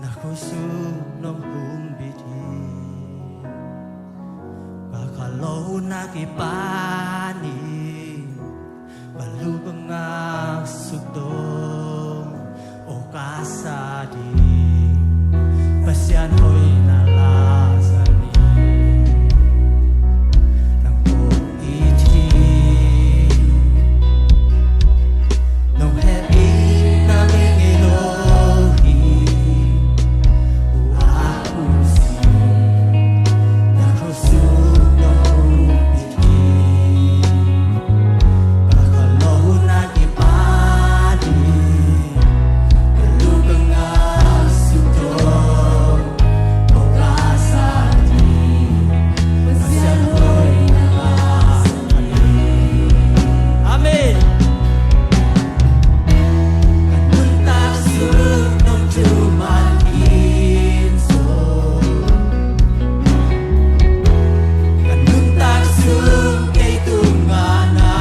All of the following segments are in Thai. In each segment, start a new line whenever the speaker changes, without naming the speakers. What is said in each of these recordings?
nakusunong bumbiti kakalaw na kipani balubang nga sugdong o kasadi pasyan ho'y nalasani ng pag-iti nung hebi naming Elohi uakusi nakusunong bumbiti kakalaw na kipani balubang nga sugdong o kasadi pasyan ho'y nalasani. Amen. Muntak sunong tumakinso Kanuntak sung kay tungana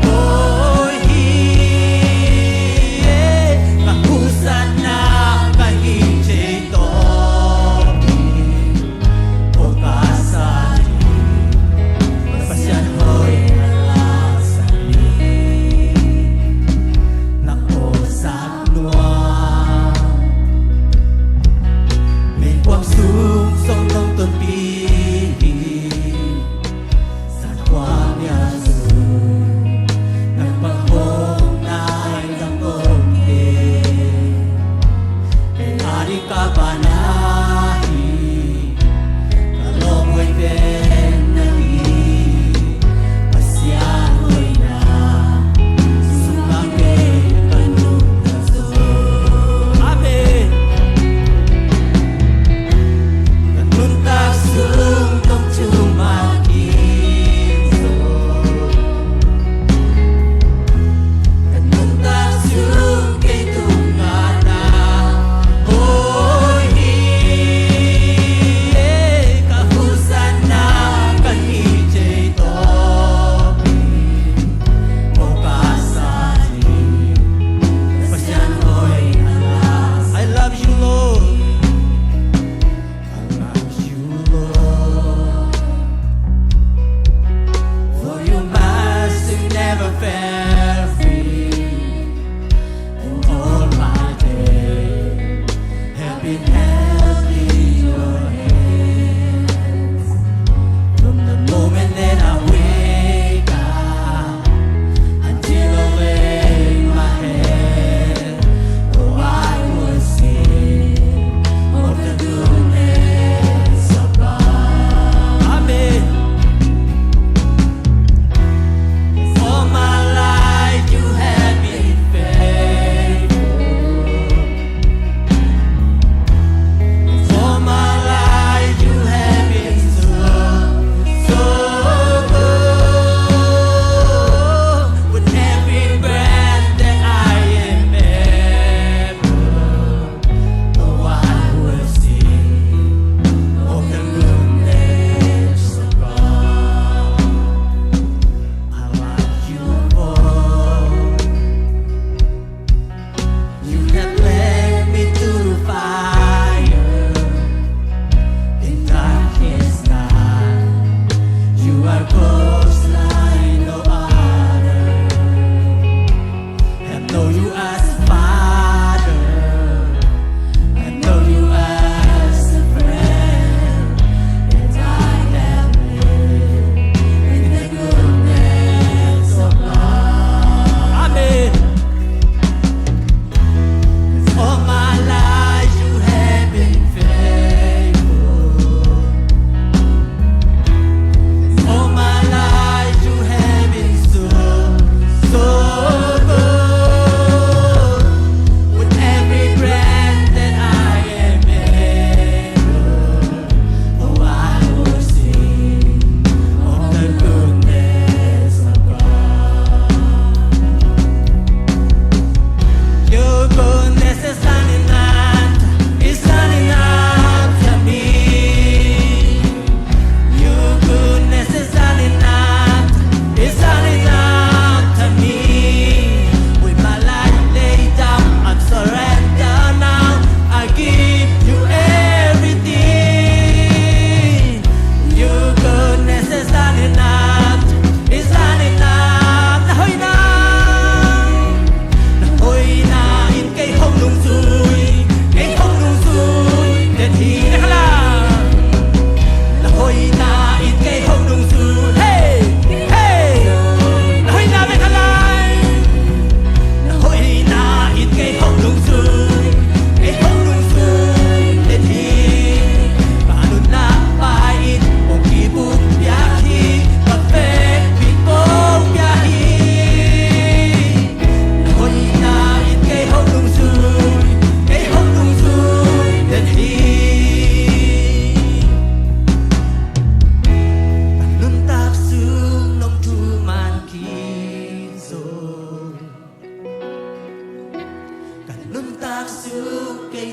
Oy hiye Kahusan na kahijay topi O kasali Pasyan ho'y nalasani Naosag nuang may quang sung song nông tuần pi san quang nhà sung nang bang hong nai nang hong ke kay ari ka panahi kalong ho'y ben nagi pasyan ho'y na sumake kanong naso. Amen. Kanuntak sung tong tumakinso Kanuntak sung kay tungana Oy hiye Kahusan na kahijay topi O kasali pasyan ho'y nalas. I love you, Lord. I love you, Lord, for your mercy never fails me. And all my days have been held in your hands. From the moment that I wake up until I lay my head, oh, I will sing of the goodness of God. Amen. All my life you have been faithful.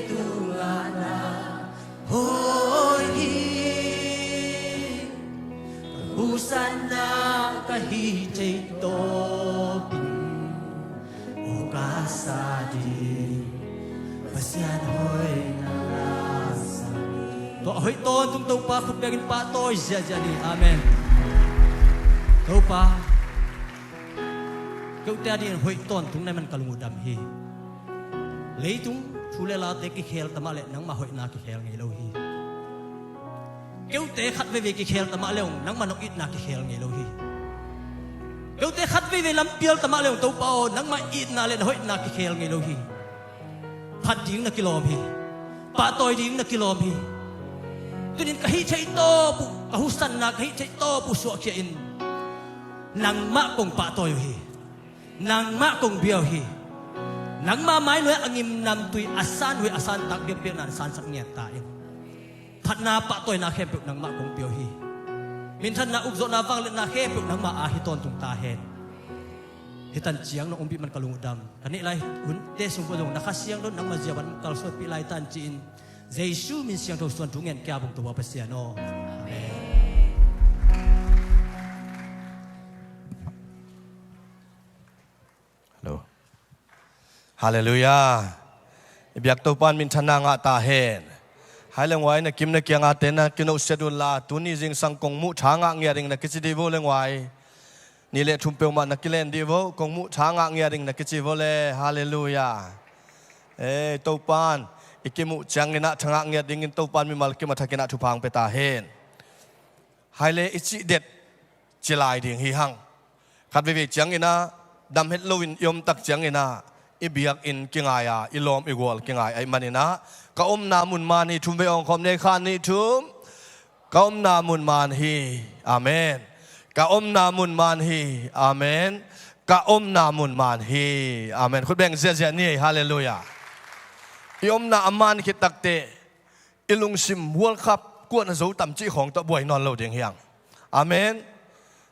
tu lana hoi busana kahi chei to o kasadi pasian hoi na to hoi ton tung to pa khu begin pa toy sia jadi amen to pa kau tadi hoi ton tung nai man kalungu dam hi leitung chule la te ki khel tamale nang ma hoi na ki khel ngai lo hi keu te khat ve ki khel tama leong nang manok it na ki khel ngai lo hi keu te khat ve lam pial tama leong to pao nang ma it na le hoi na ki khel ngai lo hi phat ding na kilom hi pa toy ding na kilom hi tunin ka hi chei to pu ka husan na ka hi chei to pu so che in nang ma kong pa toy hi nang ma kong biao hi nang ma mai noi angim nam tui asan hui asan tak biak biak nan san sak ngiat ta in phat na pa toy na khem puk nang ma kong biao hi min than na uk zo na wang le na khem puk nang ma a hi ton tung ta hen hitan chiang no umbi man kalung dam kani lai hun te sung ko dong na kha siang don nang ma jaban kal so pi lai tan chin jesu min siang tho suan thungen kya bung to wa pa sia no amen
hello hallelujah ibyak to pan min thana nga ta hen hai leng wai na kim na kyang a te na kino schedule la tu ni jing sang kong mu tha nga ngia ring na kichi di vo leng wai ni le thum pe ma na kilen di vo kong mu tha nga ngia ring na kichi vo le hallelujah to pan ikimu chang ina thanga ngia ding in to pan mi mal ki ma thakena thu phang pe ta hen hai le ichi det chilai ding hi hang khat ve chang ina dam het lovin yom tak chang ina ibiak in kingaya ilom igol kingai ai manina ka na mun man hi thum ve ong khom ne khan ni thum ka na mun man hi amen ka na mun man hi amen ka na mun man hi amen khut beng zia zia ni hallelujah yom na aman khit takte ilung sim world cup ko na zo tam chi khong ta boy non lo ding hiang amen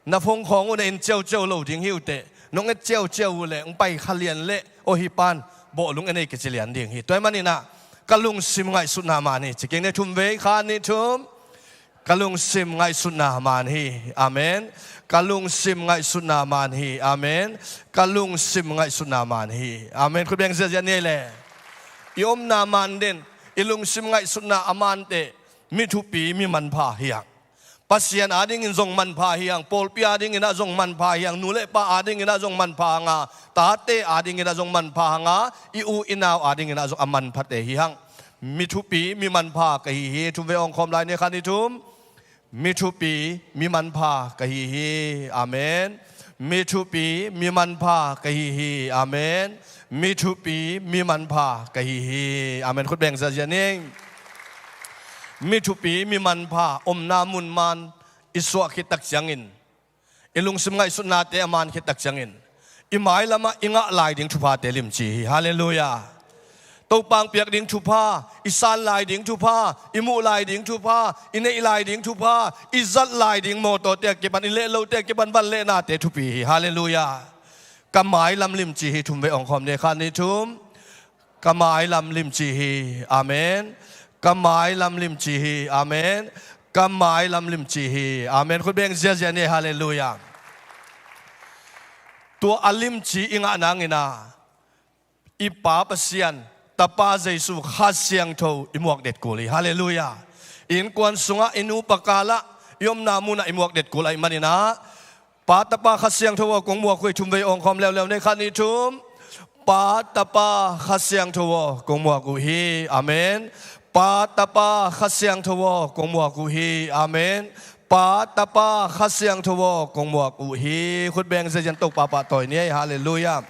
na phong khong un in cheu cheu lo ding hiu te nong e cheu cheu le ong pai khalian le o hi pan bo lung ene ke chilian ding hi toy manina kalung sim ngai su na ma ni chiking ne thum ve khan ni thum kalung sim ngai su na man hi amen kalung sim ngai su na man hi amen kalung sim ngai su na man hi amen khu beng zia ni le yom na man den ilung sim ngai su na aman te mi thu pi mi man pha hiang pasian ading in zong man pha hiang pol pi ading in a zong man pha hiang nule pa ading in a zong man pha nga ta te ading in a zong man pha nga I u inaw ading in a zong aman pha te hiang mi thu pi mi man pha ka hi hi thum ve ong khom lai ne khan ni thum mi thu pi mi man pha ka hi hi amen mi thu pi mi man pha ka hi hi amen mi thu pi mi man pha ka hi hi amen khut beng za janing mi thu pi mi man pha na mun man iswa khit tak changin ilung sim ngai sunna te aman khit tak changin imai lama inga lai ding thu pha te lim chi hallelujah to pang piak ding thu pha isan lai ding thu pha imu lai ding thu pha inei lai ding thu pha izat lai ding mo to te ke ban ile lo te ke ban le na te thu pi hallelujah kamai lam lim chi hi thum ve ong khom ne khan ni thum kamai lam lim chi hi amen kamai lam lim chi hi amen kamai lam lim chi hi amen khut beng zia zia ne hallelujah to alim chi inga nangina ipa pasian tapa jesu khasiang tho imuak det kuli hallelujah in kwan sunga inu pakala yom namuna imuak det kulai manina pa tapa khasiang tho kong muak khoi thum ve ong khom lew lew ne khan ni thum pa tapa khasiang tho kong muak ku hi amen pa tapa khasiang tho kong muak ku hi amen pa tapa khasiang tho kong muak ku hi khut beng se jan tok pa pa toy ni hallelujah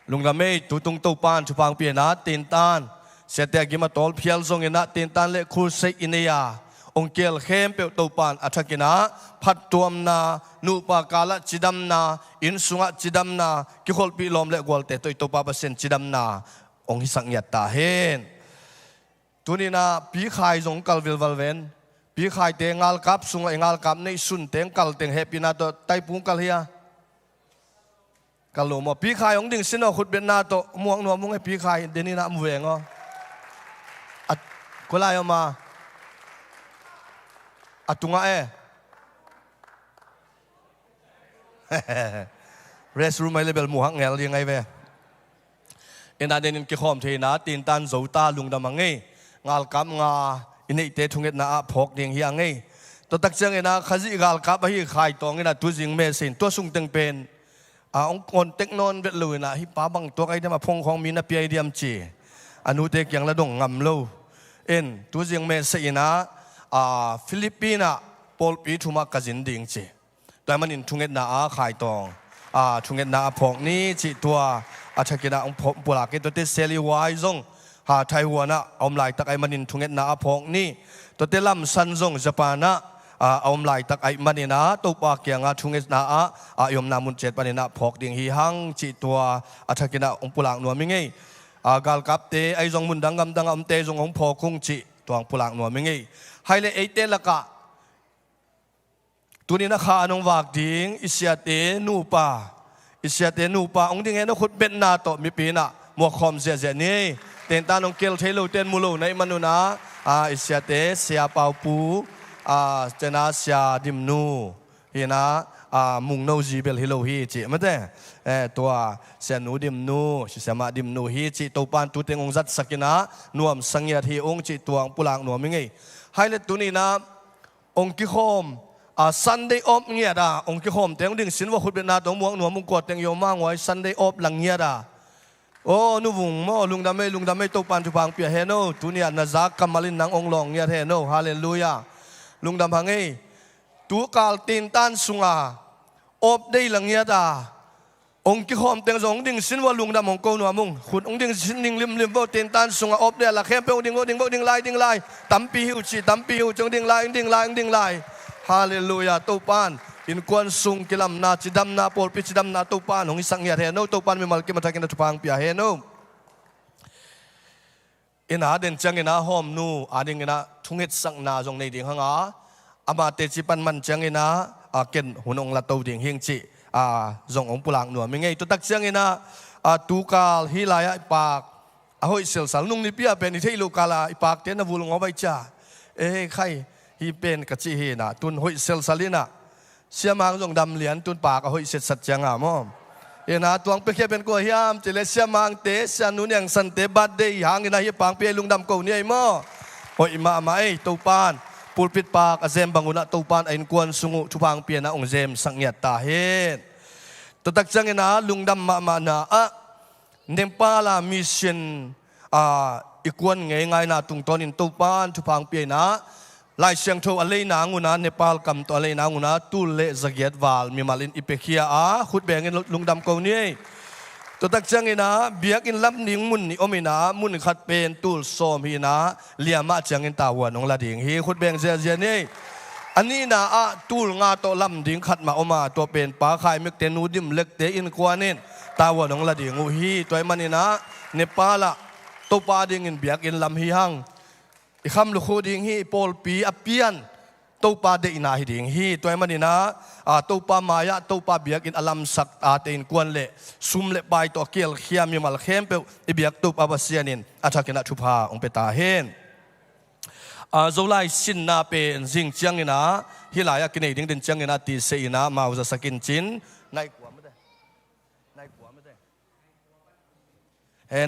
lung la mei tu tung to pan chu pang pia na tin tan se te gi ma tol phial zong ina tin tan le khul se inia ong kel khem pe to pan athakina phat tuam na nu pa kala chidam na in sunga chidam na ki khol pi lom le gol te toi to pa sen chidam na ong hi sang yat ta hen tunina pi khai zong kal vil wal ven pi khai te ngal kap sunga ngal kap nei sun teng kal teng happy na to tai pung kal hia กะโลมปีขายองดิ่งสินอขุดเป็นนาโตม่วงนัวมุงให้ปีขายเดนี่นะมเวงอ๋อก็ไล่ออกมาตุงะเรสรูมไม่เลเบลหมู่ฮักเงลยังไงเว้เอ็นอาเดนินกิคอมเทนะตีนตันโจตาลุงดำมังไงงาลกับงาอินเอเตทุงเอ็ดนาพกเดียงเฮียงไงตัวตักเจงเอ็นะขจิกาลกับให้ขายตองเอ็นะตัวจิงเมสินตัวสุงตึงเป็นองค์กรเทคโนโลยีลุยนะฮิปาบังตัวไอ้ที่มาพงของมีนับปีไอเดียมจีอนุเตกยังละดงงำโลเอ็นตัวจิงเมสินะฟิลิปปินส์ปอลปีทุมากจินดิงจีแต่มันอินทุงเอ็ดนาขายตองทุงเอ็ดนาพกนี้จีตัวอาชกินะองค์ปุระกิตัวเตเซลีวายซงไทยหัวนะอมลายตักไอมันอินทุงเอ็ดนาพกนี้ตัวเตลัมซันซงญี่ปุ่นนะอมลายตักไอมันนี่นะตัวปากยังทุงเอ็ดนายมนามุนเจ็ดปนินะพกดิ่งฮีฮังจีตัวอาชกินะองค์ปุระนัวมิงไงกาลกับเตไอซงมุนดังกำเตซงองพกุงจีตัวองค์ปุระนัวมิงไงไฮเลไอเตละกะตัวนี้นะข้าน้องวากดิ่งอิสยาเตนูปาอิสยาเตนูปาองค์ดิ่งเห็นขุดเป็นนาโตมีปีน่ะมัวคอมเสียนี่เต็นตาน้องเกลเทลูเต็นมูลูในมนุนะอิสยาเตเสียเปาปูเจนาเสียดิมนูเห็นนะมุงโนจีเบลฮิโลฮีจิไม่ได้ตัวเสียนูดิมนูเสียมาดิมนูฮีจิตัวปานตัวเต็งองจัดสกินะนวมสังเกตที่องจิตัวองปุลังนวมยังไงไฮเลตตัวนี้นะองกิโคมSunday off เงียดองค์กิโคมเต็งดิ่งสินว่าขุดเป็นนาตงม่วงหนัวมุงกอดเต็งโยมาหงอย Sunday off หลังเงียดโอ้นุบุงโมลุงดำไม่ตกปานทุพังเปียเฮโนตุนียนาซักกัมมาลินนังองลองเงียดเฮโนฮาเลลูยาลุงดำพังไงตัวกาลตีนตันสุงาอฟได้หลังเงียดองค์กิโคมเต็งองดิ่งสินว่าลุงดำองโกนัวมุงขุดองดิ่งสินดิ่งลิมว่าตีนตันสุงาอฟได้ละเข้มเปองดิ่งไล่ตั้มปีหิวจีตั้มปีหิวจงดิ่งไล่ฮาเลลูยาตุปานอินควนซุงกิลัมนาจิดัมนาปอลปิจิดัมนาตุปานหงอิสังเฮียเฮโนตุปานมีมัลกิมาทักินตุพังปีเฮโนอินหาเดนจังอินหาหอมนูอาดิงอินหาทุ่งเฮ็ดสังนาจงในดิ่งหังอามาเตจิปันมันจังอินหาเกนหุนองละตูดิ่งเฮงจิจงองปุลังนัวมิไงตุตักจังอินหาตูกาลฮิลายปากหอยเซลสัลนุงนิพิอาเป็นอิเทลูกาลาปากเตนวูลงเอาไว้จ้าใครฮีเป็นกะจิเฮนะตุนหอยเซลซาลินะเสียมังจงดำเหรียญตุนปากหอยเสร็จสัจจังอ่ะมั่งนะตัวงเปรียบเป็นกัวเฮียมจิเลเสียมังเตเสียนุนยังสันเตบัดเดียหางนะเฮียปางเปียลุงดำกูนี่ไอ้มั่งหอยมาไอ้ตูปานปูปิดปากเซมบังุนะตูปานไอ้กวนสุงุทุพังเปียนะองเซมสังเงียตาเฮนตัวตักจังนะลุงดำมานะเนปาลามิชชันอีกวนไงนะตุงตอนินตูปานทุพังเปียนะลายเสียงโทอะไรนางุนะเนปาลกำตัวอะไรนางุนะตุเลสเกียดวาลมีมาลินอิเปคียขุดแบ่งกันลุงดำกูนี่ตัวตักจังนะเบียกินลำนิ่งมุนนี่อมินะมุนขัดเป็นตุลโซมฮีนะเลียมาจังอินตาวันองละดิ่งฮีขุดแบ่งเสียนี่อันนี้นะตุลงาโตลำดิ่งขัดมาออกมาตัวเป็นปลาไข่เมกเตนูดิมเล็กเตอินกวานินตาวันองละดิ่งอูฮีตัวมันนี่นะเนปาลตัวปลาดิ่งอินเบียกินลำฮีฮังคำลูกโคดิ่งฮีปอลปีอเปียนตัวปลาเดอินาฮิดิ่งฮีตัวมันนี่นะตัวปลามายะตัวปลาเบียกินอลัมสักเตอินกวนเละซุ่มเละไปตัวเกลเขียมีมัลเข้มเปอเบียกตัวปลาบาเซียนินอาทักกินะทุพาองเปตาเฮนโซไลสินนาเป็นสิ่งเจียงนี่นะฮิลายกินเองดิ่งเจียงนี่นะตีเสียนะมาอุจสกินจินในกว่าไม่ได้ใ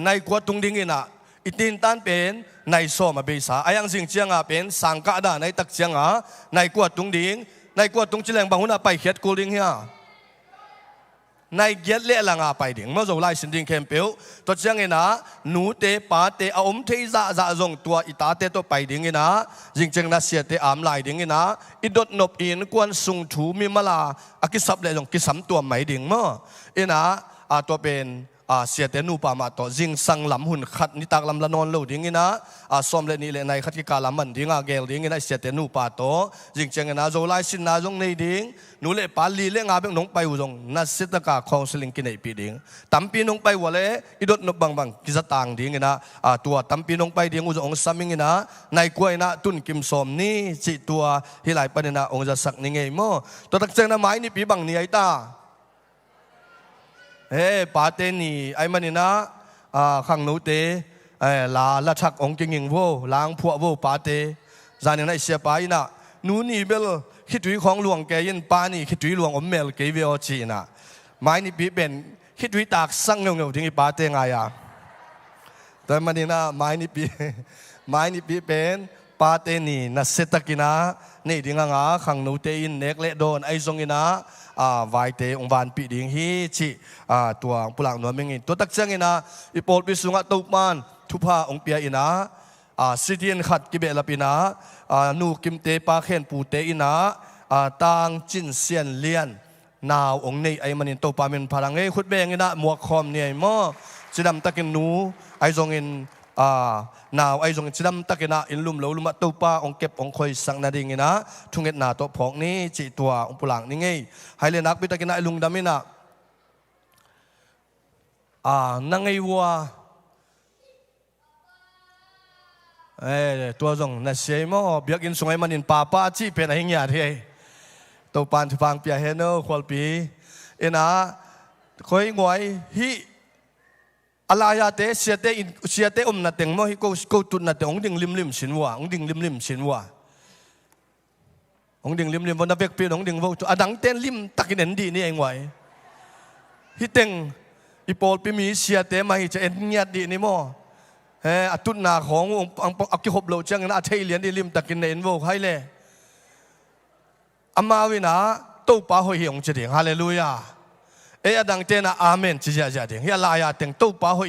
นกว่าตุงดิ่งนี่นะอิตินตันเป็นในโซมาเบสาอายังสิ่งเจียงเป็นสังกัดในตักเจียงในกวดตุงดิ่งในกวดตุงจิเลงบางคนไปเขียดกูดิ่งเฮียในเกียดเละลังไปดิ่งเมื่อเราไล่สินดิ่งเข้มเปียวตัวเจียงเงินะหนูเตปาเตอมเทจะจงตัวอิตาเตตัวไปดิ่งเงินะจริงๆนะเสียเตอามไล่ดิ่งเงินะอิดดนบอินกวนสุงถูมีมาลาอากิสับเลยจงกิสัมตัวไม่ดิ่งเมื่อนะตัวเป็นเสียเตนูปามาต่อจิงสังลำหุ่นขัดนิตากลำละนอนลูดิ้งนะสมเลนี่เลยในขัดกิกาลำมันดิ้งเกลดิ้งนะเสียเตนูปาต่อจิงเจงนะโจไลสินนาจงในดิ้งนูเล่ปาลีเล่งาเบงนงไปอุจงนัสเซตกาคองสลิงกินในปีดิ้งตั้มปีนงไปวัวเล่อิดดนบังกิจต่างดิ้งนะตัวตั้มปีนงไปดิ้งอุจงสามิงนะในกวยนะตุนกิมสมนี่จิตัวฮิไลปนนะองจะสักนิงเงยโมตัวตักเจงนะไม้นี่ปีบังนี่ไอตา ปาเตนี่ไอ้มันนี่นะขังนู้เตลาละชักองกิงิงโวล้างพวกโวปาเตจานยังไงเสียไปนะนู้นี่เบลคิดดุยของหลวงแกยินปานี่คิดดุยหลวงอมเมลเกวิโอจีนะไม้นี่ปีเป็นคิดดุยตากสั่งเงาๆถึงปาเตไงอ่ะแต่มันนี่นะไม้นี่ปีเป็นปาเตนี่นัสเซตกินะนี่ดิ้งงาขังนู้เตอินเนกเลโดนไอซงอินะวายเตองวานปีดิ้งฮีชิตัวปุลังนัวเมงินตัวตักเจงินะอีโปลปิสุงะตุกมันทุพาองเปียอินะสิเดียนขัดกิเบลปินะนูกิมเตปาเขนปูเตอินะตางจินเซียนเลียนนาวองในไอมันอินโตปามินพลังเอขุดเบงินะมัวคอมเนี่ยมอจิดำตะกินนูไอซงอินนาวไอซงจิดำตะกินะอินลุมเหลวลุมะตุปาองเก็บองคอยสังนาดิงินะทุงเอ็ดนาโตพอกนี้จิตัวองปุลังนี่ไงไฮเลนักบิตะกินะลุงดามินะนังไอวัวตัวจงน่าเสียมั้งเบียกินสงไอมันอินป้าจีเป็นอะไรเงี้ยที่ตัวปานทุพังเปียเฮโนควอลปีนะคอยงวยฮิอะไรอะเตเสียเตนัดเต็งมั้งฮิกูตุนนัดเต็งองดิ่งลิมสินวัวองดิ่งลิมสินวัวองดิ่งลิมวันนั้นเบกปีองดิ่งวัวตัวดังเต้นลิมตักอินเอ็นดีนี่เองไว้ฮิเต็งอีโปลปีมีเสียเตมาฮิจะเอ็นเงียดดีนี่มั้งอตุนนาของอักขิบโลจังนะเทเลียนดิลิมตักินเนนโวให้เลยอามาวินะตู้ป้าหอยองเจดิงฮาเลลูยาดังเตนะอาเมนจิจาดิงเฮียลายาเต็งตู้ป้าหอ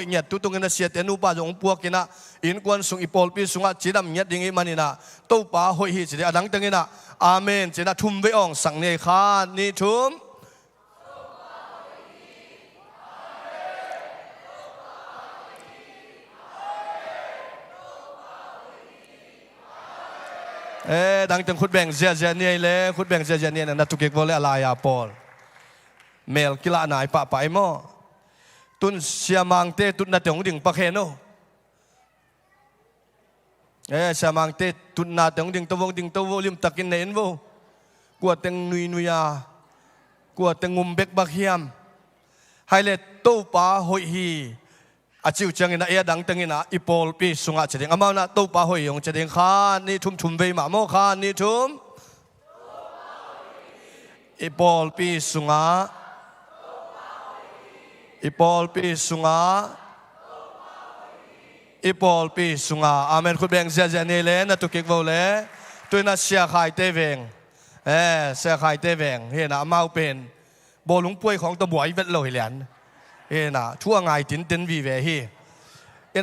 ยเนี่ยตุตุงนะเสียเตนูป้าจงพวกกินะอินกวนสุงอีโปลปีสุงะจิดำเนี่ยดิงอิมันนี่นะตู้ป้าหอยฮิจิเดดังเตงนะอาเมนจินะทุ่มเวองสังเนคานี่ทุ่มดังจังขุดแบ่งเสียเนี่ยเลยขุดแบ่งเสียเนี่ยนะทุกเก็กวอลเลอะไรอะปอลเมลกิลาหนายปะไปมั้งตุนเสียมังเตตุนนาเตงดิ่งปะเขโนเสียมังเตตุนนาเตงดิ่งตัวลิมตักินเนนโวกวดเตงนุยากวดเตงงุมเบกบักเฮียมไฮเลตโตปาหอยฮีอาจิวจังอินะดังตังอินะอีโปลปีสุงะเจดิงอามานะตู้ป้าหอยยงเจดิงข้านี่ทุ่มเวมาโมข้านี่ทุ่มอีโปลปีสุงะอีโปลปีสุงะอีโปลปีสุงะอาเมนคุณแบงเสียเนเลนะตุกิกโวเลตัวน่ะเสียขายเตเวงเสียขายเตเวงเห็นนะอามาเป็นโบลุงป่วยของตะบวยเวทโลหิเลียนนะทั่วไงตินวีเวฮี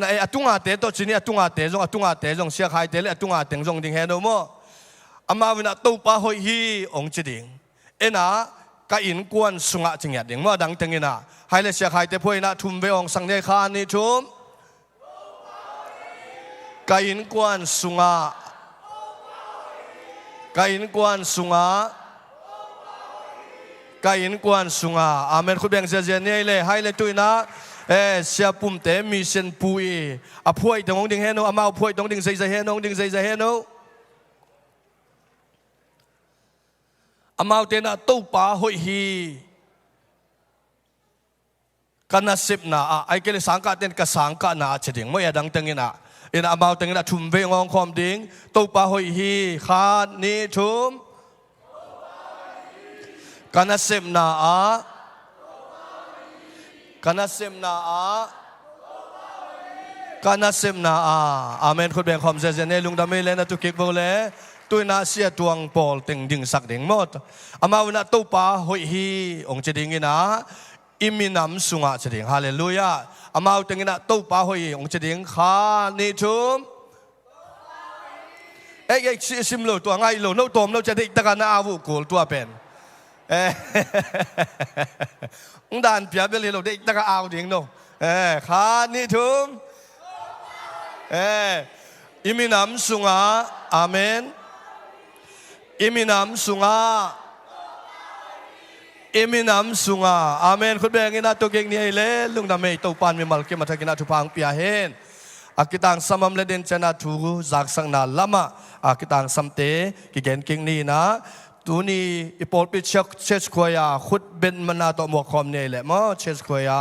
นะตุงอาเตตัวจีนี่ตุงอาเตจงเสียขายเตเลยตุงอาเตจงดิ่งเฮโนโมอามาวินะตู้ป้าหอยฮีองจีดิ่งนะก็อินกวนสุงะจิงยัดดิ่งว่าดังตังนะให้เลยเสียขายเตพวยนะทุ่มเวองสังเนคานี่ทุ่มก็อินกวนสุงะก็อินกวนสุงะกายินกวนสุงาอาเมนคุณแบงเสียเนี่ยเลยให้เลยตุยนะเสียปุ่มเตมีเซนปุยอาพวยตรงดิ่งเฮโนอามาพวยตรงดิ่งใส่เฮโนดิ่งใส่เฮโนอามาเตนะตู้ป้าหอยฮีกันนัสิบนะไอ้เกลิสังกัดเต็นกับสังกัดนะเฉดิ่งไม่ดังตังอินะอามาเตนะทุ่มเวงองคอมดิ่งตู้ป้าหอยฮีขาดนี่ทุ่มกันนัสิบนากันนัสิบนากันนัสิบนาอาเมนคุณแบ่งความเสียเนลุงดามิเลนะตุกิกโวเลตุยนาเสียตวงปอลติงดิ่งสักดิ่งหมดอามาวันนั้นตู้ป้าหอยฮีองเจดิ่งนะอิมินำสุงะเจดิ่งฮาเลลูยาอามาติงนะตู้ป้าหอยองเจดิ่งขานิทุมซิมโลตัวไงโลโนตอมเราจะได้ตะกันอาวุกูลตัวเป็นด่านเปียเบลีเราได้ตะกะเอาดิ่งโนขานี่ทุ่มอิมินำสุงะอาเมนอิมินำสุงะอิมินำสุงะอาเมนคุณแบงกินาตัวเก่งนี่ไอ้เล่ลุงดำเมย์ตัวปานมีมัลกิมาทักินาทุพังเปียเฮนอากิตังสมัมเลเดนเจนาทูจากสังนาลามะอากิตังสัมเตกิเกนกิงนี่นะ ตูนี่อีปอลปิเชสควายาขุดเป็นมันนาตัวหมวกคอมเนี่ยแหละมั้งเชสควายา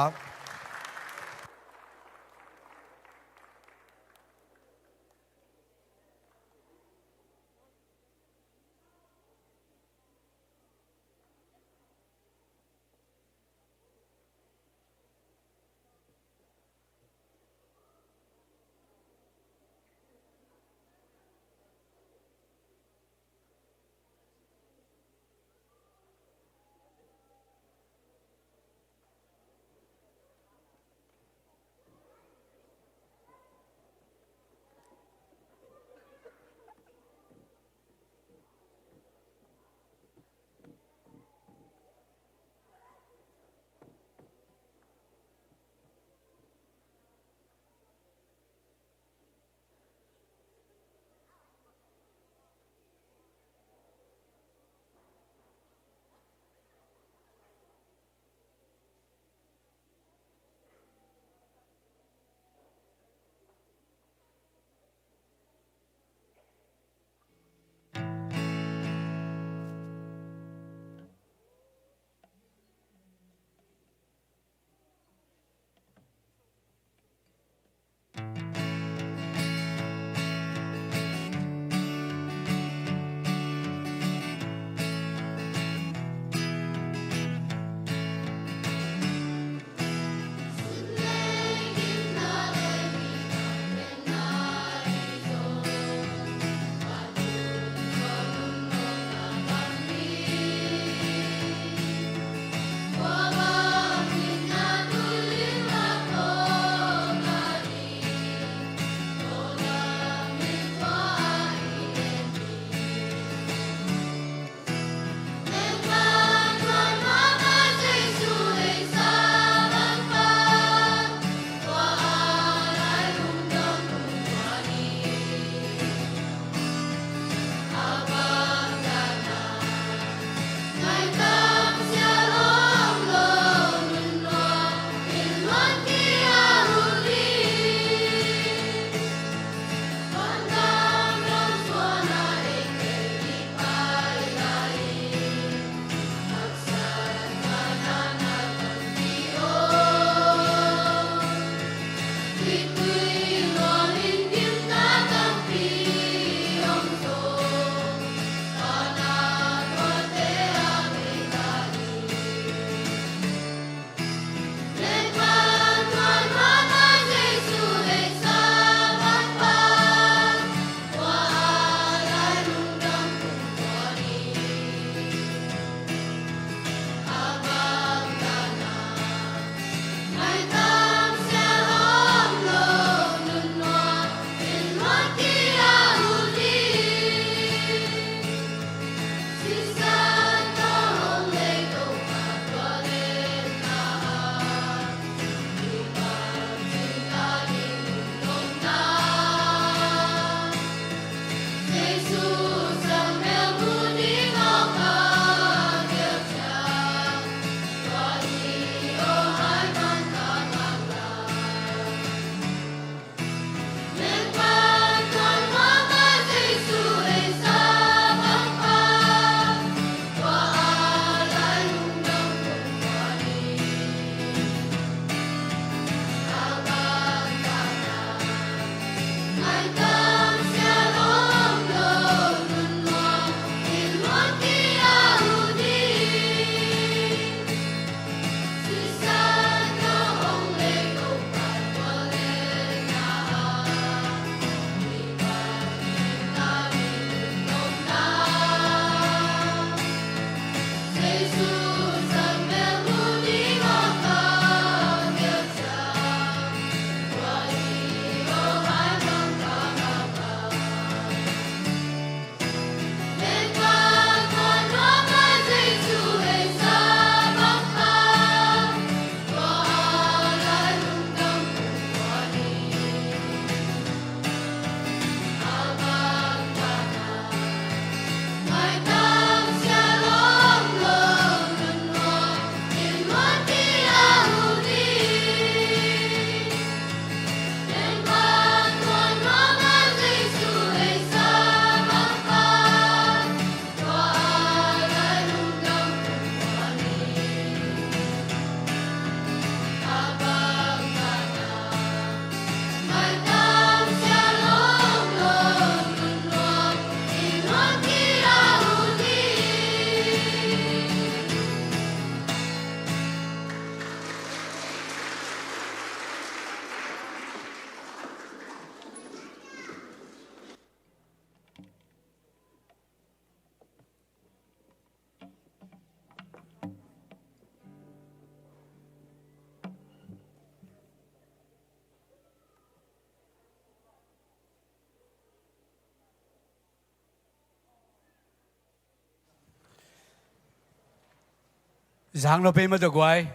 giang nó bên mà được quay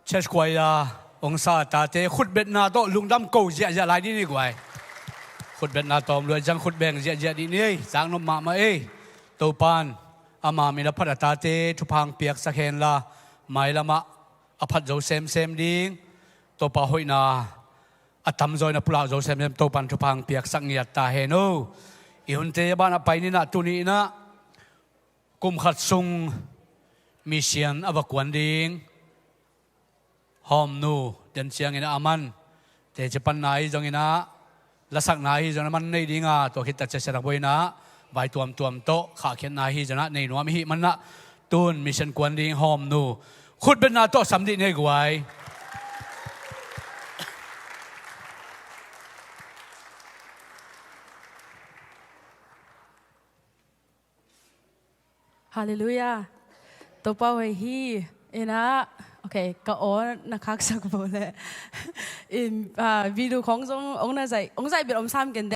chết quay ông sa ta thế khut bet na to lung đâm cầu dẹt dẹt lại đi đi quay khut bet na tom luôn giang khut beng dẹt dẹt đi đi giang nó mà tàu pan ama mình đã phát ta thế chụp hàng piak sa khen la mai la mà phát dấu xem đi tàu pa hội na atam rồi na pula dấu xem tàu pan chụp hàng piak sa nghiat ta hen ô ihun te ba na pai ni na tu ni na kum khat sung mission avakwan ding hom nu den chiang ina aman te japan nai jong ina lasak nai jong man nei dinga to hit ta chesara boina vai tuam to kha khen nai hi jana nei nuam hi man na tun mission kwan ding hom nu khut ben na to samdi nei gwai
Hallelujah. Topa way hi ina okay ka on nakaksak bole in video khong jong ong na zai bit om sam gen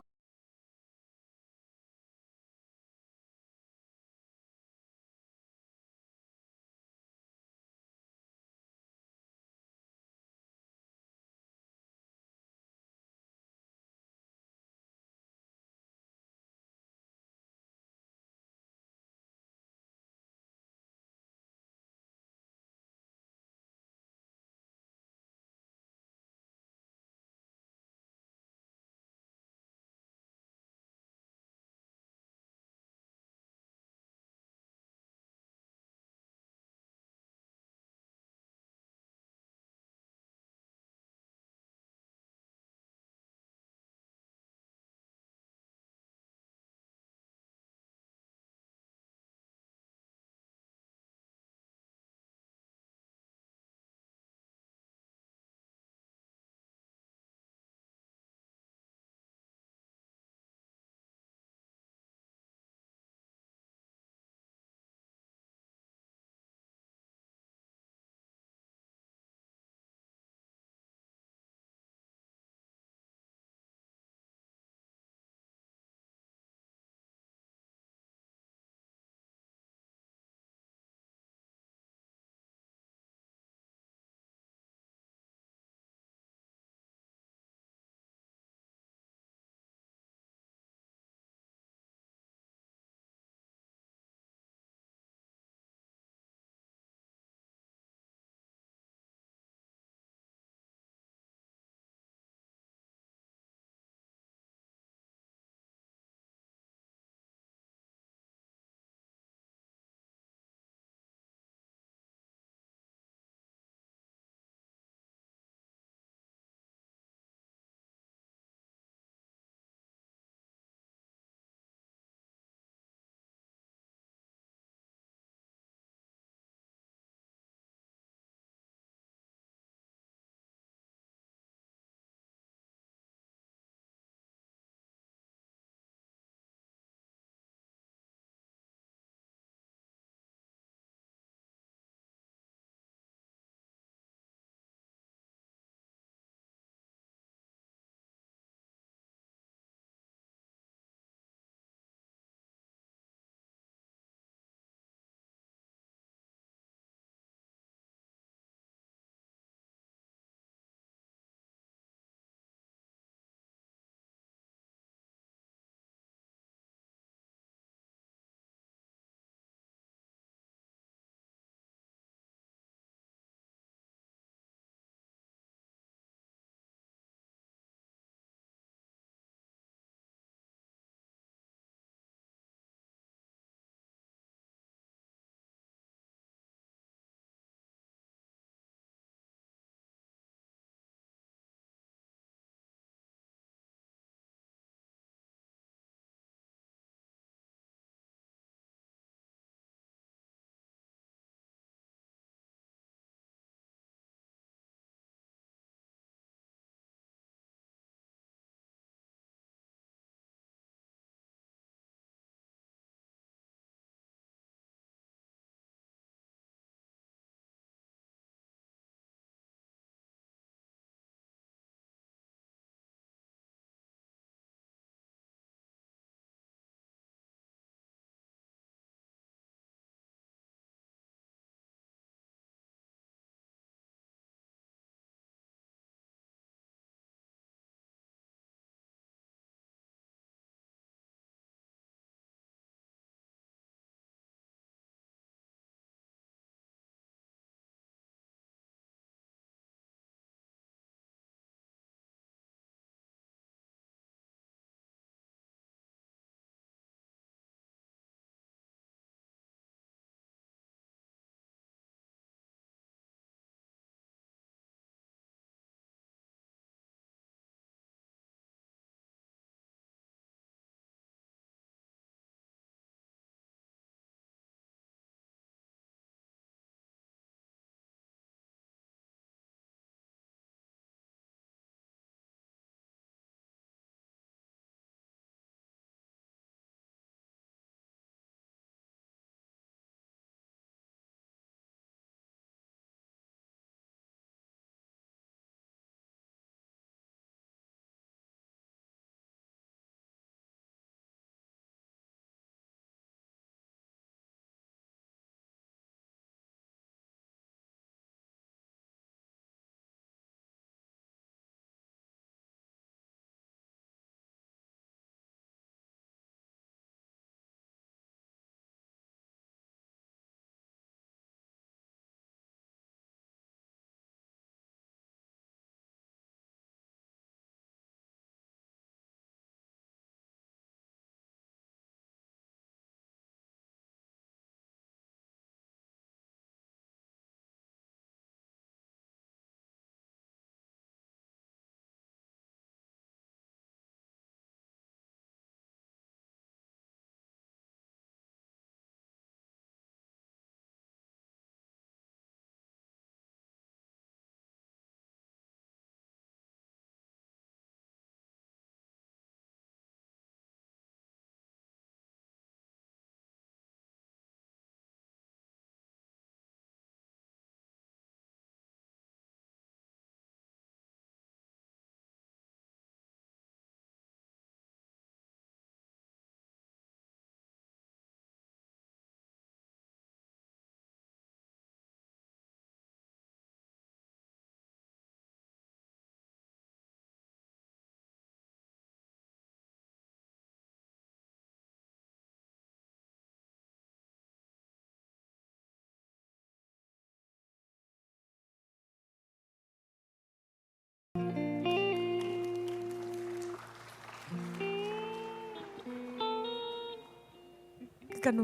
กัน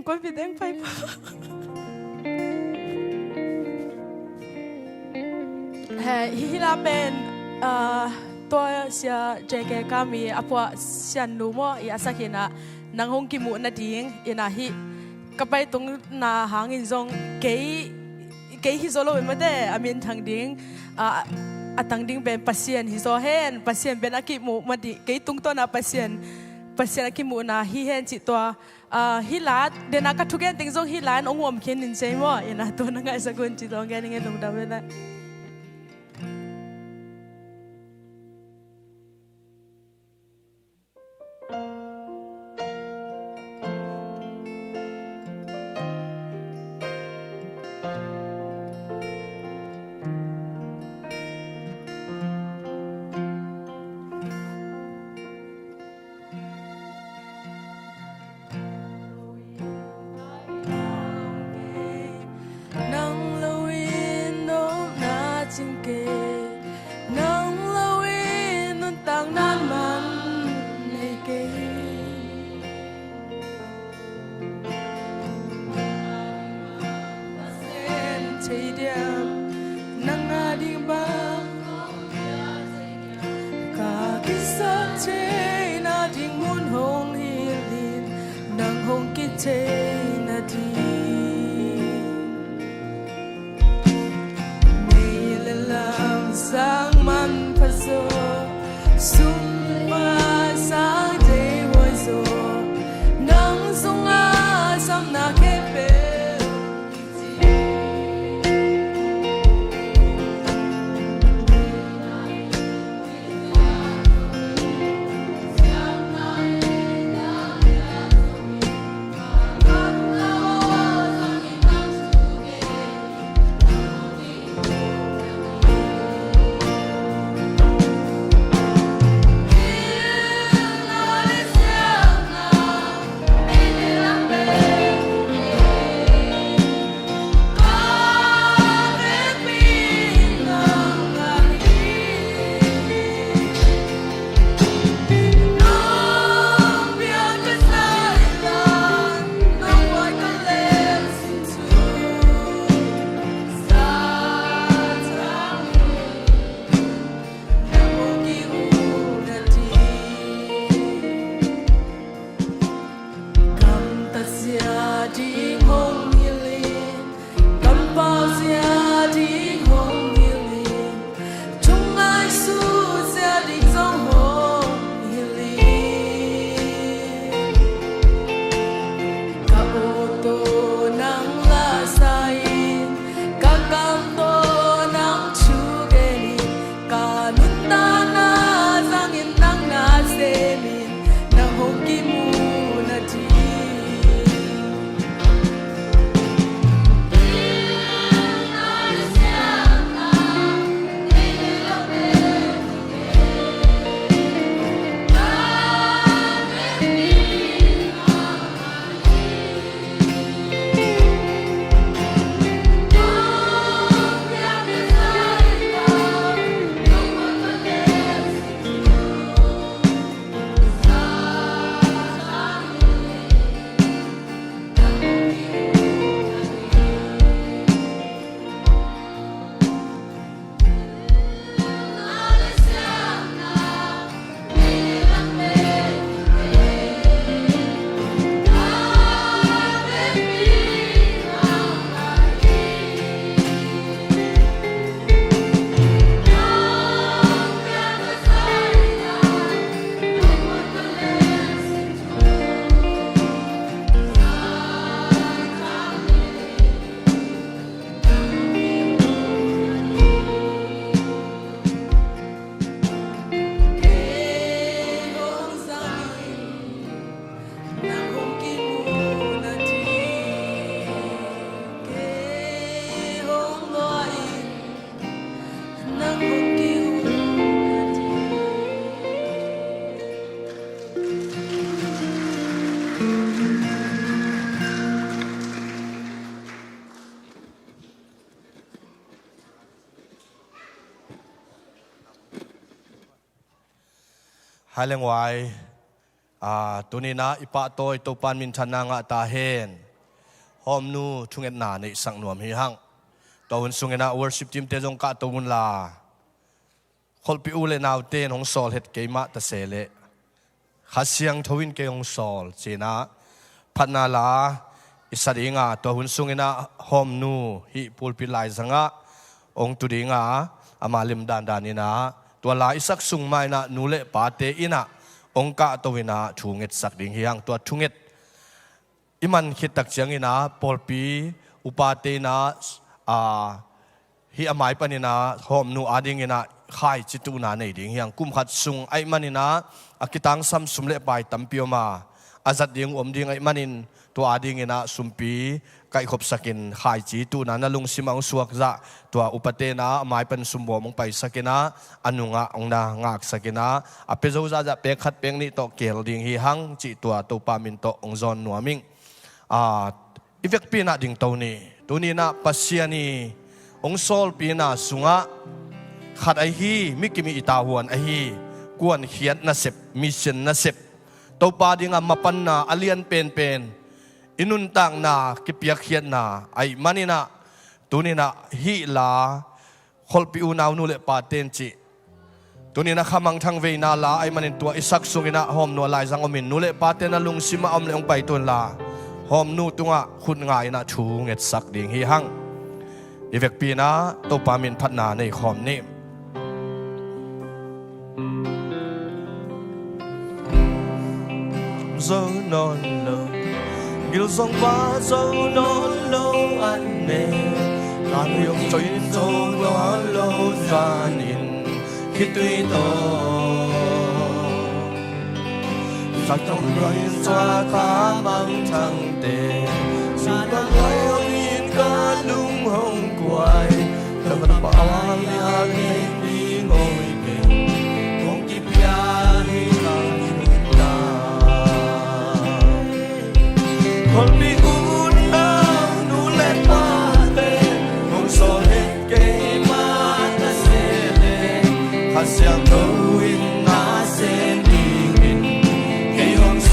ก้นพี่แดงไปฮิลาเป็นตัวเสียเจเกกามีอภัวเสียนนูโมยาสักนะนางหงกิมุนาดิ้งอินาฮิก็ไปตรงนาหางอินซงเกยฮิโซโลเป็นมาได้อามินทางดิ้งทางดิ้งเป็นปัสเซียนฮิโซเฮนปัสเซียนเป็นอากิมุมาดิเกยตรงตัวนาปัสเซียนอากิมุนาฮิเฮนจิตตัวฮิลาดเดนักทุกอย่างติงซงฮิลาดองค์วมเขียนนินเซมว่าอินาตัวนังไงสักคนจิตตัวแกนี่ไงลงดาวเลย
hai leng wai ตัวนี้นะอิปะโตยตัวปันมินชนะงะตาเฮนหอมนูทุงเอ็ดนาในสังนวมฮิฮังตัวหุ่นสุงเอ็นะ worship team เตจงกะตัวหุ่นลาคนปิอูเลนาวเตนของซอลเฮ็ดเกมะตะเสเลขัดเสียงทวินเกยองซอลเจนะพัดนาลาอิสระงาตัวหุ่นสุงเอ็นะหอมนูฮิปูลปิลายสังะองตุดิงาอามาลิมดานดานินะตัวลาอิสักสุงไม่นะนูเลปาเตอินะองกะตัววินาทุงเอ็ดสักดิ่งฮิฮังตัวทุงเอ็ดอิมันคิดตักเสียงอินะปอลปีอุปาเตนะฮิอามายปานินะหอมนูอาดิงอินะขายจิตุนาในดิ่งฮิฮังกุมขัดสุงไอมันอินะอากิตังซัมสุมเลไปตัมเปียวมาอาจัดดิ่งอมดิ่งไอมันอินตัวอาดิงอินะสุมปีไก่ขบสกินขายจิตุนานาลุงซิมังสวกจะตัวอุปเตนะอามายเป็นสุมบมงไปสกินะอนุงะองนางากสกินะอเปโซจะเปขัดเปงนี่โตเกลดิ่งฮิฮังจิตัวปามินโตองซอนนัวมิงอีเวกปีน่าดิ่งตัวนี้น่ะปัสยานีองโซลปีน่ะสุงะขัดไอฮีมิกิมีอิตาหวนไอฮีกวนเขียนน่ะเสพมิชันน่ะเสพตัวปาดิ่งมาปันน่ะอเลียนเป็นอินุนตังน่ะกิเปียเขียนน่ะไอมันนี่น่ะตัวนี้น่ะฮีลาคอลปิอูนาวนูเลปาเตนจิตัวนี้นะขมังทางเวนาลาไอมันตัวอิสักสุงินะหอมนัวลายสังอมินนูเลปาเตนะลุงซิมาอมเลงไปตัวลาหอมนูตัวคุณง่ายนะชูเง็ดสักดิ่งฮีหังอีเวกปีนะตัวปามินพัฒนาในหอมนี้โซนอนโลกิลซงฟ้าโซนอนโลอันเนการยงใจโซนอนโลจานินคิดด้วยตัวสักต้องรอยสาขามังทังเตสิ่งต่างไรยินกาลุงหงกวายแต่มันป่าวอยากเห็นดีงอยเก่งคงกิบยาให้เราตาคนมีอุ่นดาวนูเล่นปาเต้คงโซเห็นเกมาตะเสเลขัดเสียงโดวินนาเซนีมินเกยองโซ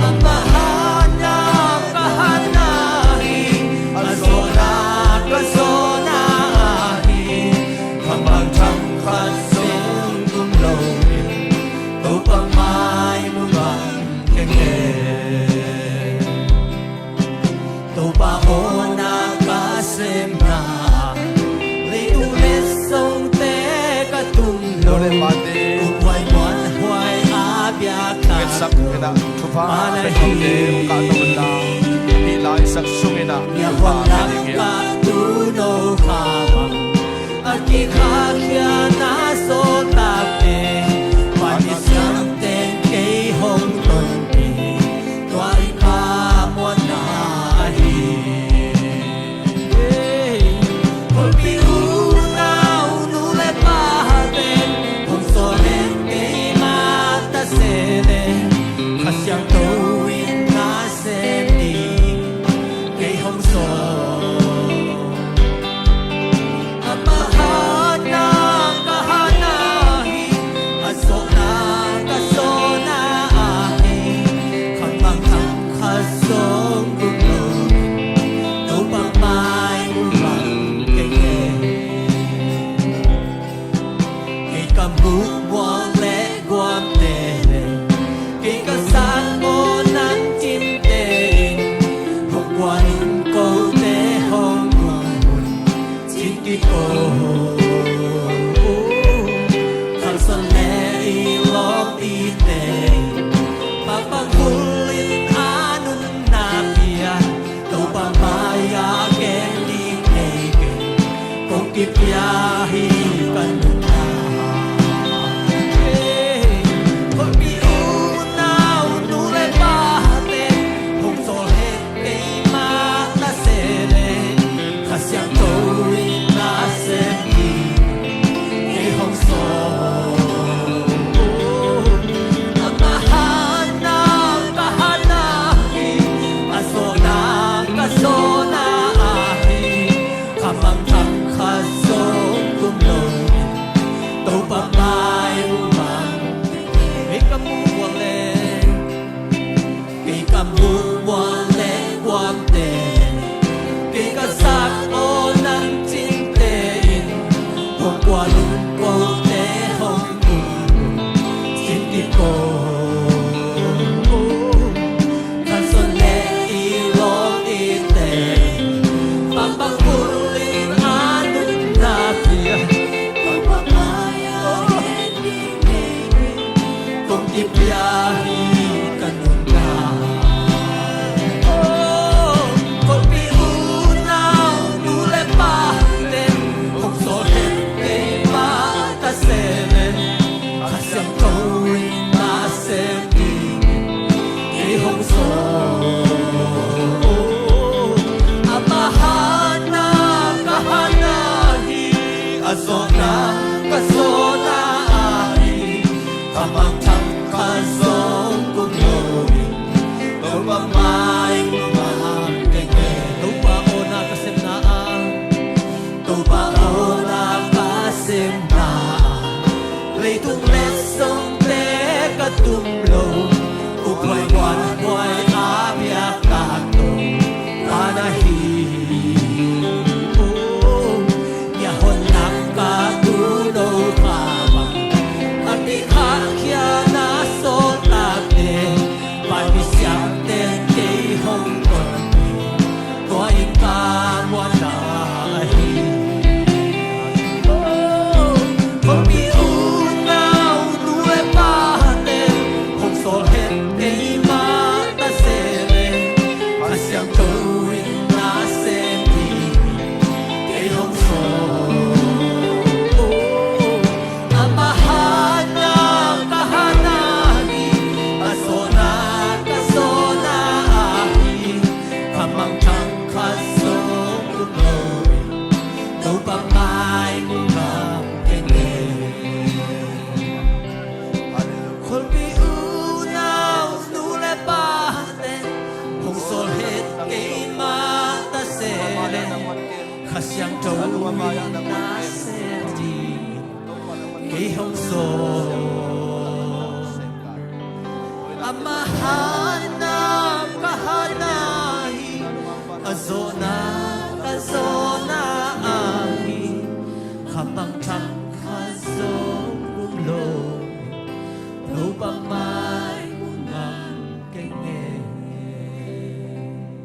อาฮานากะฮานาฮีอาโซนากะโซนาฮีคำบางคำขัดเสียงกุมโลมินตัวปะไม้มุบังเก่งตัวปะโอนากะเซมนาโดเรมาเตหวยมอนหวยอาเบียกาสักเนะทุพาเป็นของเดมกาโตลาฮิลายสักสุงินะทุพาเป็นอย่างเงี้ยตูโนคาบังอากิคาเคียนาโซตาเปวานิสังเตนเกยฮงตนปีตัวอิคามวนาฮีคนปีอูนานูเลปา像都因那些的给红色，阿巴哈那个哈那嘿，阿索那个索那嘿，看忙看看松不路，都把麦不忙给给个木王来光的。Keep ya hi kan
lấy tung lết sông té cả tung lâu u quay quan quay á bia cả tô ta na hi nhà hôn nắp cả tu đâu mà bằng anh đi khát kia na số ta tê phải bị sáng tên cây hồng còn có những ca mua lại không bị u nào nuôi ba tên không số hết cây mà ta sẽ về ta sẽ tôi ta sẽ đi cây hồng số amahana kahanani asona kasona ahi kamang chang kasong kumloy đâu bằng mai mong ngam kene khol bi u nào nu le ba ten không sol hết cây mà ta sẽ lên khasyang trâu ta sẽ đi cây hồng số amahana kahanahi azona azona ahi kapang chak kazong gumlo no pamay mungang kenge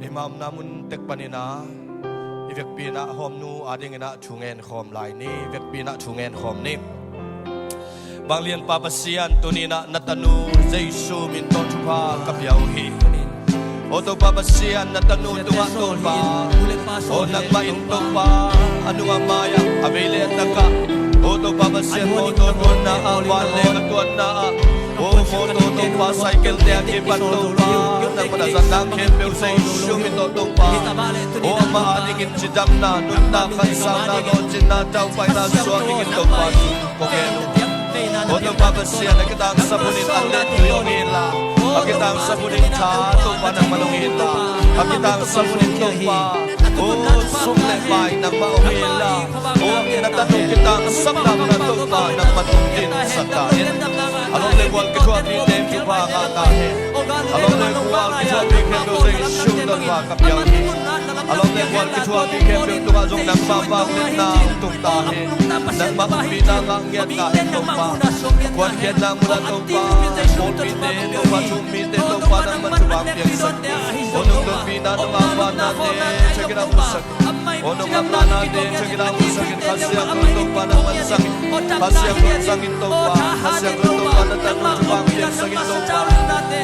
Imam namun tek panina ivek pina hom nu ading ina chungen khom lai ni vek pina chungen khom ni bang lian papasian tunina natanu Jesu min to thupa kapyaw hi Oto papasian natanu tunga to pa o nagmain to pa anu nga maya avele taka Oto papasian mo to na awale katuan na o mo to pa cycle te akipan to pa nagpadasandang kempel Jesu min to pa o maadingin si damna nunta kansaw na lojin na daw pa ina suwagingin to pa kokeno Oto papasian nakitang sabunin alet tuyongila Akitang sabunin chato pa ng manungila Akitang sabunin to pa O sumle pa'y ng maumila O natanong kitang saklang na to pa ng matungkin sa kain Along lewal kituwa ni Tempi pa nga kahin Along lewal kituwa ni Kendo Reisyu ng makapyahin Along lewal kituwa ni Kendo Tumazong ng babaglit na tungtahin Nang maumila nga ngyan kahin to pa Kwan kyan lang mula to pa Pulpite to pa Sumite to pa ng mansubang piyagsag Onong lupina ng apa natin Check ang musag Onong apa natin Check ang musagin Kasyang to pa ng mansangin Kasyang mansangin to pa Kasyang to pa ng mansubang piyagsagin to pa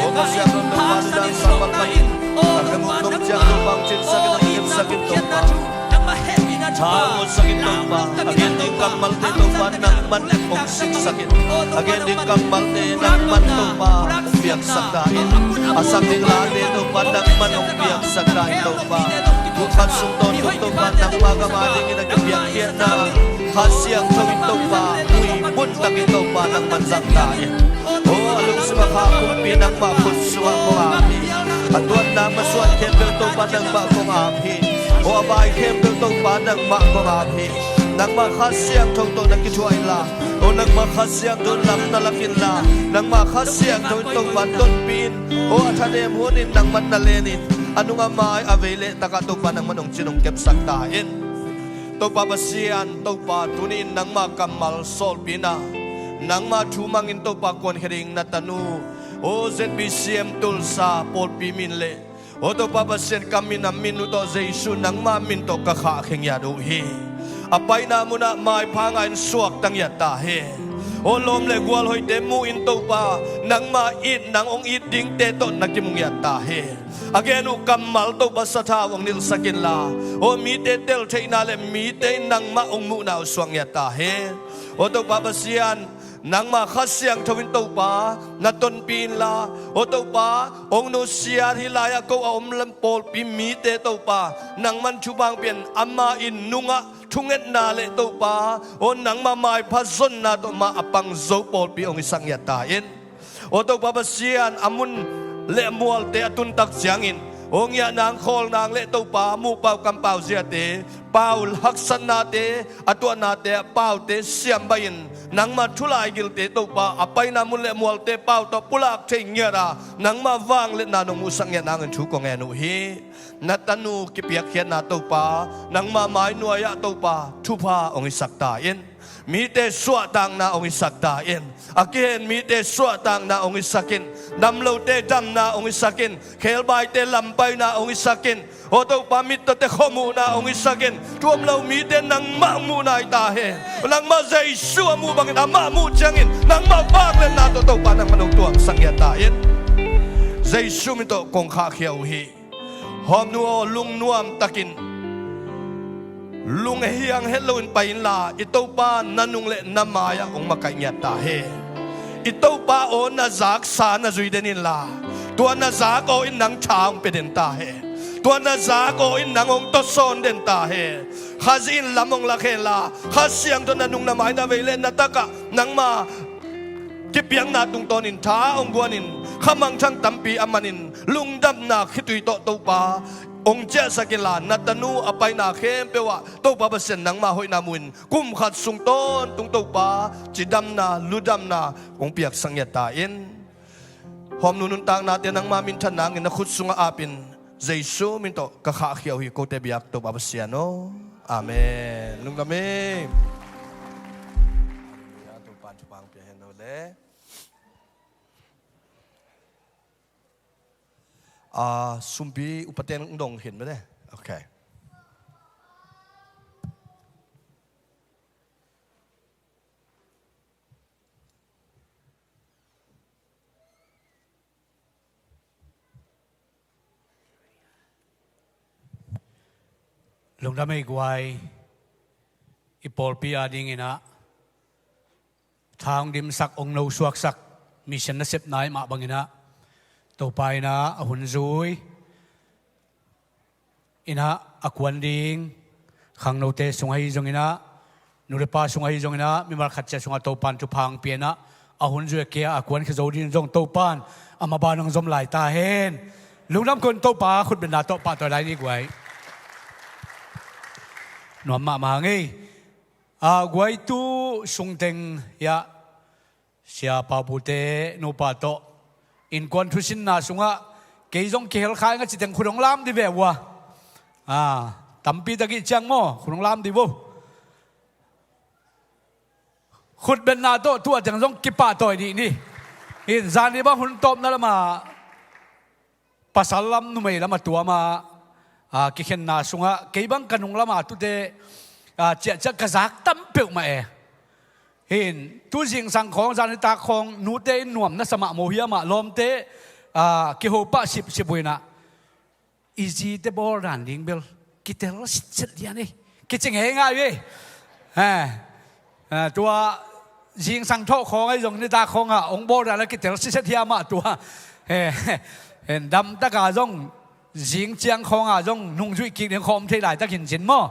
O kasyang to pa ng sapagkain Nagamutong siyang to pang chinsagin ang piyagsagin to pa Hango sakit to pa Again din kang malte to pa Nang man kong siksakit Again din kang malte Nang man to pa Umpiyag sagdain Asang din lali to pa Nang man umpiyag sagdain to pa Bukan sumton to pa Nang magamaling inagabiyag na Hasyang tawin to pa Uy buntag ito pa Nang man sagdain O along sumakakumpi Nang maputsuwa ko api At tuwan na masuan Kembel to pa Nang bakong api O abay kembel to pa Nang bakong api Nang makasiyang tong to Nagkituay la O nang makasiyang doon lang nalakin la Nang makasiyang tong to pa Doon pin O atanem hunin Nang manalenin Ano nga maay avele Takato pa Nang manong sinungkep saktahin To pa basiyan To pa tunin Nang makamal solpina Nang matumangin to pa Kwan hering na tanu O ZBCM tulsa Polpi minle O to papasin kami na minuto Jesu nang maminto kakaking yaduhi Apay na mo na may pangain suwak tang yatahe O lom le gwal hoy demu into pa Nang mait nang ong iting teto nagtimong yatahe Agenu kamal to ba sa tawang nilsakin la O mite tel te inale mite nang maong muna uswang yatahe O to papasiyan Nang makasyang tawin to pa Naton pinla O to pa Ong no siya hilaya ko Aom lampol pimite to pa Nang manchubang pien Ama inunga Tunget nale to pa O nang mamay pazon na to Maapang zopol pi ong isang yatain O to papasiyan Amun lemual te atuntak siyangin Ong ya nang call nang le to pa Mupaw kampaw siya te Paul haksan nate Atuan nate Paul te siyambayin nang ma thulai gil te to pa apai na mun le mual te pau to pulak the ngera nang ma wang le na no mu sang ya nang thu ko nge nu hi natanu ki piak khian na to pa nang ma mai nu ya to pa thu pa ong sak ta in mi te suwa tang na ong sak ta in again mi te suwa tang na ong sakin dam lo te dam na ong sakin khel bai te lam pai na ong sakin o to pa mit te khomu na ong sakin tuam lo mi te nang ma mu nai ta he nang ma zai su mu bang na ma mu changin nang ma bang le na to pa nang manong tuam sang ya ta in zai su mi to kong kha khiau hi hom nu o lung nuam takin lung hiang helloin pain la ito pa nanung le namaya ong makanya ta he ito pa o na zak sa na zui denin la tua na zak o in nang chang pe den ta he tua na zak o in nang ong to son den ta he khazin lamong la khen la khasyang to nanung na mai na vele na taka nang ma kipiang na tung tonin tha ong guanin khamang chang tampi amanin lungdam na khitui to pa ong che sakila natanu apay na khem pewa to pa basen nang ma hoi na mun kum khat sung ton tung to pa chidam na ludam na ong piak sangyata in hom nunun tang natin nang mamin thanang na khut sunga apin Jesu minto kakha khiaw hi ko te biak to pa basiano amen lung kami ya to pan chupang pe hen le sumpi upaten dong ห็นไหมเนี่ยโอเค
ลงดำไม่กวายอีปอลปีอาดิงินะทางดิมสักองค์เราสวกสักมิชันนัสเซปนายมาบังงินะตัวไปนะหุ่นซุยอินะอควันดิงขังโนเตสงให้จงอินะนุเรปาสงให้จงอินะมีมาขัดเจสงตัวปันจุพังเปียนะหุ่นซุยเกียอควันขจดินจงตัวปันอามาบานังจมไหลตาเห็นลุงน้ำคนตัวปาขุดเป็นนาตัวปาตัวใดนี่กวยหนวมมาไงกวยตูสุงเต็งยะเสียปาบุเตนูปาโตอินกวนทุสินนาสุงะเกยจงเกลขายงั้นจิตแห่งคุณองลามดีแบบว่าตั้มปีตะกี้จังโม่คุณองลามดีบ่ขุดเป็นนาโตตัวจังจงกิปาต่อยดีนี่อินซานีบ้าหุ่นตบนั่นละมาปัสสาวะนุ่มละมาตัวมากิเข็นนาสุงะเกยบังกันองละมาตุเตเจ้ากระซักตั้มเปียวมาเห็นตัวจริงสังของจานิตาของนูเตนวมนัสมาโมหิยามาลมเตกิโฮปะสิบวินะอีจีเตบอลรันดิ้งเบลกิเตลสิเดียนี่กิจงเหง่ายเว้ยตัวจริงสังทอของไอ้จงนิตาขององค์บอลแล้วกิเตลสิเดียมาตัวเห็นดำตะกาจงจริงเจียงของจงนุ่งจุยกิเดียงคอมเทไหลตะกินจินมั่ว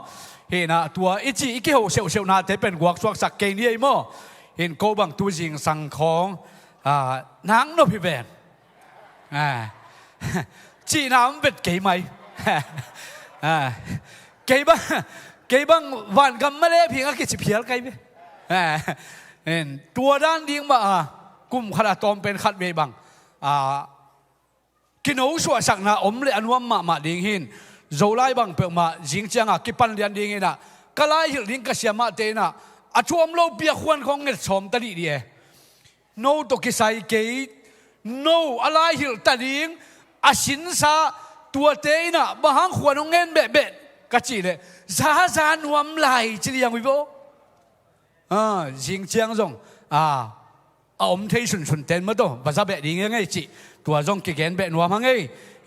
เห็นตัวอีจีอีกเหวเสียวนาเตเป็นกวกสวกสักเกนี่ไอ้โม่เห็นโกบังตัวจริงสังของนางนพิเบนจีน้ำเป็นเกยไหมเกยบังวันกันไม่ได้เพียงแค่สิเพียรเกยไหมเห็นตัวด้านดิ้งมากุมขนาดตอมเป็นขัดเวบังกินเอาสวสักนะอมเลยอันว่ามาดิ้งหินโจไลบังเปิดมาจิงจังกิปันเรียนดิ้งนะก็ไล่หิลิงก็เสียมาเตนะอาช่วงเราเปียควนของเงินสมตดีเดียโนตกิไซเกยโนอะไรหิลตดิ้งอาสินซาตัวเตนะบางขวานเงินเบ็ดกะจีเลยซาหนวมไหลจีเรียงวิโบจิงจังจงอมเทสุนเต็นมาตัวภาษาเบ็ดดิ้งยังไงจีตัวจงกิเกนเบ็ดนวมยังไง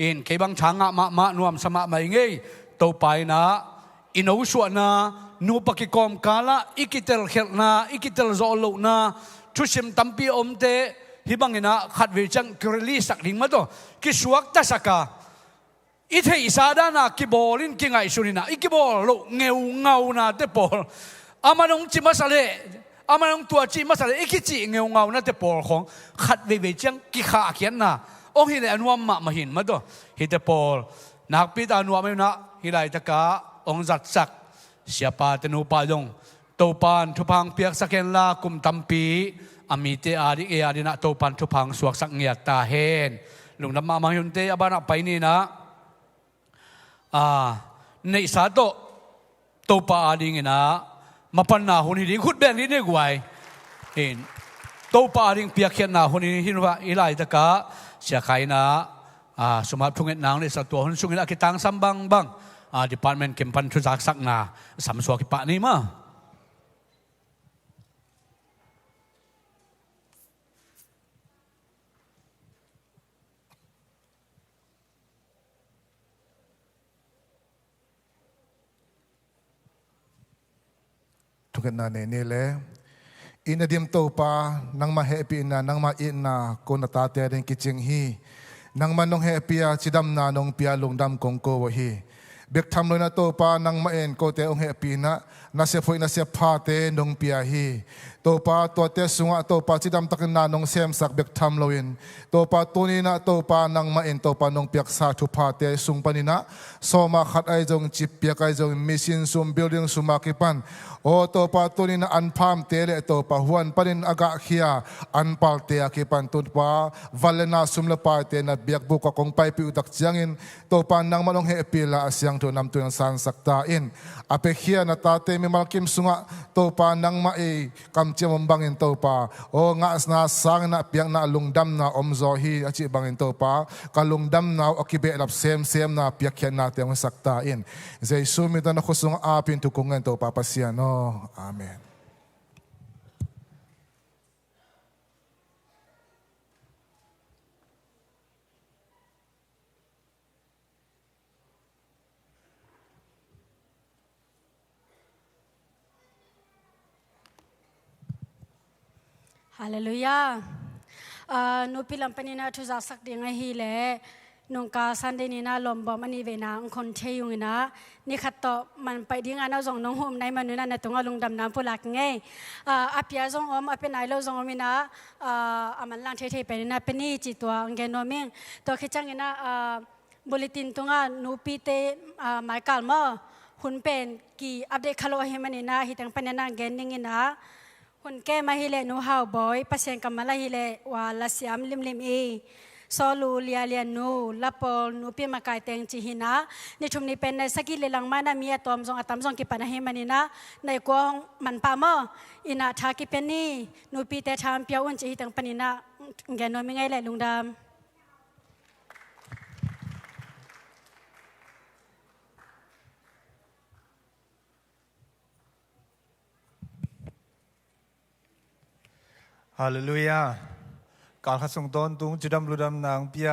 อินเก็บังช้างมานวมสมาไม่ไงตัวไปนะอินเอาส่วนนะนูปกิกอมกาละอิกิเตลเขลนะอิกิเตลโซโลนะทุชิมตัมปีอมเตฮิบังเงินะขัดวิจังกรลีสักดิ่งมาตัวกิสวกตาสักกาอิเทอิสาดานะกิบอลินกิไงสุนินะอิกิบอลโลเงานะเตปอลอามันงจิมาสเลอามันงตัวจิมาสเลอิกิจิเงานะเตปอลของขัดวิจังกิขาเขียนนะองค์ฮิเลอันว่ามาหินมาตัวฮิเตปอลนักพิจารณาไม่นะฮิไลตะกาองค์จัดสักเสียปาตนูปาจง ตัวปานทุพังเปียกสักเกนลากุมตัมปีอามีเตอาดิเออาดินะตัวปานทุพังสวกสักเงียตาเฮนลุงดำมายุนเตอบานะไปนี่นะในสาโตตัวปาอาดิงนะมาปันนาหุนหิดิงขุดแบงนี่ได้กว่าเห็นตัวปาอาดิงเปียกเขียนนาหุนหินว่าอีไลตะกะเสียใครนะสมัติทุ่งเงินนางในสัตว์ตัวหุนสุงินอากิตังซัมบังบังdepartment kempan tu sak na samsua ki pak ni ma
ทุกนาเนี่ยนี่แหละอินเดียมโตปานังมาเฮปีนานังมาอินนาโกนตาเตเรงกิจิงฮีนังมันนงเฮปีอาจิดัมนานงปีอาลงดำกงโกวฮีเบกทำเลยนะโตปานังมาเอ็นโกเตองเฮปีนะนาเสียฝอยนาเสียพาเตนงปีอาฮีโตปาตัวเตสุงะโตปาจิดัมตักนานงเซมสักเบกทำเลยโตปาตัวนี้นะโตปานังมาเอ็นโตปานงเปียกสาธุพาเตสุงปานินะโซมาขัดไอจงจิบเปียกไอจงมิสินซุมบิลดิ้งซุมากิปันโอโตปาตัวนี้นะอันพามเตเลโตปาหวนปานินอากาเขียอันปัลเตอกิปันตุนปาวัลเลนาซุมละปาเตนะเบียกบุกกงไปปิอุตักจังอินโตปานังมันงเฮปีละเสียงตัวนำตัวยังสันสักตาอินอเปเขียนะตาเตมิมัลกิมสุงะโตปานังมาเอกำเจมบังอินโตปาโองะสนาสังนะเปียงนะลุงดำนะอมโซฮีอจิบังอินโตปากะลุงดำนะอกิเบลับเซมนะเปียกเขียนนะเตียงสักตาอินเจสุมิตานะขุสุงอาปินทุกงเงินโตปาปัสยาโนอาเมน
ฮาเลลูยานูพิลัมปนินาทุจาสักเดียงไอฮีเล่นงกาสันเดนินาลมบอมันนี่เวนาคนเชยุงนะนี่ขัดต่อมันไปดิ้งอันเอาจงน้องโฮมในมันนู่นนั่นตรงลุงดำน้ำผู้หลักไงอาเปียจงอมอาเป็นไหนเราจงอมินะมันล่างเทๆไปนี่นะเป็นนี่จิตตัวเงนโนมิงตัวคิดจังนะบุลตินตรงนูปีเตหมายกาลมาหุ่นเป็นกี่อัปเดตข่าวให้มันนี่นะฮิตังปนินาเกนนิงนะคนแก่มาฮิเลนูฮาวบอยปัสยังกำมาลาฮิเลวาลาสิอัมลิมซอลูเลียนูลาปอลนูเปียมากายเตงจิฮินะในชุมนี้เป็นในสกิเลลังมานามีตอมจงอัตมจงกิปนะเฮมันินะในกวงมันปามออินาทากิเป็นนี่นูปีเตชามเปียอุ่นจิฮิตังปนินะแกนโนมิไงแหละลุงดำ
ฮาเลลูยาการขัดส่งตนตุงจุดำลุดำนางเปีย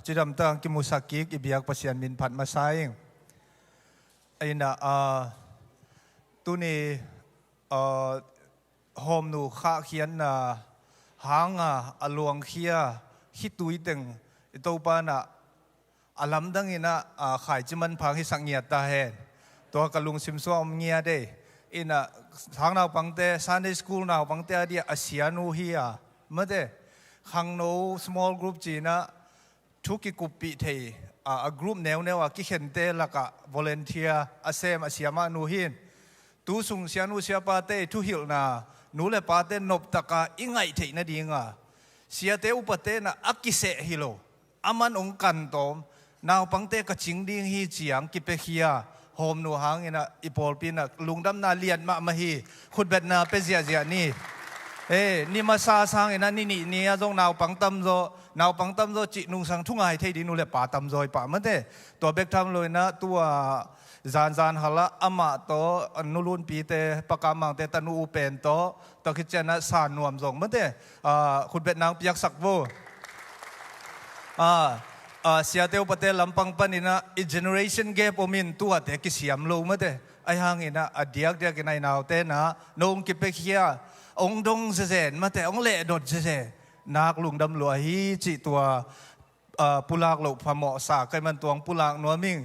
จุดำตั้งกิมุสักกิกอิบยักปัสยันมินผัดมาไซไอ้น่ะตัวนี้โฮมนูข้าเขียนหางอลวงเขียฮิตุยตึงตัวปานะอลัมดังอินะขายจิมันพังให้สังเงียตาเฮนตัวกะลุงซิมซ้อมเงียได้อินะทางนาวปังเตซันเดย์สคูลนาวปังเตอดีอาเซียนูฮีอะเมื่อเดขังโน small group จีนะทุกกุปิเทกลุ่มแนวกิเห็นเตละกะ volunteer อาเซมอาเซียมานูฮินตูสุงเซียนูเซียปาเตทุหิลนานูเลปาเตนบตะกะอิงไงเทนดีงาเสียเตอุปเตนะอักกิเซฮิโลอามันองกันตอมนาวปังเตกะจิงดิงฮีจียงกิเปเฮียโฮมนูหางอินะอีปอลปีนะลุงดำนาเลียนมาฮีขุดเบ็ดนาเปเซียนี่นี่มาซาสังอินะนี่จงนาวปังตั้มโซนาวปังตั้มโซจินุงสังทุ่งไอเทดินูเลป่าตั้มโซป่ามันเตตัวเบกทำเลยนะตัวจานฮัลละอามาโตนุลุนปีเตปากามังเตตนูอุเปนโตตัวคิดเจนะสานนวมจงมันเตขุดเบ็ดนางเปียกสักโวเสียเตียวประเทศลำปังปันอินะอีเจเนอเรชันแกปอมินตัวเตกิเสียมโลมาเตไอหางอินะเดียกกินไอนาวเตนะนงกิเปเคียองดงเซนมาเตองเล่ดดเซนักลุงดำหลวฮีจิตัวปุลากหลบพมอสาไกมันตวงปุลากนัวมิง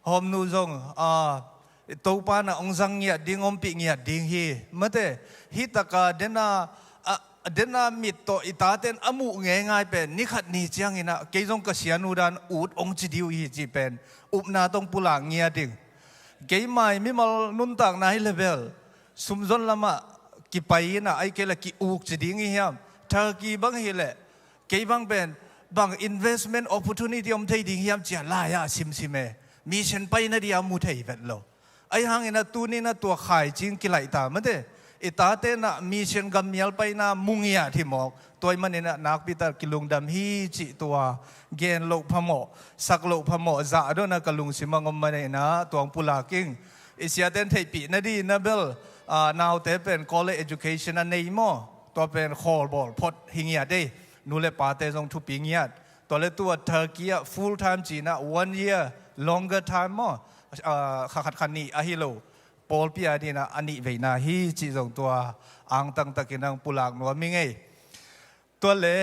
หอมนูจงตัวปานะองสังเงียดิ้งอมปีเงียดิ้งฮีมาเตฮิตกาเดนามิตโตอิตาเตนอมุเงยง่ายเป็นนิขัดนิจังอินะเกยจงกษียนูดานอูดองจิดิวฮีจีเป็นอุปนาตงปุลากเงียดิ้งเกยไม่มิมัลนุนต่างนายเลเวล
สุมจนละมะกิไปนะไอเกลกิอุกจะดิ้งเฮียมเธอกีบังเฮเลเกบังเป็นบาง investment opportunity อมไทยดิ้งเฮียมจะลายาซิมเมมีเช่นไปนะเดียมุไทยเวทโลไอหางนะตัวนี้นะตัวขายจริงกิไลตามันเดอิตาเตนะมีเช่นกำเมียลไปนะมุงเงียที่หมอกตัวมันเนี่ยนักพิตากิลุงดำฮีจิตัวเกณฑ์โลกพมอสักโลกพมอจะโดนนะกลุงสิมังอมมันเนี่ยนะตัวปุลากิงอิสยาเตนไทยปีนะดีนะเบลนาวเตเป็น college education อันนี้มั้งตัวเป็น call ball พดหิงยาได้นูเลปาเตจงทุปีเงียดตัวเลตัวเทอร์กี full time จีนะ 1 year longer time มั้งขัดขันนี่อะฮิโลปอลปีอาดีนะอันนี้เวน่าฮีจีจงตัวอังตังตะกินังปุลากนัวมิงเอตัวเล่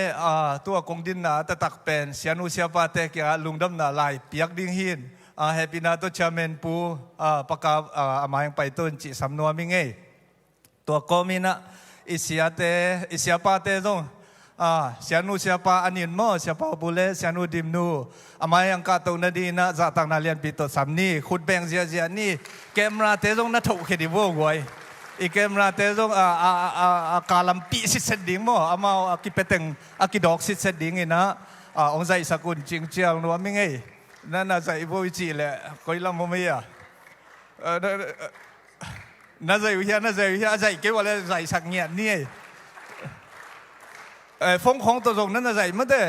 ตัวกงดินนะตะตักเป็นเสียนุเสียปาเตกยาลุงดำนาลายเปียกดิ้งหินแฮปปี้นาตัวชาเมนปูปากกาอามายังไปต้นจิสำนวนมิงเอตัวก็มีนะอิสยาเตอิสยาปาเตจงเสียนุเสียปาอันนี้มั้งเสียปาบุเล่เสียนุดิมนูอามายังกาตัวนาดีนะจะตั้งนาเลียนปีตัวสามนี่ขุดแบงเสียนี่เกมราเตจงนัทถูกเขดิโวกวยอีกเกมราเตจงกาลัมปีสิเซดิ้งมั้งอามากิเปตึงกิดอกสิเซดิ้งนะองใจสกุลจริงเจียงนัวมิงเอนั่นน่าจะอีโบวิจิแหละก็ยังไม่มีน่าจะอยู่เฮียน่าจะอยู่เฮียใจเกี่ยวกับอะไรสักเงียบนี่ฟงของตัวจงนั่นน่าจะไม่ได้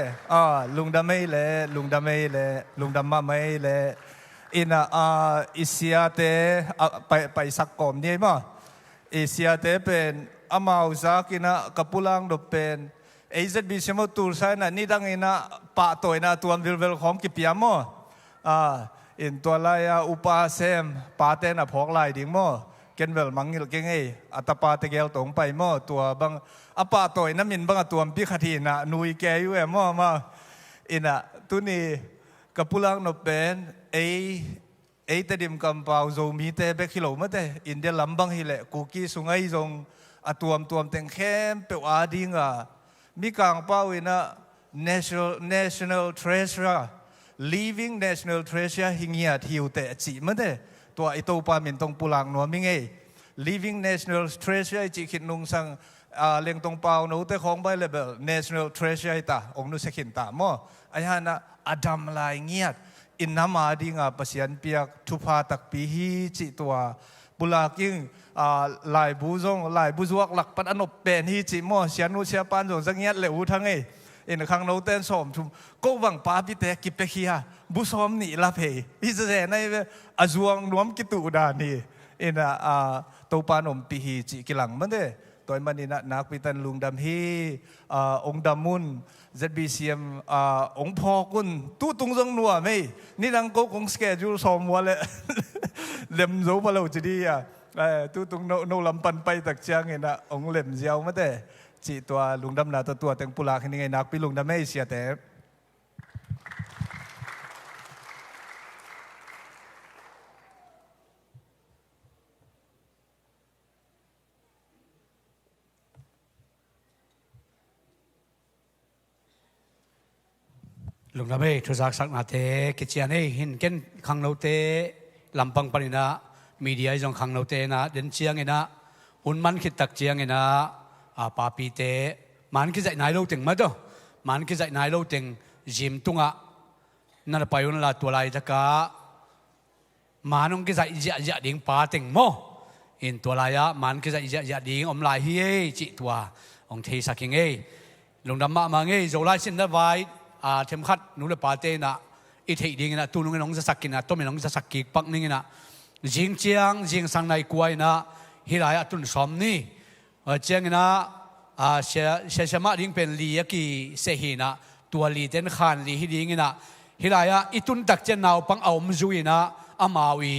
ลุงดำไม่เลยลุงดำไม่เลยลุงดำมาไม่เลยอินะอิสยาเตไปสักกอมนี่มั้งอิสยาเตเป็นอามาอุซากินะกับปุลังดเป็นเอเซบีเชมตูร์ไซน์นี่ดังอินะปะตัวอินะตัววิลเวลของกิปิยามอินตัวลายอุปาเซมปาเตนะพอกลายดิ่งมั้งเกนเวลมังยิลเก่งอัตปาเตเกลตรงไปมั้งตัวบางอปาตัวนั้นมินบางตัวพิคทีนะนุยแกอยู่มั้งมาอินะตัวนี้กับปุลังนเป็นเอตดิมกัมปาวโซมีเตเบกิโลมาเตอินเดียลำบังฮิเลกูกี้สุงไอจงตัวเต็งเข้มเปวอาดิงมีกางเป้าอินะ national treasure living national treasure หิงยาทิวเตจิมันเตตัวไอตัวปามินตรงปุลังนัวมิงเอ living national treasure จิขินนุงสังเลี้ยงตรงเปาโนเตของใบเลเบล national treasure ตาองนุสขินตาหม้อไอฮานะอดัมลายเงียดอินน้ำมาดิงปัสยันเปียกทุพาตักปีฮีจิตัวปุลากิงลายบูซงลายบูซวกหลักปันอนบเป็นฮีจิหม้อเสียนุเสียปานจงสังเงียดเหลวทั้งเออินข้างโนเต้นสมทุมก็หวังป้าพิเตกิเปคียบุษอมนี่ลาเพย์อิสเซในอาจวงรวมกิตุดานีอินตัวปานอมปีฮีจิกิหลังมันเดตัวมันนี่นักพิตันลุงดำฮีองดำมุนZBCM องพอกุนตู้ตุงจังนัวไม่นี่ดังก็คงสเกจูสมวันเลยเล่มโจพะเราจะดีตู้ตุงโนลำปันไปตักเชียงไงนะองเล่มเจียวมาแต่จีตัวลุงดำนาตัวเต็งปุลาขึ้นยังไงนักปีลุงดำไม่เสียแต่
ลุงดำเอทุจักสักนาเตกิจยานี่หินเก่นขังเราเตลำปังปนินะมีเดียจงขังเราเตนะเดินเชียงไงนะหุ่นมันคิดตักเชียงไงนะปาปีเตมันคิดใจนายเราถึงมั้ยตัวมันคิดใจนายเราถึงจิมตุงนั่นไปวันละตัวลายตะกามันองคิดใจจะดิ่งปาถึงมั้งอินตัวลายมันคิดใจจะดิ่งอมลายเฮ้ยจิตัวองเทสักยังไงลุงดำมาไงโจไลสินได้ไว้เทมขัดนู้นปาเตนะอีเทดิ้งนะตัวนู้นน้องจะสักกินนะตัวไม่น้องจะสักกิปักนี่นะจิงเจียงจิงสังในกวยนะฮิลายตุนสอมนี่เจียงนะเชมาดิ้งเป็นลีกีเสหินะตัวลีเต้นขานลีฮิดิ้งนะฮิลายอีตุนตักเจนเอาปังเอามจุยนะอามาวี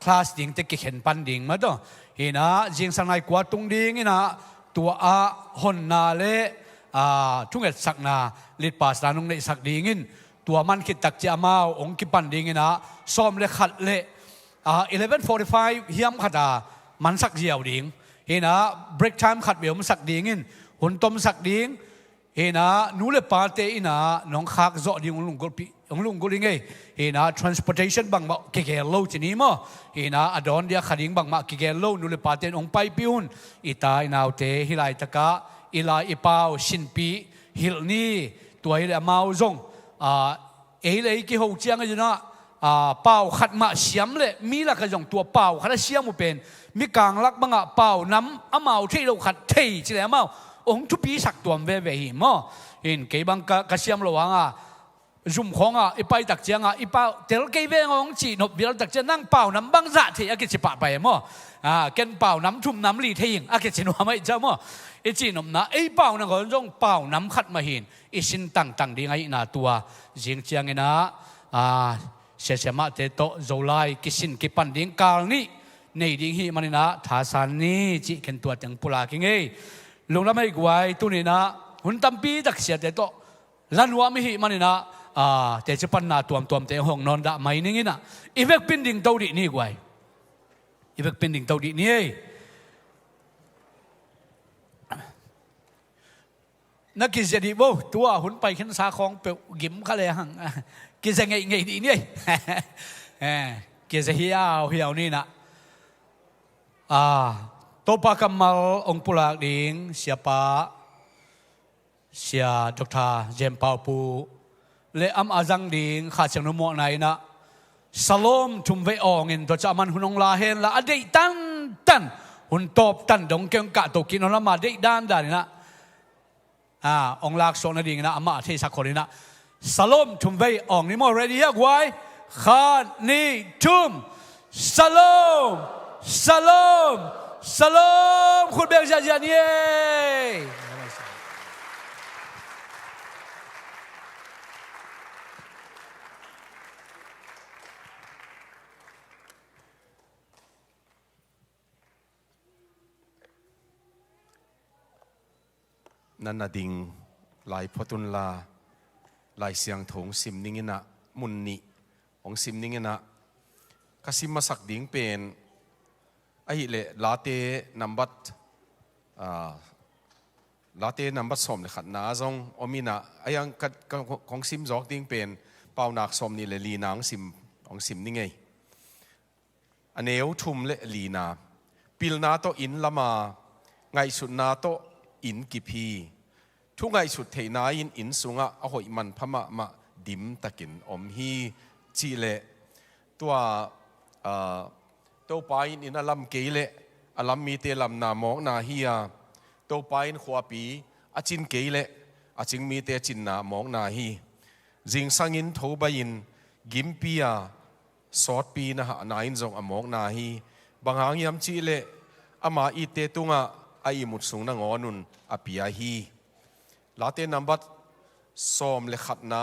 คลาสดิ้งเตกิเห็นปันดิ้งมาตัวฮินะจิงสังในกวาตุงดิ้งนะตัวหอนนาเลทุกเอ็ดสักนาลิดป่าสานงในสักดีงินตัวมันคิดตักเจ้ามาองค์กิปันดีงินนะซ้อมเลขัดเล11:45เฮียมขัดมันสักเดียวดิ่งเห็นนะ break time ขัดเบียวมันสักดีงินหุ่นต้มสักดิ่ง เฮนะนูเลปาเตอินะน้องคักจ่อดิองลุงกุปีองลุงกุลิงเอเฮนะ transportation บังมาเกเกลโลจีนี้มั้งเฮนะอดอนเดียขัดิงบังมาเกเกลโลนูเลปาเตองไปปิอุนอิตาอินาวเตฮิไลตะกะอิลาอิปาวชินปีฮิลนี่ตัวฮิลมาอุจงเอเลยกี่หงเจียงกันอยู่นะเป่าขัดมาเสียมเลยมีละกระจงตัวเป่าขัดเสียมมุเป็นมีกลางลักบังอ่ะเป่าน้ำเมาที่เราขัดเทใช่ไหมเมาองทุปีสักตัวเว่หิมเห็นเกี่ยบังกระเสียมระวังจุ่มของอีไปตักเจียงอีเป่าเทลเกี่ยเวงองจีนบเบียร์ตักเจียงนั่งเป่าน้ำบังจะที่อากิจิปะไปมั้งเกินเป่าน้ำชุ่มน้ำลีเทียงอากิจินัวไม่เจ้ามั้งไอจีนนะไอเป่านั่นก็ต้องเป่าน้ำขัดมาเห็นไอสินต่างดีไงน่าตัวจิงเจียงนะเสียมาเตโตโจไลกิสินกิปันดิ้งกาลนี่ในดิ้งฮีมันนะท่าสานนี่จีเข็นตัวจังปุลากิงเอลงแล้วไม่กวายตัวนี้นะหุ่นตั้มปีตักเสียเตโตลันวาไม่ฮีมันนะเตจปันนาตัวเตห้องนอนดะไม่นิ่งนะอีเวกปินดิ้งตัวดีนี่กวายอีเวกปินดิ้งตัวดีนี่นักกิจดีโบตัวหุ่นไปขึ้นสาของเปลวกิมเขาเลยหังกิจไงดีนี่กิจเฮียวนี่นะตัวปากมัลองปุลากดิ่งเสียป้าเสียดร.เจมปาปูเลอัมอาจังดิ่งข้าเชียงนุ่มไหนนะสโลมทุ่มไว้อองอินตัวจะมันหุ่นองลาเฮนละอดีตตันหุ่นตบตันดงเกงกะตกินนละมาได้ด้านนี่นะองลากโซนดิ่งนะอามาที่สักคนนะสโลมทุ่มไว้อองนี่มั่วเรดี้ยักไว้ข้านี่ทุ่มสโลมสโลมสโลมคุณเบลจาจานี่
นันนาดิงลายพอตุนลาลายเสียงถงซิมนิ่งนะมุนนิของซิมนิ่งนะกสิมาสักดิ่งเป็นไอ้เละลาเตนัมบัตลาเตนัมบัตสมเลยขัดนาจงอมินะไอ้ยังของซิมจอกดิ่งเป็นเป่านักสมนี่เลยลีนางซิมของซิมนิ่งไงอันเอวทุ่มเลยลีนาปิลนาโตอินละมาไงสุดนาโตอินกิพีทุกไงสุดเทนาอินสุงะเอาหอยมันพม่ามาดิมตะกินอมฮีจีเลตัวไปอินอลัมเกเลอลัมมีเตลัมนามองนาฮียตัวไปอินขวาปีอาจินเกเลอาจิงมีเตจินนามองนาฮีจิงสังอินโทบอินกิมปียสอดปีนะฮะนาอินจงอมองนาฮีบางหางยามจีเลอามาอีเตตุงะไอ้มุดสูงนังอนุนอภิยาฮีลาเตนัมบัตสอมเลขัดนา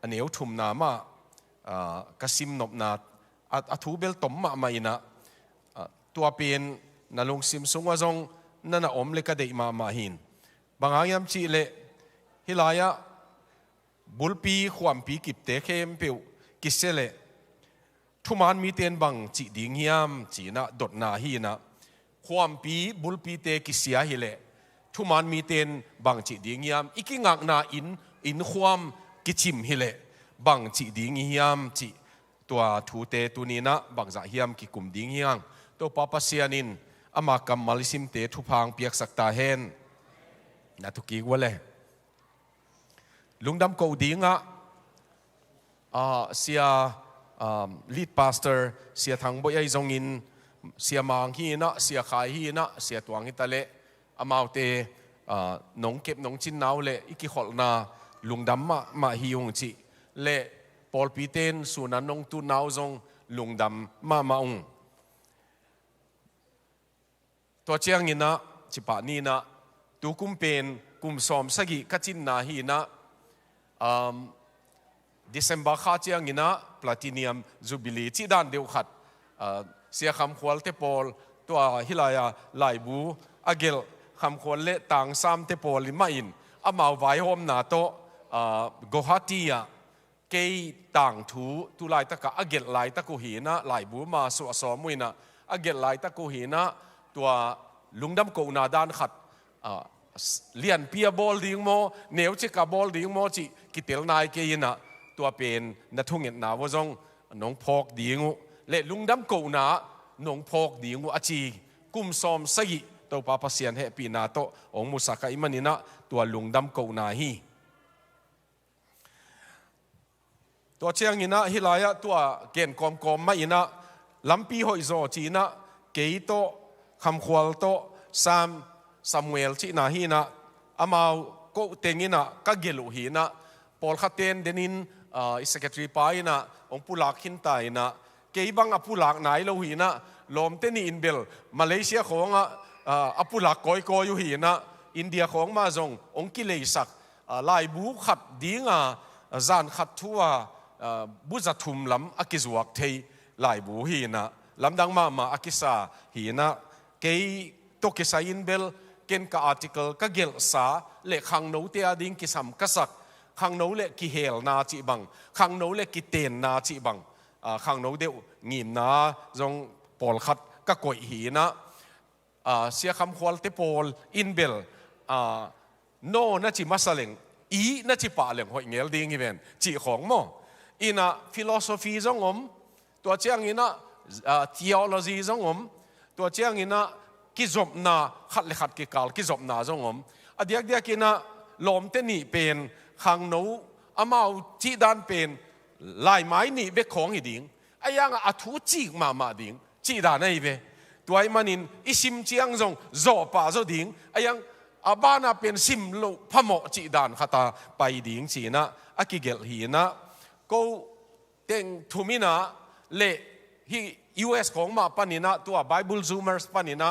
อันเอวทุ่มนามากสิมนบนาอัทูเบลตมมาไม่นะตัวเป็นนาลงซิมสุงว่าจงนั่นอมเลกเดมาหินบางอย่างจีเลฮิลายะบุลปีความปีกิบเตเข้มเปียวกิเซเลทุมานมีเตียนบังจีดิ่งยามจีนะดดนาฮีนะความปีบุลปีเตกิเสียฮิเลทุมานมีเตียนบังจีดิ่งยามอีกิงักนาอินความกิจิมฮิเลบังจีดิ่งยามจีตัวทูเตตุนีนะบังจะเฮียมกิกุมดิ่งยังตัวปาปเสียนินอามากัมมาลิซิมเตทุพังเปียกสักตาเฮนนัทุกีวะเลยลุงดำกูดิ่งเสียลีดพาสเตอร์เสียทางบ่อยจงอินเสียมังฮีนะเสียขายฮีนะเสียตัวงิตาเลอามาเตน้องเก็บน้องจินนาวเลอีกิขอลนาลุงดำมาฮิยงจีเลปอลปีเตนสุนันนงตูนาวจงลุงดำมาองตัวเจียงอินะจิปานีนะตูกุมเป็นกุมสอมสกิกัจินนาฮีนะDecember ข้าเจียงอินะ Platinum Jubilee ที่ด้านเดียวขัดเสียคำขวัญเตปอลตัวฮิลายาไลบูอาเกลคำขวัญเละต่างซ้ำเตปอลลิมาอินอามาไว้หอมนาโตโกฮาตียเกยต่างทูตุไลตะกะอาเกลไลตะกุหีนะไลบูมาสวสอมุยนะอาเกลไลตะกุหีนะตัวลุงดำกูนาด้านขัด เลียนเปียบอลดิ้งโมเหนียวจิกาบอลดิ้งโมจิกิเตลนายเกยินะตัวเป็นนัทุ่งเงินนาวจงน้องพอกดิ้งเละลุงดำกูนะน้องพอกดิ้งอาจีกุมซอมสกิตัวปาปเสียนเฮปีนาโตองมุสักอิมันนินะตัวลุงดำกูนาฮีตัวเชียงอินะฮิลายะตัวเกณฑ์กอมไม่อินะลำปีหอยโซจีนะเกยโตคำควลโตซามูเอลจีนาฮีนะอามาก็เตงินะก็เกลุฮีนะพอลขัดเตนเดนินอิสเกตรีปายนะองปุลักหินไตนะเกยบังอปุลักไหนโลฮีนะลมเตนีอินเบลมาเลเซียของอปุลักกอยอยู่ฮีนะอินเดียของมาจงองกิเลสักลายบูขัดดิ้งจานขัดทั่วบุษทุมลำอักิจวักเทลายบูฮีนะลำดังมาอักิสาฮีนะเกยตกิสาอินเบลเกณฑ์กับอาร์ติเคิลก็เกลสาเละขังโนเตียดิ้งกิสัมกษักขังโนเละกิเฮลนาจิบังขังโนเละกิเตนนาจิบังขังโนเดวงิมนาจงปอลขัดก็กอยฮีนะเสียคำควอลเตปอลอินเบลโนน่าจิมาสเลงอีน่าจิป่าเลงหอยเงลดิ้งอีเวนจีของมออินะฟิโลโซฟีจงตัวเจียงอินะtheology จงตัวเจียงอินะกิจบนาขัดเลขัดกิกาลกิจบนาจงอดียกอินะลมเตนี่เป็นขังโนอามาจีดานเป็นลายไม้นี่เบกของอีดิ้งไอ้ยังอัฐุจีกมาดิ้งจีดานไอ้เบตัวไอ้มันอินอิสิมเจียงจงโจป่าโจดิ้งไอ้ยังอาบ้านาเป็นซิมโลพะโมจีดานขัตาไปดิ้งจีนะอากิเกลฮีนะก็เต็งทุมินะเละที่ US ของมาปนินะตัว Bible Zoomers ปนินะ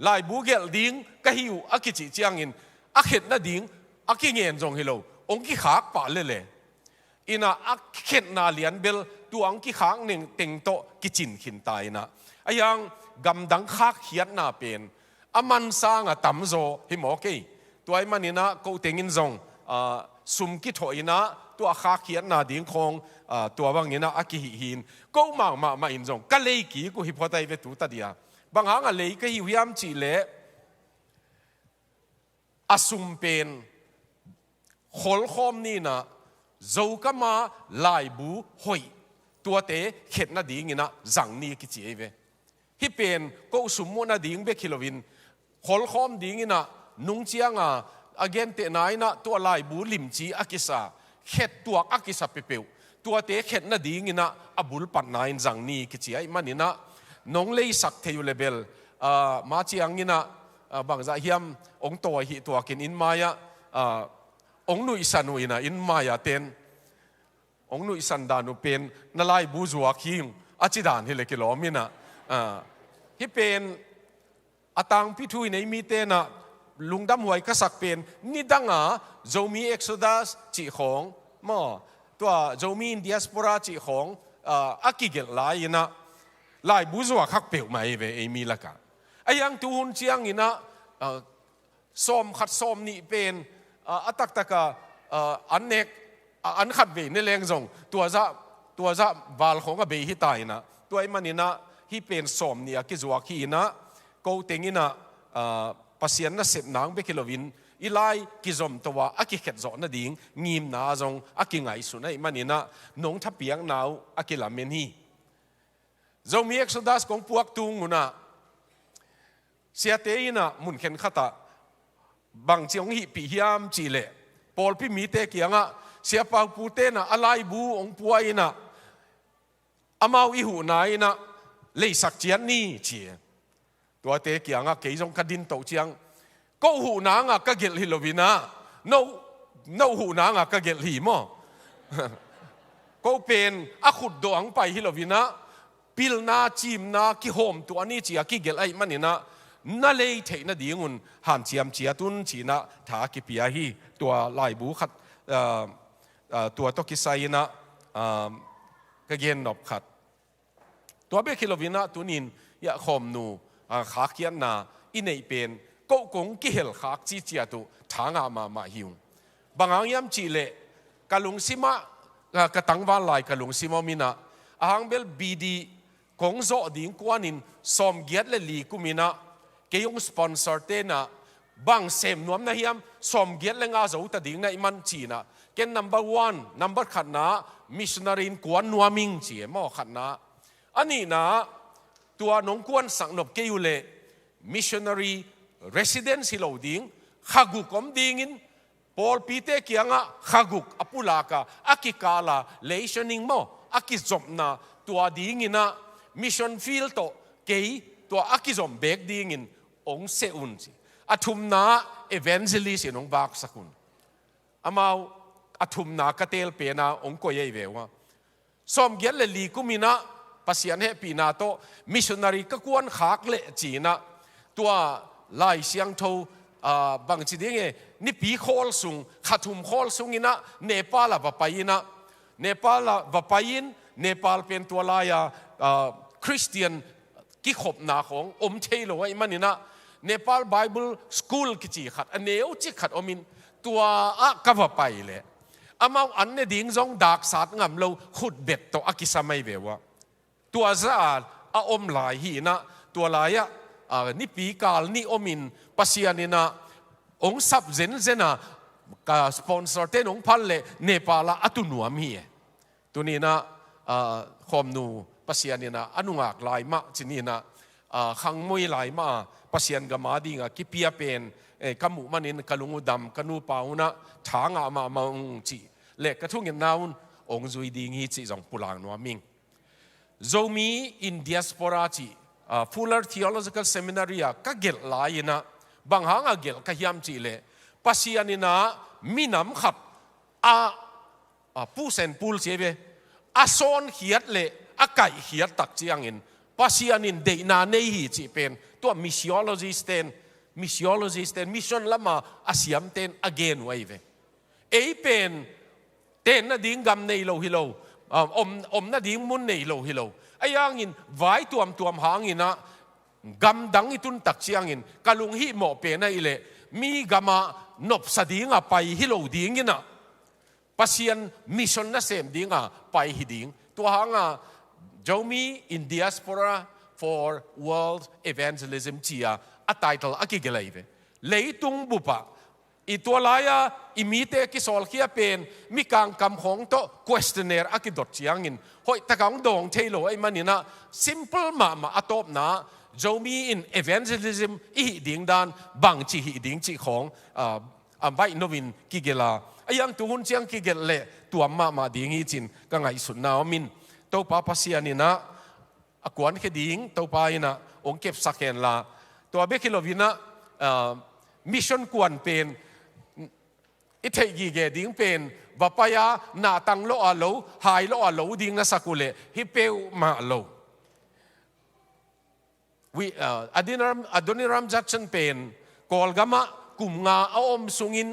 ลายบูเกลดิ้งก็หิวอากิจิเจียงอินอาเข็ดนะดิ้งอากิเงียนจงฮิโลองกิขากป่าเลยอินะอาเข็ดนาเลียนเบลตัวองกิขากหนึ่งเต็งโตกิจินขินตายนะไอ้ยังกำดังขากเขียนนาเป็นอามันสร้างตั้มโซฮิโมเกตัวไอ้มันนี่นะกูเต็งอินจงสุมกิถอยนะตัวขากเขียนนาดิ้งคงตัวบางนี่นะอากิหินก็มาอินจงก็เลยกี่กูฮิพอได้เวตุตัดยาบางครั้งเลยก็หิวยามจีเล่อสุมเป็นขลคอมนี่นะโจก็มาลายบูหอยตัวเตะเข็ดนาดิ้งนี่นะจังนี่กิจีเวที่เป็นก็สุมโมนาดิ้งเบคิโลวินขลคอมดิ้งนี่นะนุ่งเจียงอเกนเตนายนะตัวลายบูลิมจีอากิสาเข็ดตัวอากิสาเปเปวตัวเตะเข็ดนาดิ้งนี่นะอบุลปัดนายจังนี่กิจีไอ้มันนี่นะน้องเลยสักเทวเลเบลมาเจียงนี่นะบางจะเฮียมองตัวหิตัวกินอินมายะองนุยสันุยนะอินมายะเต็นองนุยสันดานุเป็นนาลายบูจัวคิงอาจิดานฮิเลกิโลมินะที่เป็นอตังพิทุยในมีเตนะลุงดำหวยกษักเป็นนี่ดังโจมีเอ็กโซดัสจีของมอตัวโจมีอินเดียสปอราจีของอากิเกลลายนะลายบูจัวคักเปียวมาเอมีละกันไอ้ยังตูนเชียงนี่นะส้มขัดส้มนี่เป็นอัตักตะกะอันเนกอันขัดเวนี่แรงจงตัวจะบาลของกับเบฮิตายนะตัวไอ้มันนี่นะที่เป็นส้มนี่กิจวักฮีนะกูเต็งนี่นะภาษาหน้าเสพหนังเบคิโลวินอีไลกิจอมตัวอากิเข็ดจอนะดิ้งงิมนาจงอากิไงสุนัยมันนี่นะน้องทับเปียงนาวอากิลาเมนีจงมีเอ็กซ์ดัสของพวกตุงนะเสียเตยนะมุนเข็นขัตาบางเจียงหิปีฮิามจีเล่ปอลพิมีเตกียงะเสียปาวปูเตนะอะไรบูองปวยนะอามาวิหูนายนะเลยสักเจียนนี่เจียตัวเตกียงะเกยจงกัดินโตเจียงก็หูนางะก็เกลฮิโลวินะโนหูนางะก็เกลหิมอก็เป็นอาขุดดวงไปฮิโลวินะปิลนาจิมนากิโฮมตัวนี้เจียกิเกลไอมันนี่นะนั่นเลยเทน่ะดีงุนหันเจียมเจียตุนจีนะถ้ากิปียฮีตัวลายบูขัดตัวตกิไซนะก็เย็นนบขัดตัวเบคิโลวินะตุนินยาคอมนูขาเขียนนาอินเอเป็นก็กงกิเฮลขาจีเจียตุทางมาหิวบางอย่างยามจีเล่กะลุงซิมะกะตังวันลายกะลุงซิมะมินะahang bel bidi kong zo ding kwanin som giat le li kumina kayong sponsor te na บางเสมนวมนะเฮียมสมเกียรติเลงอาโจตดิ่งในมันจีนะเกณฑ์ number 1 number ขัดนะมิชนารีนกวนนัวมิงจีมอขัดนะอันนี้นะตัวน้องกวนสังนบเกยุเลมิชนารีเรสซิเดนซิโลดิ่งขักุกอมดิ่งอินพอลปีเตเกียงะขักุกอปุลากาอากิกาลาเลชันิงมออากิจบนะตัวดิ่งอินะมิชชันฟิลโตเกยตัวอากิจบเบกดิ่งอินองเซอุนจีอาทุมนาเอเวนเจลิสินองบากสักุนอามาอาทุมนากเตลเปนาองก็ยัยเววะสมเกียรติลีกุมินะปัสยันเฮปีนาโตมิชชันนารีก็กวนขากเลจีนะตัวลายเสียงโทบางทีเดียงนี่ปีโคลสุงขัดทุมโคลสุงอินะเนปาลวไปยินะเนปาลวไปยินเนปาลเป็นตัวลายคริสเตียนกิขบนาของอมเทโลไอ้มันนี่นะเนปาลไบเบิลสคูลกิจีขัดอันเนวจิขัดอมินตัวอะกวไปเลยอามาอันเนี่ยดิ่งจงดักสัตว์งามเราขุดเบ็ดตัวอากิสมัยเววะตัวซาอาอมลายหีนะตัวลายนี่ปีกาลนี่อมินปัสยานินะองซับเซนเซนะกับสปอนเซอร์เต้นองพันเลเนปาลอัตุนัวมีตัวนี้นะคอมนูปัสยานินะอนุงากลายมาจินีนะขังมวยลายมาปัสยันกมาดิงะกิเปียเป็นกมุมันินกลุงอุดำกนูปาวนะทางอามาองจีเล็กกระทุ่งยันนาวองจุยดิงฮีจีจงปุลางนัวมิงโจมีอินเดียสปอราจีFuller Theological Seminary ก็เกลลายนะบางหางเกลก็ยามจีเลปัสยานินะมีน้ำขัดผู้เซนปูลเสียเวโซนเขียดเลไก่เขียดตักเจียงอินปัสยานินเดนาเนฮีจีเป็นตัวมิชชัลโลจิสเตนมิชชันละมาอาศัยมเตน again ไว้เวเป็นเตนน่ะดิ้งกำในโลฮิโลน่ะดิ้งมุนในโลฮิโลไอ้ยังอินไว้ตัวหางอินนะกำดังอิตุนตักเชียงอินกะลุงฮิโมเป็นไอ้เละมีกำมานบสดิ้งไปฮิโลดิ้งอินนะปัสยันมิชชันน่ะเสมดิ้งไปฮิดิ้งตัวหางโจมีอินเดียสปอรา for world evangelism จีอาไตเติลอากิเกลัยเวเลยตุงบุปะอีตัวลายอิมิเตกิสอลขี้เป็นมีการกำของโต questionnaire อากิดดเชียงอินหอยตะกังดงเทโลไอ้มันนี่นะ simple มาอตบนะโจมี in evangelism อีดิ่งดานบางจีหิดิ่งจีของใบโนวินกิเกลาไอ้ยังตัวหุ่นเชียงกิเกลเล่ตัวมาดิ่งอีจินก็ไงสุดนาวมินตัวป้าพัสยานี่นะกวนแค่ดิ่งตัวป้าอินะองเก็บสักแค่ละตัวเบคิโลวินะมิชชั่นกวนเป็นอิเทกีเกดิ้งเป็นว่าไปนาตังโลอาโลหายโลอาโลดิ้งนะสักุเลฮิเปวมาโลอดินรามจัดฉันเป็นกอลกามะกุมงาเอาอมสุงิน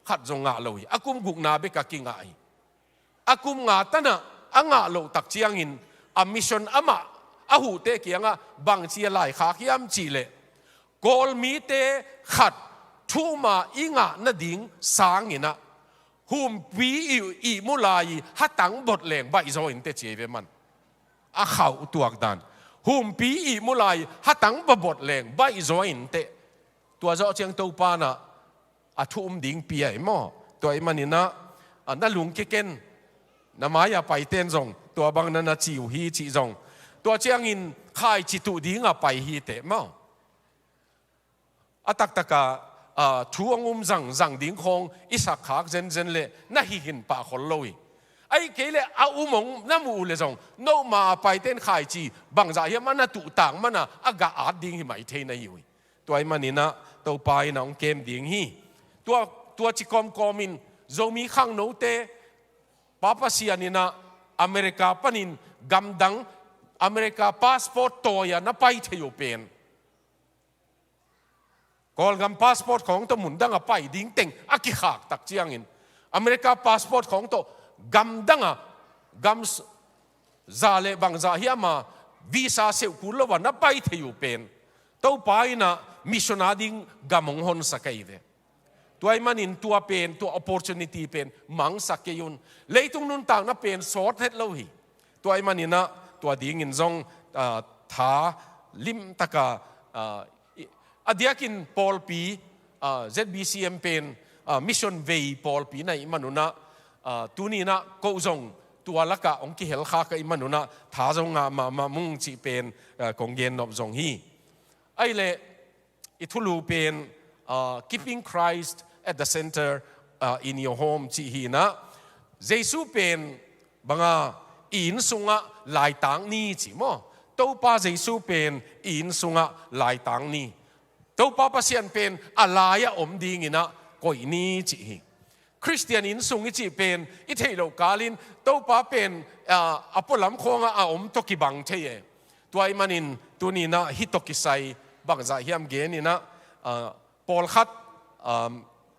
ขัดจงงาโลยอากุมกุกนาเบกกิงไออากุมงาตันะอ่างาโลตักเจียงอินอามิชชั่นอามาอาหูเตเกียงบางเชียไหลขาขี้ยมจีเลกอลมีเตขัดทูมาอิงะนาดิ่งสางอินะหุมปีอีมุลายฮัตังบทแหลงใบโซอินเตเจเวมันอาข่าวตัวกันหุมปีอีมุลายฮัตังบทแหลงใบโซอินเตตัวเจ้าเชียงตัวปานะอาทุ่มดิ่งปีไอหม้อตัวไอ้มันนี่นะนั่นลุงเกนน้ำมายาไปเต้นซงตัวบางนั้นนะจิวฮีจิซงตัวเชียงอินขายจิตุดิ่งไปฮีเตหม้ออาตักตะกาทูงุมจังดิ้งคงอิสักขากเจนเลยน่าหินปากคนลอยไอ้เกลี่ยอาอุมงน้ำมูเลยจงโนมาไปเต้นขายจีบางใจมันน่ะตุต่างมันน่ะอากาศดิ้งหิมายเทนอยู่ตัวไอ้มันนี่นะตัวไปน้องเกมดิ้งฮีตัวจิกอมมินโจมีข้างโนเตป้าปัสยานี่นะอเมริกาปนินกำดังอเมริกาพาสปอร์ตตัวยาน่ะไปเที่ยวเป็นกอลกัมพาสปอร์ตของตัวหมุนดังไปดิ้งเต็งอากิขากตักเจียงอินอเมริกาพาสปอร์ตของตัวกำดังกำซาเลบังซาเฮียมาวีซ่าเซลกุลวันนับไปเที่ยวเป็นตัวไปนะมิชชันนาดิ้งกำมงฮอนสักไอเวตัวไอ้มันอินตัวเป็นตัว opportunity เป็นมังสักยุนเลยตรงนู้นต่างนับเป็นสอดเฮ็ดเลวฮีตัวไอ้มันอินนะตัวดิ้งอินซงท้าลิมตะกาอดียกินพอลปี ZBCM เป็นมิชชั่นเวย์พอลปีในมนุนะตัวนี้นะก็จงตัวละกะองค์กิเฮลข้ากับมนุนะท้าจงมามุ่งจีเป็นกงเย็นนบจงฮีไอเล่อิทุลูเป็น keeping Christ at the center in your home จีฮีนะเยซูเป็นบางอินสุงะลายต่างนี้จีมั้งตัวป้าเยซูเป็นอินสุงะลายต่างนี้ตัวป้าพัศยันเป็นอะไรอมดีงี้นะก็อินี้จีฮีคริสเตียนอินสุงจีเป็นอิเทโลกาลินตัวป้าเป็นอพอลำคงอมตกิบังเทยตัวไอ้มันอินตัวนี้นะฮิตกิไซบางใจเฮียมเกนี่นะปอลขัด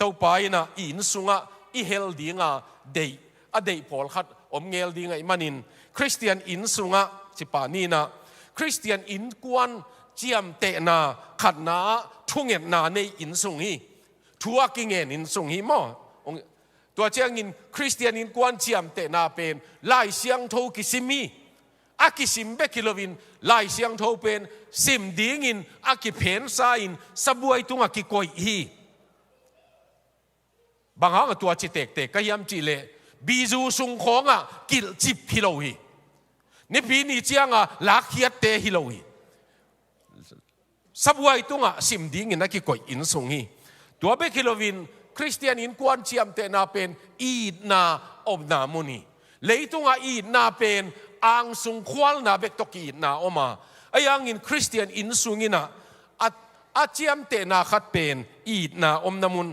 ตัวป้านะอินสุงะอิเฮลดีงะเดย์เดย์ปอลขัดอมเงลดีงะไอ้มันอินคริสเตียนอินสุงะจิปานี่นะคริสเตียนอินกวนเจียมเตนาขัดนาทุ่งเงินนาในอินสุงฮีทัวกิเงินอินสุงฮีมั้งตัวเจ้างินคริสเตียนอินกวนเจียมเตนาเป็นลายเสียงโทกิซิมีอากิซิมเบกิโลวินลายเสียงโทเป็นซิมดีงินอากิเพนซาอินสบวยตุงอากิโกยฮีบางครั้งตัวจิตเตกก็ย้ำจีเลบีจูสุงของกิลจิบฮิโลฮีนี่ปีนี้เจียงลักเฮียเตฮิโลฮีสบวยตุงซิมดีงินอากิโกยอินสุงฮีตัวเบกิโลวินคริสเตียนอินกวนเจียมเตนาเป็นอีดนาอบนามุนีเลยตุงอีดนาเป็นอังสุงควลนาเบกตกีดนาออกมาไอ้ยังอินคริสเตียนอินสุงินะอาเจียมเตนาขัดเป็นอีดนาอมนามุน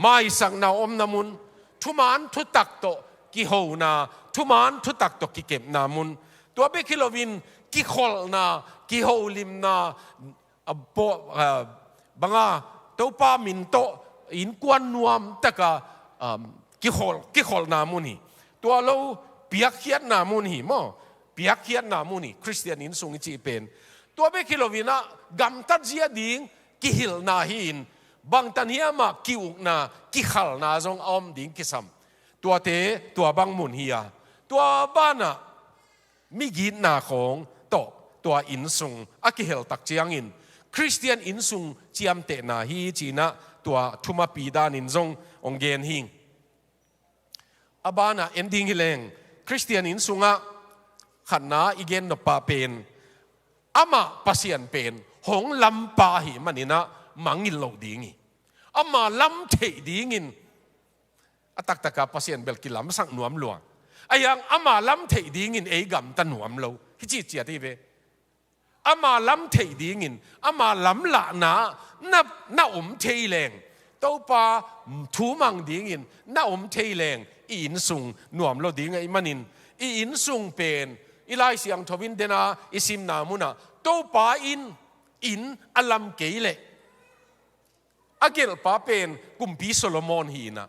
ไม่สังนาอมนามุนทุมานทุตักโตกิโหนาทุมานทุตักโตกิเก็บนามุนตัวเบกิโลวินกิขอลนากิโหลิมนาบังตัวป้ามินโตอินกวนนวมตะกะกิขอลนามุนีตัวเราเปียกเขียนนามุนีมั้งเปียกเขียนนามุนีคริสเตียนอินสุงจีเป็นตัวเบกิโลวินะกัมตัดเจียดิงกิฮิลนาหินบางตันเฮียมากิอุกนากิขลนาจงอมดิงกิซัมตัวเตตัวบางมุนเฮียตัวบ้านมีกินนาของโตตัวอินสุงอากิเฮลตักเจียงอินคริสเตียนอินสุงเจียมเตนาฮีจีนะตัวทุมาปีดานินจงองเกนหิงอาบานะเอนดิ้งฮิเลงคริสเตียนอินสุงะขันนาอีเกนนปาเป็นอามาปัสยันเป็นหงลำปาหิมันนี่นะมังอินโลดีงี้อามาลำเทดีงินอตักตะกาปัสยันเบลกิลำสังหนวมหลวงไอ้ยังอามาลำเทดีงินเอกัมตันหนวมโลฮิจิเจียที่เวอามาลำเทดีงินอามาลำละน่าอมเทแรงตัวปาทูมังดีงินน่าอมเทแรงอินสุงหนวมโลดีไงมันนินอินสุงเป็นอีไลเสียงทวินเดนาอิซิมนามุนะตัวปาอินอลัมเกยเลอาเกลปาเป็นกุมปีโซโลมอนฮีนะ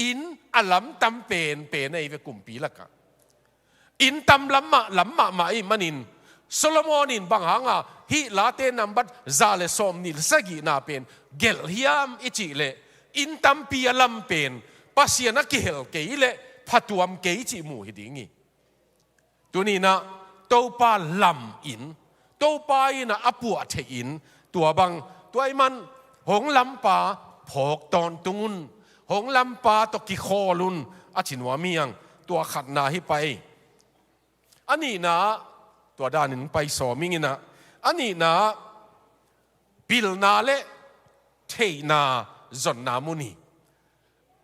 อินอลัมตัมเป็นไอ้เวกุมปีละกะอินตัมลัมมะมาอิมันนินโซโลมอนินบางหางฮิลาเตนัมบัดซาเลซอมนิลสกีนาเป็นเกลฮิยามอิจิเลอินตัมปีอลัมเป็นปัสยานักเฮลเกยเลพัตวมเกยจิมูฮิดิงีตัวนี้นะตัวปาลำอินตัวปาอินะอปัวเทอินตัวบางตัวไอ้มันหงลำปาพกตอนตุงหงลำปาตกิคอลุนอาชินวามียังตัวขัดนาให้ไปอันนี้นะตัวด้านนึงไปสอมิงินะอันนี้นะปิลนาเลเทนาจนนามุนี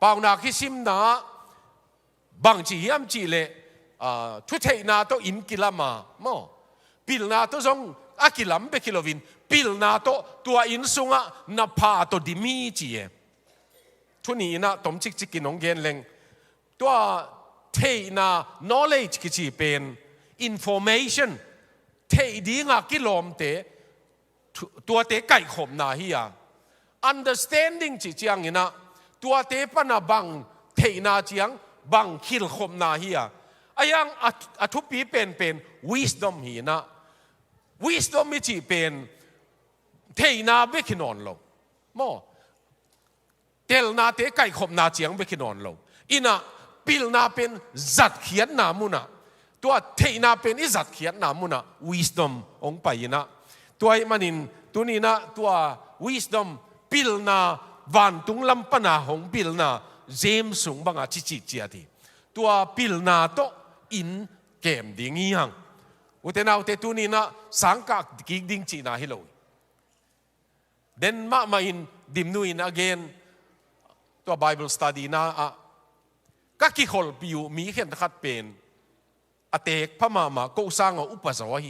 ปาวนาคิซิมนาบางจียมจีเลทุเทนาโตอินกิลามาโมปิลนาโตจงอากิลัมเบกิโลวินปิลนาโตตัวอินสุงะนาพาโตดิมีจีทุนี้นะตมจิกกินองเกนเลงตัวเทนา knowledge กิจีเป็น information เทดีงากิลอมเตตัวเตไก่ขมนาฮีย understanding จีจียงนี่นะตัวเตปนาบังเทนาจียงบังคิลขมนาฮียอายังอทุปีเป็น wisdom ฮีนะ wisdom มิจีเป็นเทนาเบกินอนโลโมเตลนาเตไก่ขมนาจียงเบกินอนโลอินะปิลนาเป็นจัดเขียนนามุนะตัวเทนาเป็นอิจัดเขียนนามุนะ wisdom องไปนะตัวมันนินตัวนี้นะตัว wisdom เ ปิลนาวันตุงลำปนาหงปิลนาเจมสุงบังอาจิเจียทีตัวปิลนาโตอินเกมดิ่งยังอุตนาอุตตุนีนะสังกัดกิกดิ่งจีนาฮิโลเดนมาอินดิมนูอิน again ตัว Bible study นะก็กี่คนปิวมีเห็นขัดเป็นอเตกพม่ามากูสร้างอุปสรรค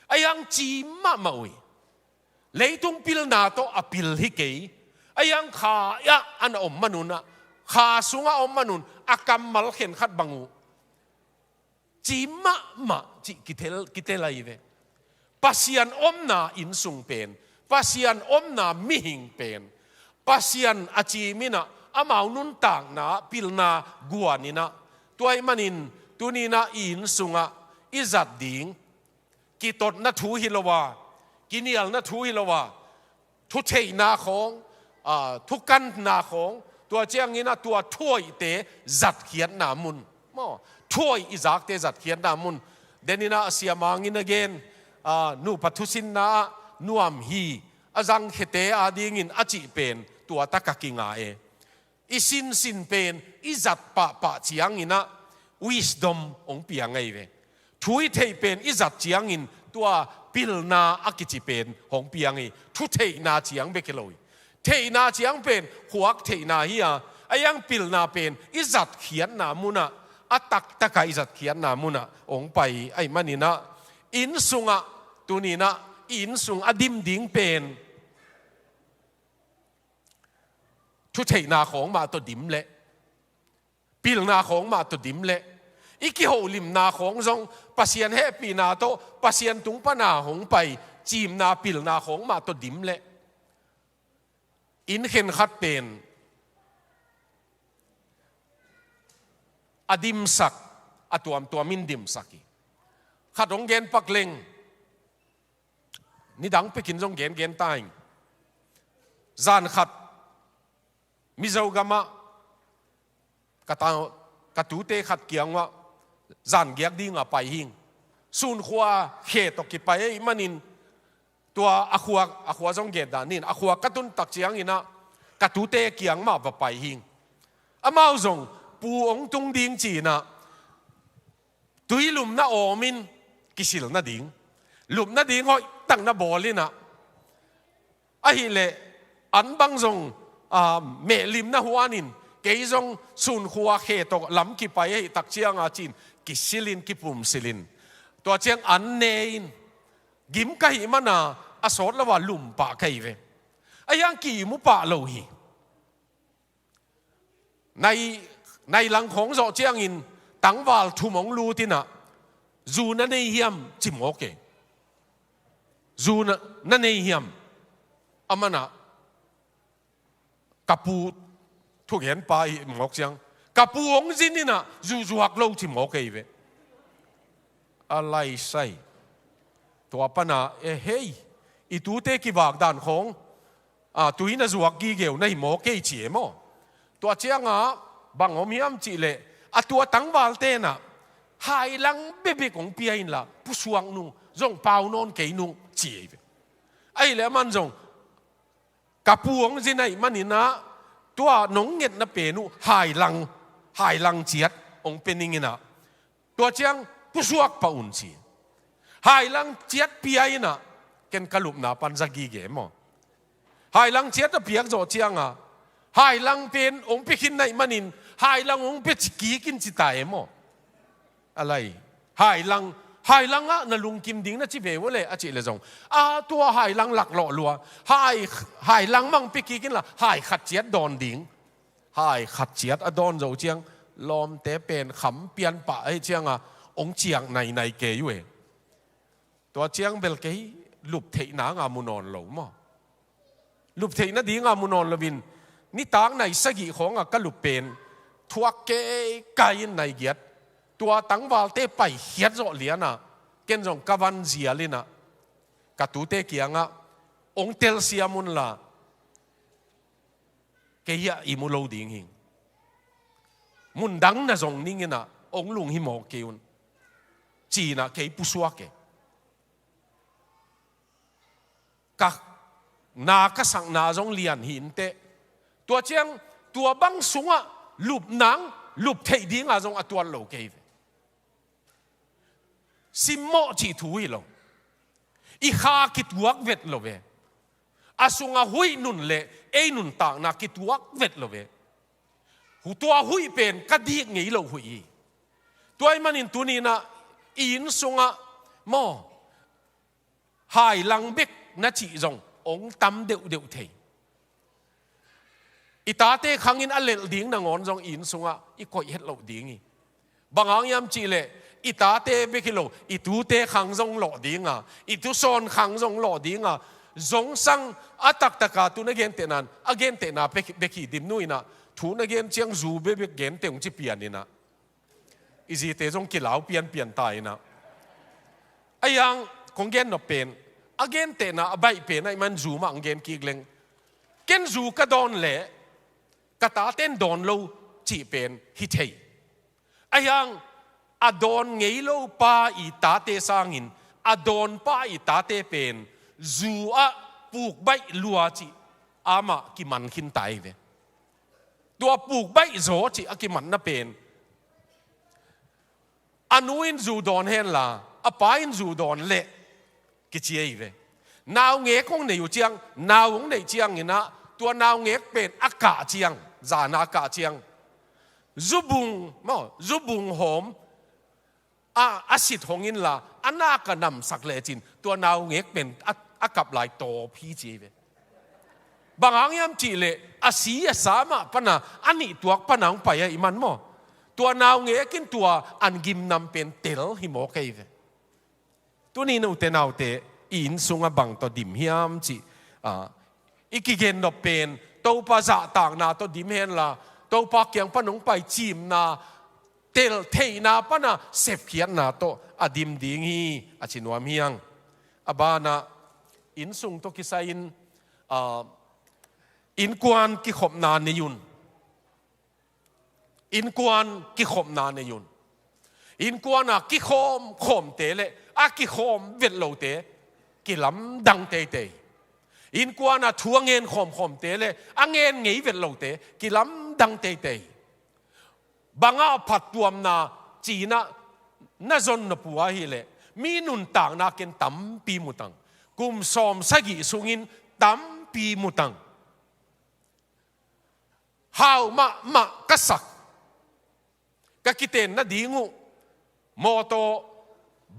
ไอ้ยังจีมาอุ้ยเลยตุงปิลนาโตอปิลฮิเกย์ไอ้ยังขายะอันอมมนุนะขาสุงอมมนุนอากรรมมัลเห็นขัดบังูจีมาจีกิเทลายเวปัสยันอมนาอินสุงเป็นปัสยันอมนามิหิงเป็นปัสยันอาจีมินะอามานุนต่างนะปิลนากัวนินะตัวไอ้มันินตัวนี้นะอินสุงะอิจัดดิ่งกิตดนัทูฮิลวากินียลนัทูฮิลวาทุเทนาของทุกันนาของตัวเจียงนี้นะตัวถ้วยเตจัดเขียนนามุนมอถ้วยอิจักเตจัดเขียนนามุนเดนินะเสียมังอินเกนนูปัทุสินนานูอัมฮีอาจังเฮเตอาดิ่งินอาจิเป็นตัวตะกักิงาอิสินเป็นอิจัดปะเจียงอินะ wisdom องเปียงไงเวทุยเทเป็นอิจัดเจียงอินตัวปิลนาอักิจิเป็นของเปียงไงทุเทนาเจียงเบกลอยเทนาเจียงเป็นหัวเทนาเฮียไอ้ยังปิลนาเป็นอิจัดเขียนนามุนะอัตักตะกอิจัดเขียนนามุนะองไปไอ้มันนี่นะอินสุงะตัวนี้นะอินสุงอดิมดิ่งเป็นทุเทนาของมาตัวดิมเละปิลนาของมาตัวดิมเละอีกโหลิมนาของทรงปัสยันเฮปีนาโตปัสยันตุงปนาหงไปจีมนาปิลนาของมาตัวดิมเละอินเห็นขัดเป็นอดิมสักอตัวมินดิมสักขัดองเกนปักเลงนี่ดังไปกินองเกนตายจานขัดมิเจ้ากามะกตูเตขัดเกียงว่าจานเกียกดิ้งไปหิงสุนขวาเขตตกิไปมันินตัวอขวาจงเกตดานินอขวากระตุนตักเจียงอินะกตูเตเกียงมาไปหิงอามาจงปูองตุงดิ้งจีนะตุยลุมน่าโอมินกิสิลน่าดิ้งลุมน่าดิ้งหอยตั้งน่าบอลินะไอ้เละอันบังจงเมลิมน่าหัวนินเกยจงสุนขัวเขตกล้ำกิไปให้ตักเชียงอาจินกิสิลินกิปุ่มสิลินตัวเชียงอันเนนกิมกะหิมันน่ะอสอดละว่าลุมปะไกเวไอ้ยังกี่มุปะโลหีในหลังของโจเจียงอินตั้งวาลทุ่มงลูตินะจูนั่นเฮียมจิมโอเคจูนั่นเฮียมอามันน่ะกับปูทุกเห็นไปหมอกเสียงกับปูองจินนี่นะจูหักโลจิมโอเคเวอะไรใส่ตัวปนาเฮ้ยอีตูเตกิวากดันของตุยน่ะจูหักกีเกวในหมอกเกยเฉียมตัวเชียงบางอมีอัมจิเลตัวตั้งวาลเตนะหายหลังเบบของเปียอินละผู้สวงนุ่งจงเป่านอนเกยนุ่งเจียไอ้แล้วมันจงกับพวงสิไหนมันนี่นะตัวน้องเงียดนะเปนุหายหลังเจียดองเป็นยังไงนะตัวเชียงผู้สวกป่าอุ่นจีหายหลังเจียดเปียอินะเกันกลุบนาปันสกีเกมหายหลังเจียดเปียกโจเชียงหายหลังเป็นองไปกินไหนมันนินหายหลังองไปจิกีกินจิตายมั้งอะไรหายหลังนั่นลุงกิมดิ้งนะจิเบวเลยอาจิเลยจงตัวหายหลังหลักหล่อลัวหายหลังมั่งไปกินละหายขัดเจียดดอนดิ้งหายขัดเจียดอดอนโจเจียงลอมเตเป็นขำเปลี่ยนปะไอ้เจียงองเจียงในเกยอยู่ตัวเจียงเบลเกยลุบเทนางามุนอนหลงมั้งลุบเทนดีงามุนอนละวินนี่ต่างในสกิของก็ลุบเป็นทัวเกยไกในเกียรตัวตั้งวาลเตไปเฮียจเลียนะเกณฑ์จงกวันเสียลินะกตูเตเกียงองเทลเซียมุนละเกียอิมุโลดิ่งหิงมุนดังนะจงนิ่งนะองลุงหิมอกเกียนจีนะเกียปุสวะเกกะ na ka sang na zong lian hin te tua chiang tua bang sunga lup nang lup thei ding a zong atuan lo ke simmo chi thui lo i kha kituak vet lo ve asunga hui nun le ei nun ta na kituak vet lo ve hu tua hui pen ka di ngei lo hui tuai manin tunina in sunga mo hai lang bek na chi zong ong tam deu deu thei itate khangin alel ding na ngon zong in sunga i koi het lo ding i bangang yam chi le itate bekilo itute khang zong lo dinga itu son khang zong lo dinga zong sang atak taka tu na gen tenan again te na beki dim nuina thu na gen chiang zu be be gen te ong chi pian ina izi te zong kilau pian tai na ayang kong gen no pen again te na abai pen ai man zu ma gen ki gleng ken zu ka don le ka ta ten don lo chi pen hi thei ayang adon ngei lo pa i ta te sangin adon pa i ta te pen zu a puk bai lua chi ama ki man khin tai ve tua puk bai zo chi a ki man na pen anuin zu don hen la a pain zu don le ki chi ai ve naw nge kong ne yu chiang naw ong nei chiang ina tua naw nge pen aka chiang za na ka chiang zubung hom asit hongin la anaka nam sak le chin tua naw ngek pen akap lai to phi chi ve bangang yam chi le asi asama pana ani tuak panang pa ya iman mo tua naw ngekin tua an gim nam pen tel hi mo kai ve tu ni no te naw te in sunga bang to dim hiam chi ikigen no pen to pa za tang na to dim hen la to pa kyang panong pai chim na tel thei na pana sep khian na to adim ding hi achinwam hiang abana in sung to kisain in kwan ki khop na ne yun in kwan ki khop na ne yun in kwan a ki khom te le a ki khom vet lo te ki lam dang te te in kwan a thuangen khom te le angen ngei vet lo te ki lam dang te te banga phat tuam na chi na zon na puwa hi le mi nun tang na ken tam pi mutang kum som sagi sungin tam pi mutang how ma kasak ka kiten na dingu moto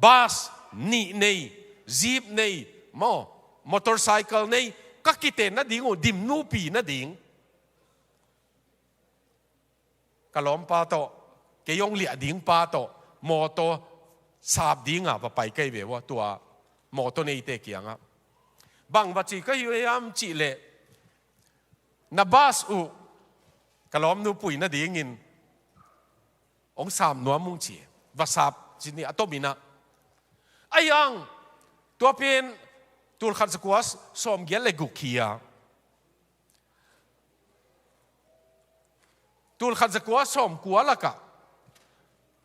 bus ni nei jeep nei motorcycle nei ka kiten na dingu dim nu pi na ding kalom pa to ke yong lia ding pa to moto sab dinga pa pai kai ve wa tua moto nei te kianga bang ba chi ka yam chi le na bas u kalom nu pui na ding in ong sam no mung chi va sab chi ni atomina ayang tua pen tul khan sakwas som gel le gukia tul khan zakwa som kualaka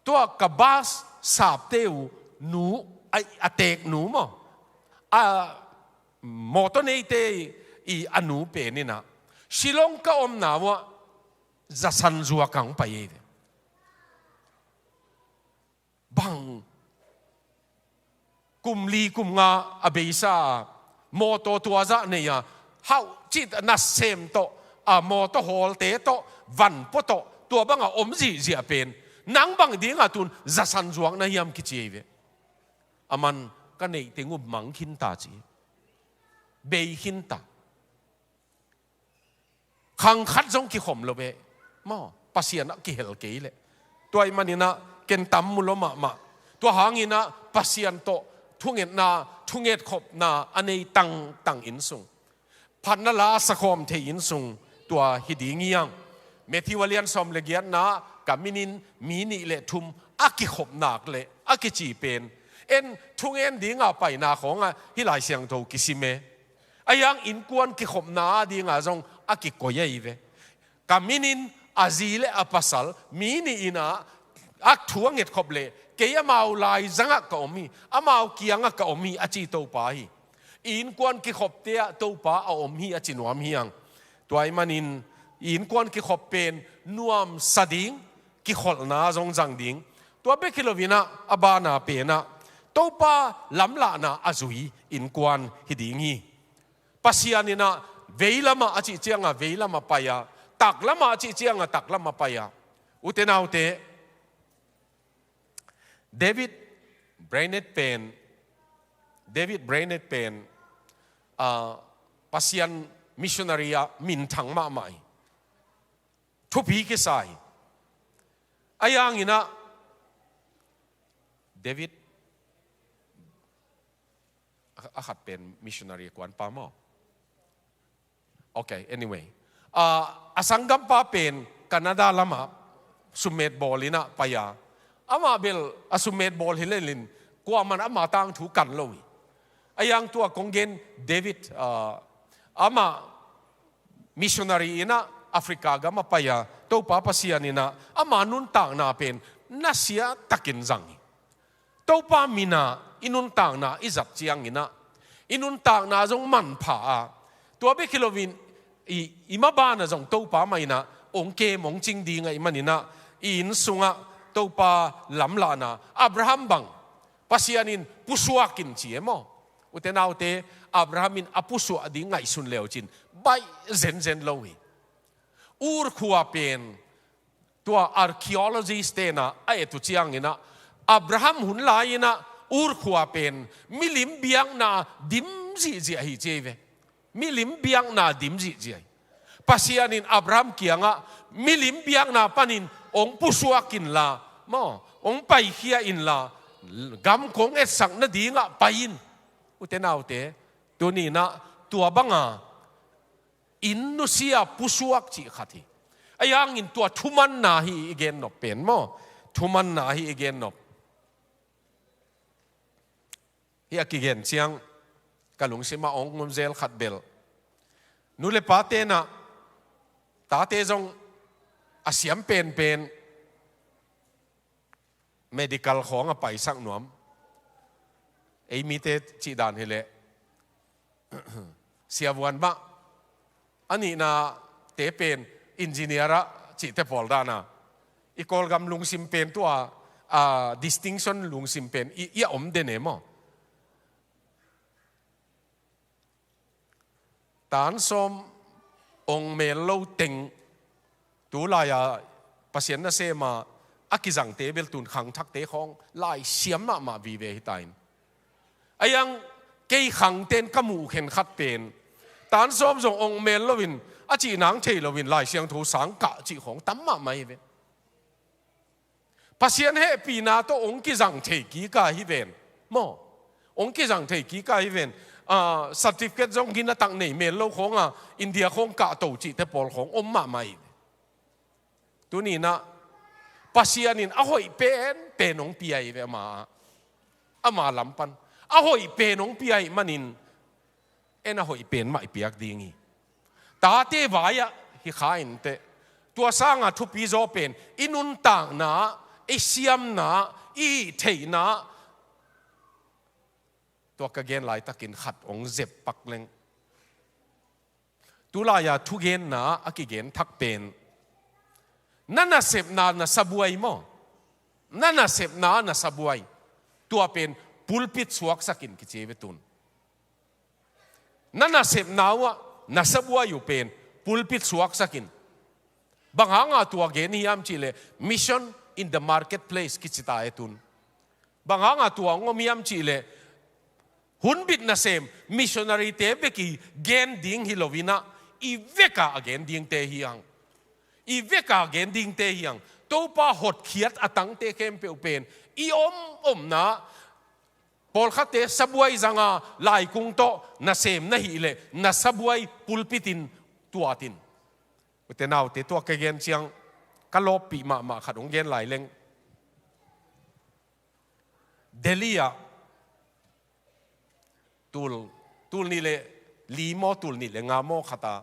to kabas sap teu nu ai atek nu mo moto nei te i anu pe ni na shilong ka om na wa za san zuwa kang pa ye bang kum li kum nga abeisa moto tua za ne ya how chit na sem to a moto hol te to van poto tua banga om zi pen nang bang dinga tun za san zuang na yam kichi ve aman ka nei tengu mang khin ta chi be hin ta khang khat jong ki khom lo be mo pasian ki hel ke le toy manina ken tam mulo ma to hangina pasian to thunget khop na anei tang in sung phan na la sakhom the in sung tua hidingiang Methiwalian som legian na kaminin mini le thum aki khop nak le aki chi pen en thungen dinga pai na khonga hilai siang tho kisime ayang in kwan ki khop na dinga jong aki koyai ve kaminin azile apasal mini ina ak thuanget khop le ke amau lai zanga ka omi amau kianga ka omi achi to pa hi อินกวนกิขบเตะตัวป้าเอาอมฮีอจินวามเฮียงตัวไอ้มันอินกวนกิขบเป็นนวมสดิงกิขลนาจงจังดิงตัวเบคิโลวินะอบานาเปนะตัวป้าลำละนะอาจุยอินกวนฮิดิงฮีปัสยานินะเวลามาอจิเจียงเวลามาไปอะตักละมาอจิเจียงตักละมาไปอะอุเทนาอุเตเดวิดเบรเนตเป็นปัสยันมิชชันนารีมินทังมาใหม่ทุบพีกิสายอายังอินะเดวิดขัดเป็นมิชชันนารีกวนปามอโอเค anyway สังกัมปาเป็นแคนาดาละมาสุเมตบอลินะไปยาอามาเบลสุเมตบอลฮิเลลินกว่ามันอามาตั้งถูกกันเลยอายังตัวกงเกนเดวิดอามามิชชันนารีนะแอฟริกากามาไปยาตัวป้าปัสยานินะอามานุนต่างนาเป็นน่าเสียตะกินจังตัวป้ามีนาอินุนต่างนาอิจับเจียงนะอินุนต่างนาจงมันผ่าตัวเบคิโลวินอิมาบ้านจงตัวป้าไม่นะองค์เกมองจริงดีไงมันนี่นะอินสุงะตัวป้าลำลานะอับราฮัมบังปัสยานินปุสวากินจีเอมอุเทนเอาเตอับราฮัมินอปุสวาดีไงสุนเลวจินใบเซนเซนโลวีอูร์ขัวเป็นตัวอาร์คิโอโลจิสเตนะไอตุเจียงนะอับราฮัมหุนลายนะอูร์ขัวเป็นมิลิมเบียงนาดิมจีเจียฮิเจเวมิลิมเบียงนาดิมจีเจียปัสยานินอับราฮัมเกียงะมิลิมเบียงนาปนินองปุสวากินลามอองไปเฮียอินลากำคงเอสังนาดีงะไปอินอุเทนเอาเตตัวนี้นะตัวบังอินนุเซียปุสวกจีขัดที่ไอ้ยังอินตัวทุมันนาฮีอีเกนนบเป็นมั้งทุมันนาฮีอีเกนนบเฮียกิเกนเชียงกะลุงซิมาองงุมเซลขัดเบลนูเลปาเตนะตาเตจงอาเซียมเป็น medical ของไปสักหน่วมไอ้มีเตจีดานเฮเลเสียวันบ้าอันนี้นะเตเป็นอินจิเนียร์จิตเตพอลดานะอีกอลกำลุงซิมเป็นตัวdistinction ลุงซิมเป็นอีอมเดเนมตานสมองเมลโลเต็งตัวลายปัสยันน่ะเสมาอากิจังเตเบลตุนขังทักเตของลายเสียมมาวีเวหิตายน์ไอ้ยังเกยขังเต้นกมูเข็นขัดเป็นตานซ้อมส่งองเมลลวินอาจีนังเทลวินลายเสียงถูสังกะจีของตั้มมาไม่เวปัสยันเฮปีนาโตองกิจังเทกีกาฮิเวนมอองกิจังเทกีกาฮิเวนcertificate จงกินตั้งในเมลโลของอินเดียของกะโตจีเตปอลของอมมาไม่ตัวนี้นะปัสยานินอหอยเป็นองปีไอเวมาอามาลำปันอหอยเป็นองปีไอมันินเอ็นอหอยเป็นไม่เปียกดีงี้ตาเตวายะฮิขาอินเตตัวสร้างทุปีโจเป็นอินุนต่างนะเอเซียมนะอีเทนะตัวกระเกนไหลตะกินขัดองเจ็บปักเลงตุลายาทุเกนนะอากิเกนทักเป็นนั่นน่ะเสพนาน่ะสบวยมั้งนั่นน่ะเสพนาน่ะสบวยตัวเป็นปุลปิดสวกสักินกิเจเวตุนนั่นน่ะเสพนาวะน่ะสบวยอยู่เป็นปุลปิดสวกสักินบางหางตัวเกนี่ยามจิเล mission in the marketplace กิจตาเอตุนบางหางตัวงมียามจิเลหุ่นบิดน่ะเสม missionary เตเบกีเกนดิ้งฮิโลวินะอีเวกาเกนดิ้งเตฮิยังอีเวกาเกนดิ้งเตฮิยังตัวป้าหดเขียดอตังเตเข้มเปลเป็นอีอมนะพอลขัดเตสบวยจังลายกุงโตน่ะเสมน่ะฮิเลน่ะสบวยปุลปิตินตัวตินเตนาวเตตัวเกนเชียงกะลบปีมาขัดองเกนหลายเลงเดลียตูลนี่เลยลีโมตูลนี่เลยงาโมขัตา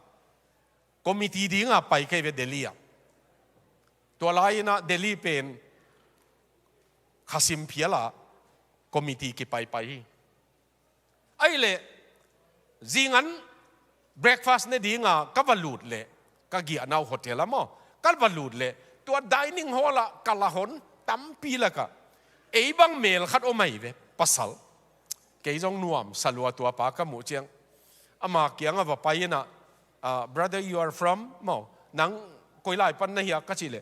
คอมมิตี้ดิ้งไปแค่เวเดลีตัวลายนะเดลีเป็นข้าซิมเพียละคอมมิตี้กี่ไปไอ้เล่ zingan breakfast ne dinga ka valut le ka gi anau hotel amo ka valut le tua dining hall la kalahon tampi la ka ei bang mel khat o mai ve pasal ke jong nuam salua tua pa ka mu chiang ama kiang ava paina brother you are from mo nang koilai pan na hi ka chi le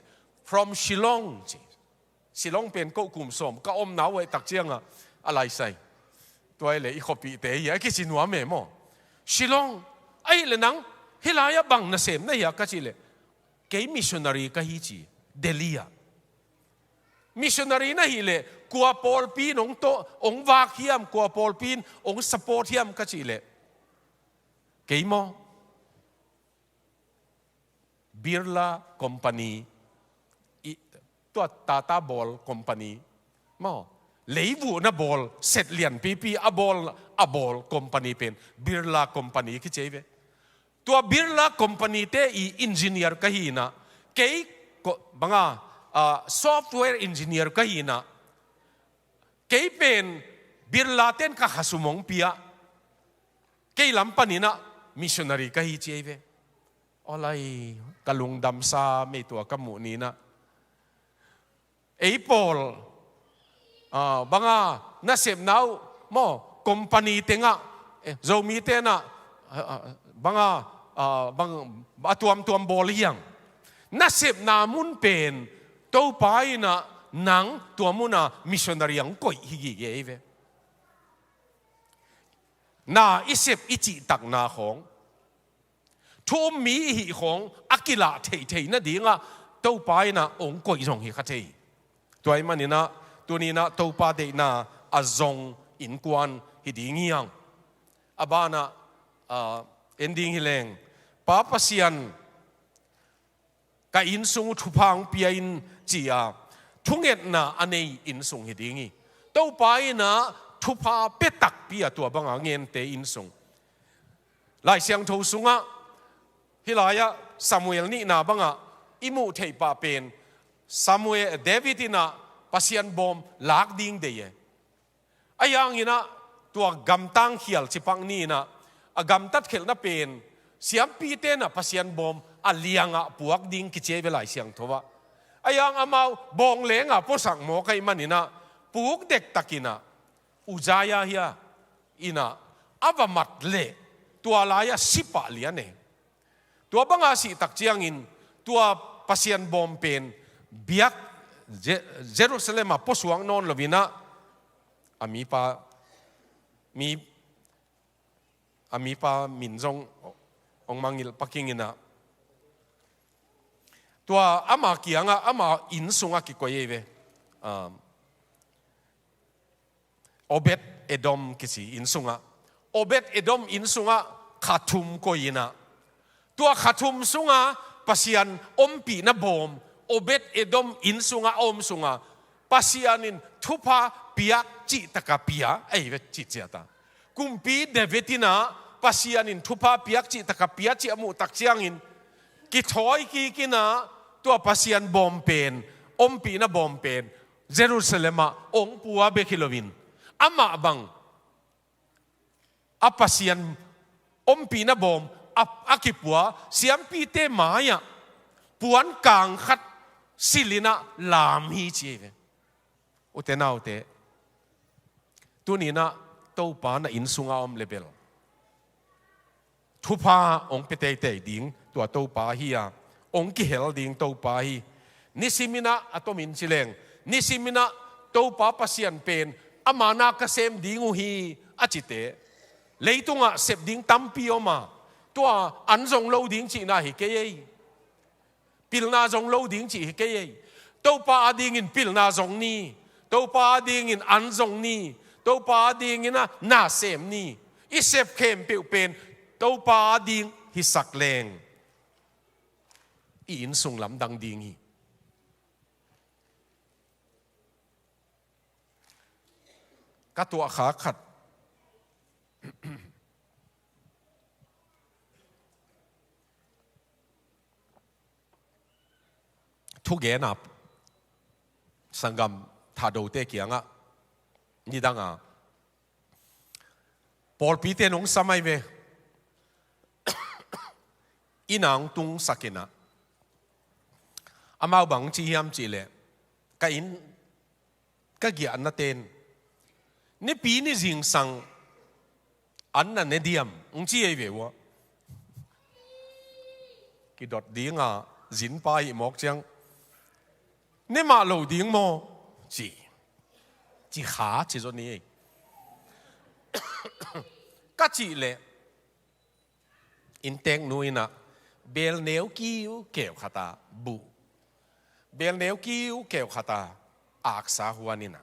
from Shillong chi Shillong pen ko kum som ka om nau e tak chiang a alai sai toy le I khopi te ya ki sinua me mo Shillong ai le nang hilaya bang na sem na ya ka chi le ke missionary ka hi chi Delhi a missionary na hi le kwa Paul pin ong to ong wak hiam kwa Paul pin ong support hiam ka chi le ke mo Birla companyตัวTata Ball company มั้งเลยวูน่ะ ball เสร็จเลียนปีอะ ball company เป็น Birla company คิดเจ๊เว้ตัว Birla company เตอี engineer ก็ฮีนะเก๋ก็บังsoftware engineer ก็ฮีนะเก๋เป็น Birla เต้นกับฮัสุมงปีอะเก๋ลำปนินะ missionary ก็ฮีเจ๊เว้อะไรกะลุงดำซาไม่ตัวกะหมูนี้นะApple banga na sep now mo company tenga zomi tena banga bang atuam bol hiang na sep na mun pen to pai na nang tuamuna missionary ang koi higi ge ve na isep ichi tak na khong thum mi hi khong akila thei na dinga to pai na ong koi jong hi kha theiตัวไอ้มันนี่นะตัวนี้นะตัวป้าเด็กนะอาจงอินกวนฮิดิ้งยังอาบ้านะเอ็นดิ้งฮิเลงป้าปัสยันกับอินซุงทุพังเปียอินจีอาทุกเอ็ดนะอันนี้อินซุงฮิดิ้งตัวป้านะทุพาเป็ดตักเปียตัวบังเงินเตอินซุงหลายเสียงทูซุงอ่ะฮิลายะซามูเอลนี่นะบังอิมูเทปาเป็นSamuel David ina pasian bom lak ding de ye ayang ina tua gamtang khial chipang ni na agam tat khel na pen siam pi te na pasian bom alianga puak ding ki che velai siang thowa ayang amau bong lenga posang mo kai manina puk dek takina ujaya hia ina avamat le tua laya sipa liane tua banga si tak chiang in tua pasian bom pen biak Jerusalem a posuang non lovina ami pa minjong ong mangil pakingina tua ama kianga ama insunga ki koyeve Obed Edom kisi insunga Obed Edom insunga khatum koyina tua khatum sunga pasian ompi na bom Obed Edom insunga om sunga pasianin thupa piak chi taka pia ai ve chi chiata kumpi Davidina pasianin thupa piak chi taka pia chi amu tak chiangin ki thoi ki kina tua pasian bom pen ompi na bom pen Jerusalema ong puwa be kilovin ama bang apasian ompi na bom akipua siampi te maya puan kang khat silina lam hi chive ute naute tunina to pa na insunga om level thupa ong pete te ding tua to pa hi a ong ki hel ding to pa hi nisimina atomin sileng nisimina to pa pasian pen amana ka sem ding hi achite leitunga sep ding tampi oma tua anjong lo ding chi na hi ke pilna zong lo ding chi ke ye to pa ding in pilna zong ni to pa ding in an zong ni to pa ding in na sem ni isep kem pe pen to pa ding hi sak leng in sung lam dang ding hi ka tua kha khatทุกอย่างนับสังกัมถ้าดูเตะเกียงอ่ะนี่ดังอ่ะพอปีเตนงสมัยเว inang tung sakina amau bang chi hiam chi le ka in ka gia na ten ni pi ni jing sang an na ne diam ung chi ai ve wa ki dot dinga zin pa hi mok chang ni ma lo ding mo chi khá chỉ cho ni các chị lệ in teng nuôi na bel nêu kiu kẹo khata bu bel nêu kiu kẹo khata aksa huanina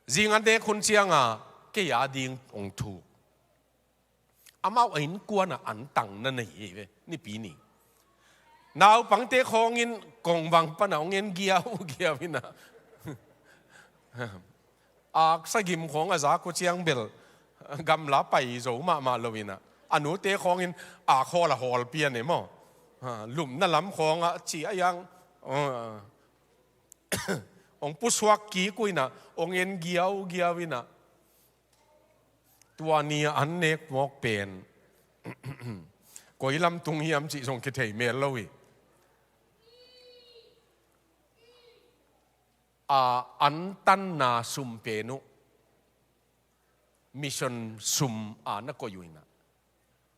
riêng anh đế khôn chiang à cái giá điên ông thu amao ảnh quan à ảnh tăng nên này vậy ni pi ni nào bằng tế khong in công bằng pan ông in gia vina sa gim khong a za ko chiang bel gam la pai zo ma lovina anu te khong in kho la hol pian ne mo lum na lam khong a chi ayang ong puswak ki kuina ong en gia vina tua ni an nek mok pen koi lam tung hiam chi song ke thei mel lowi an tan na sum penu mission sum na ko yuina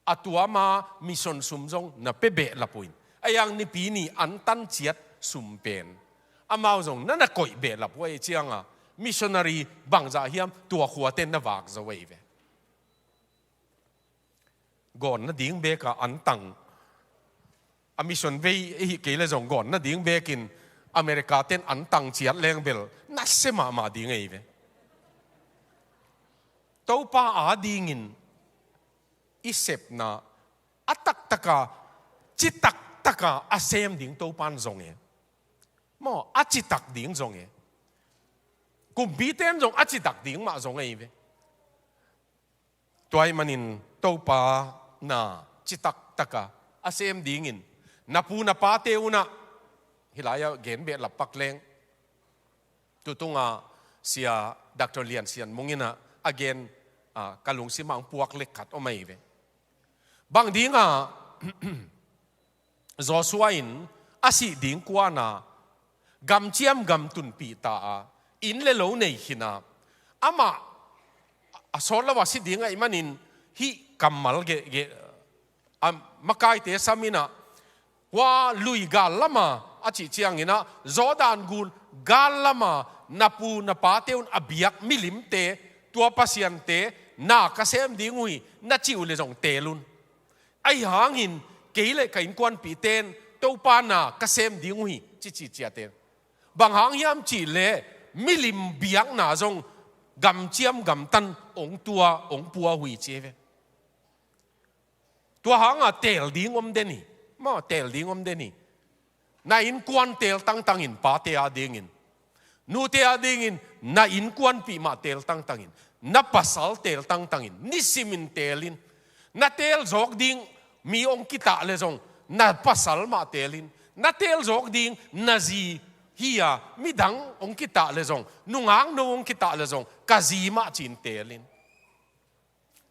atua ma mission sum jong na pebe la puin ayang ni pi ni an tan chiat sum pen amao jong na koi be la poi chianga missionary bangza hiam tua khua ten na wak zo wei ve gon na ding be ka an tang a mission ve hi ke le jong gon na ding be kin America ten an tang chiat leng bel na sema ma ding ei ve to pa a ding in isep na atak taka chitak taka asem ding to pan zong e mo achitak ding zong e kum bi ten zong achitak ding ma zong ei ve toy manin to pa na chitak taka asem ding in napu na pa te una hilaya gen be la pak leng tutunga sia Dr. Lian sian mungina again kalung si mang puak lekat o mai ve bang dinga Joshua in asi ding kwana gam chiam gam tun pi ta in le lo nei hina ama asola wasi dinga imanin hi kamal ge makai te samina wa lui gal lama achi chiang ina Jordan gun galama napu na pateun abiak milim te tua pasian te na kasem dingui na chiu le jong telun ai hangin keile kain kwan pi ten to pa na kasem dingui chi chia ten bang hang hiam chi le milim biak na jong gam chiam gam tan ong pua hui cheve tua hanga tel ding deni ma tel ding deni na in kwan tel tang in pa te a ding in nu te a ding in na in kwan pi ma tel tang in na pasal tel tang in ni simin telin na tel jok ding mi ong kita le jong na pasal ma telin na tel jok ding na zi hiya mi dang ong kita le jong nungang no ong kita le jong kazi ma chin telin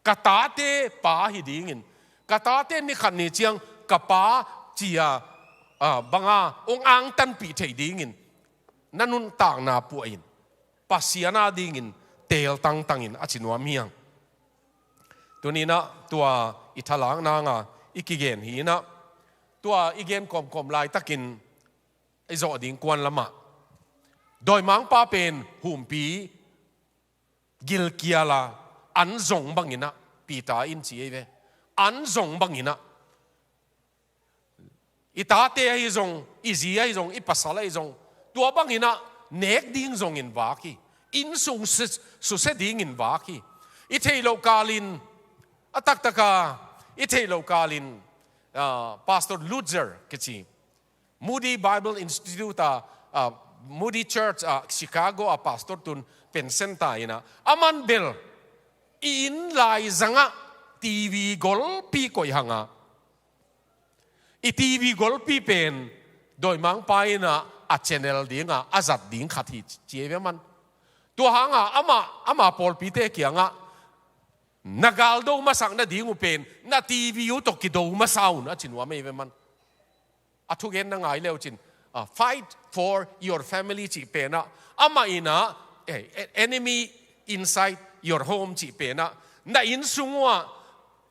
katate pa hi ding in katate ni khan ni chiang kapa chia banga ong ang tan pi thei ding in nanun tang na pu in pasiana ding in tel tang in achinwa miang tunina tua ithalang na nga ikigen hi na tua igen kom lai takin izo ding kwan lama doi mang pa pen humpi gil kiala an zong bangina pita in chi ve an zong bangina itate ai zong izi ai zong ipasala ai zong tua bangina nek ding zong in waki in sung su se ding in waki ithei lokalin atak taka ithei lokalin Pastor Lutzer kichi Moody Bible Institute Moody Church Chicago a pastor tun pensenta ina aman bel in lai zanga TV gol pi koi hanga i TV gol pi pen doi mang pai na a channel dinga azat ding khathi cheve man to hanga ama pol pi te kianga nagal do masang na dingu pen na TV yu to ki do masaw na chinwa may man atugen na ngai leo chin fight for your family chi pena ama ina enemy inside your home chi pena na in sungwa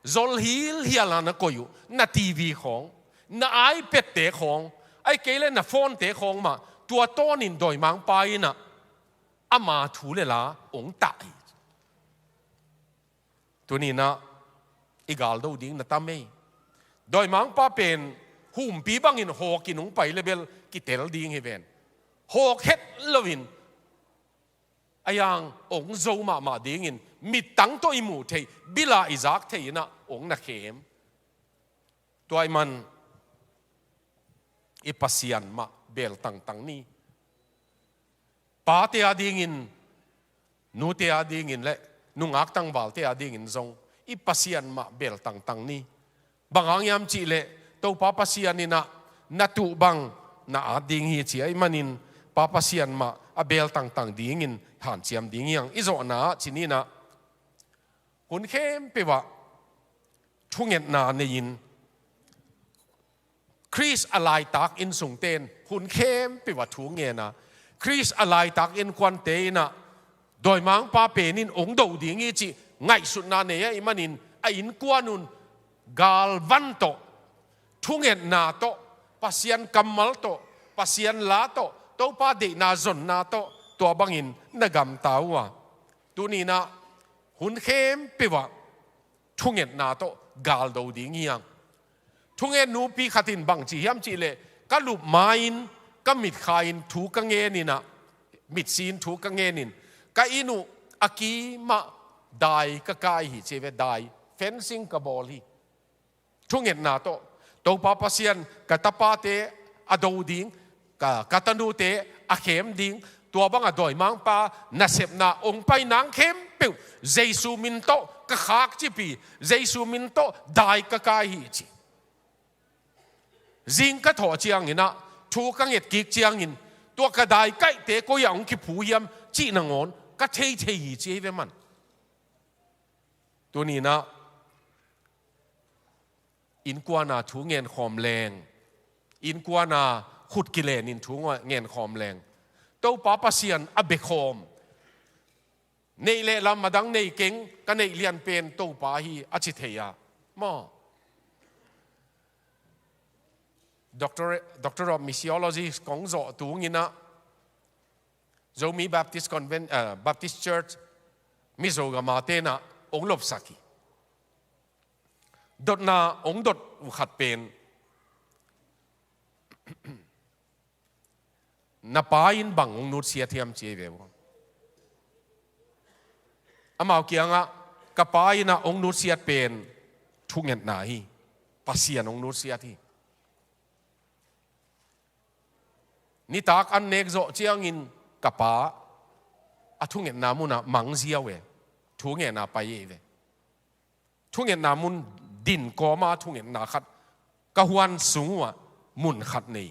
zol hil hiala na koyu na TV khong na iPad te khong ai kele na phone te khong ma tua tonin doi mang pai na ama thu le la ong taiตัวนี้นะอีกาลดูดิ้งนะตามไม่โดยมังป้าเป็นหุ่มปีบังอินหอกกินหงไปเลเบลกิเตลดิ้งเฮเวนหอกเฮ็ดลวินอายังองโซมาดิ้งอินมิตังตัวอิมูเทบิลาอิซักเทนะองนักเขมตัวมันอีปัสยันมาเบลตังนี้ป้าเตียดิ้งอินนูเตียดิ้งอินและนุ่งอักตังบาลเตอดิ่งอินซงอีปัสยันมาเบลตังนี้บางอย่างยามจีเล่ตัวป้าปัสยันนี่นะนัตุบังน่าดิ่งฮีจีไอมันินป้าปัสยันมาเบลตังดิ่งอินหันเจียมดิ่งยังอิโซนาจีนี่นะหุ่นเข้มไปว่าทุ่งเงินนาในยินคริสอะไรตักอินส่งเต้นหุ่นเข้มไปว่าทุ่งเงินนะคริสอะไรตักอินควันเตนะโดยมังป้าเป็นนินองดูดิ้งอีจีไงสุดนาเนียอิมันินไออินกวานุนกาลวันโตทุ่งเงินนาโตปัสยันกัมมัลโตปัสยันลาโตโตป้าเดนาจนนาโตตัวบังอินนกำตาวะตัวนี้นะหุ่นเข้มไปว่าทุ่งเงินนาโตกาลดูดิ้งยังทุ่งเงินนูปีขัดินบังจียมจีเล่ก็ลุบไม้อินก็มิดขายอินถูกกังเงินนี่นะมิดซีนถูกกังเงินนี่ก็อินูอากีมาได้ก็กายหิเจเวได้เฟนซิงกับบอลฮีทุ่งเงินนาโตตัวป้าปัสยันกับตาป้าเตอดูดิ้งกับตันูเตอเข้มดิ้งตัวบังอดอยมังป้านาเสพนาองไปนางเข้มปิวเจสูมินโตก็ขากจีปีเจสูมินโตได้ก็กายหิจีจิงก็ถอเจียงอินะถูกกังเงินกิกเจียงอินตัวกระไดใกล้เตก็ยังคิดผู้ยำจีนงอนก็เทยีเจเวมันตัวนี้นะอินกวานาถูเงินหอมแรงอินกวานาขุดกิเลนินถูเงินหอมแรงตัวป้าปัสยันอเบคอมในเล่ลำมาดังในเก่งก็ในเรียนเป็นตัวป้าฮีอจิเทียมอDoctor of Missiology ของโจตัวนี้นะZomi Baptist Convent Baptist Church มิโซกามาเตนะองลบสักีดดนาองดดอุขัดเป็นนาปายินบังองนุเสียเทียมเจเววอามาเกียงะกปายินะองนุเสียเป็นทุกเงินนาฮีปัสยันองนุเสียที่นี่ตากอันเนกโจเจียงอินกับป้าทุ่งเงินนามุนมังเสียเวทุ่งเงินนาไปเวทุ่งเงินนามุนดินก็มาทุ่งเงินนาขัดกะฮวนสูงว่ามุนขัดนี่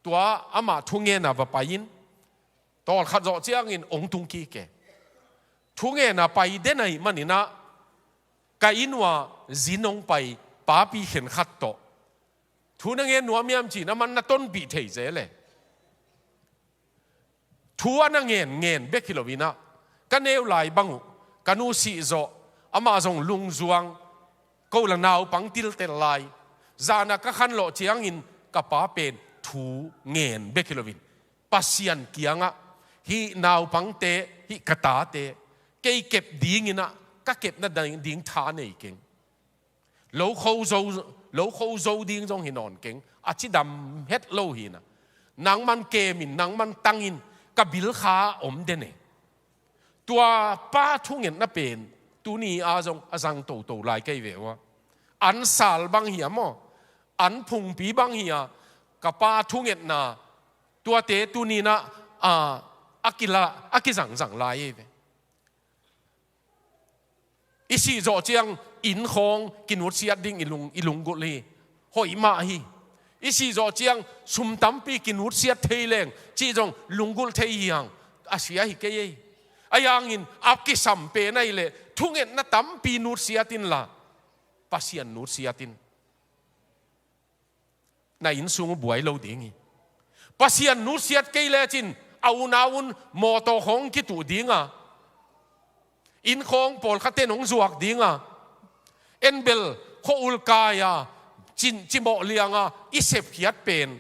ตัวอามาทุ่งเงินนาไปยินตอนขัดโจเจียงอินองตุงกีเกทุ่งเงินนาไปเดนัยมันนี่นะกะอินว่าจินองไปป้าปีเห็นขัดโตทุ่งเงินนัวเมียมจีนะมันน่ะต้นปีเทยเจเลยทัวนั่งเงินเบกิโลวินะกันเอวไหลบังกันนูสีโซอามาส่งลุงจวงกูละนาวปังติลเตลไลจานักขันโลเชียงอินกับป้าเป็นทูเงินเบกิโลวินปัสยันเกียงะฮีนาวปังเตฮีกตาเตเกยเก็บดิ้งอินะก็เก็บนั่นดิ้งทานเองเก่งโลเขาโซดิ้งจงหินอนเก่งอาชิดำเฮ็ดโลหินะนังมันเกมินนังมันตังอินกับบิลคาอมเดเนตัวป้าทุ่งเงินน่ะเป็นตัวนี้อาจังโตลายใกล้เววะอันสาลบางเหียมออันพุงปีบางเหียกับป้าทุ่งเงินน่ะตัวเตตัวนี้นะอากิจังลายเวอีสีโจเจียงอินคงกินวัดเสียดิ้งอีลุงกุลีหอยมาฮีอีสีโจเจียงสุมตั้มปีกินวุฒิเสียเทเลงจีจงลุงกุลเทียงอาเซียฮิเกยอายังอินอับกิสัมเปนัยเล thung et na tam pi nut siatin la pasian nut siatin na in sung buai lo dingi pasian nut siat ke le chin au naun mo to khong ki tu dinga in khong pol khate nong zuak dinga enbel kho ul kaya chin chimo lianga isep khiat pen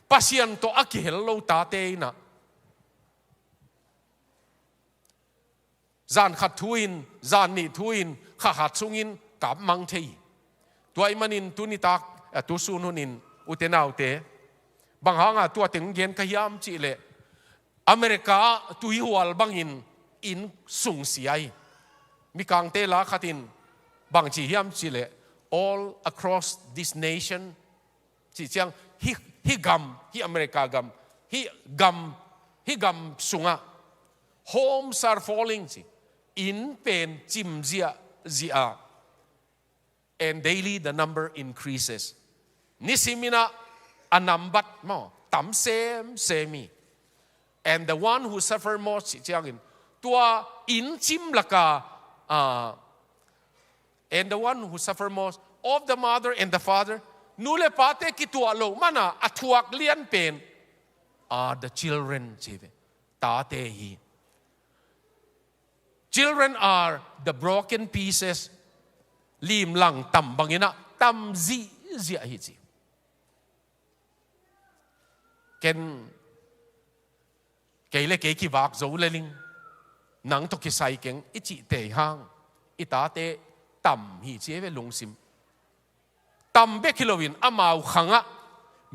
pasian to akihel lo ta te na zan khat thuin zan ni thuin kha hat sungin kap mang thei tuai manin tunitak tu sununin utenau te bang hanga tua teng gen ka yam chi le America tu hiwal bangin in sung siai mi kang te la khatin bang chi hiam chi le all across this nation chi chang hi gam hi America gam hi gam sunga homes are falling chi in pen chim zia and daily the number increases nisimina anambat mo tam semi and the one who suffer most chi changin tua in chim laka and the one who suffer most of the mother and the father nule pate ki tua lo mana athuak lian pen are the children chive ta te hi children are the broken pieces lim lang tam bangina tam zia hi chi ken keile ke ki wak zo le ling nang to ki sai keng ichi te hang ita te tam hi che ve lung sim tam be kilowin amau khanga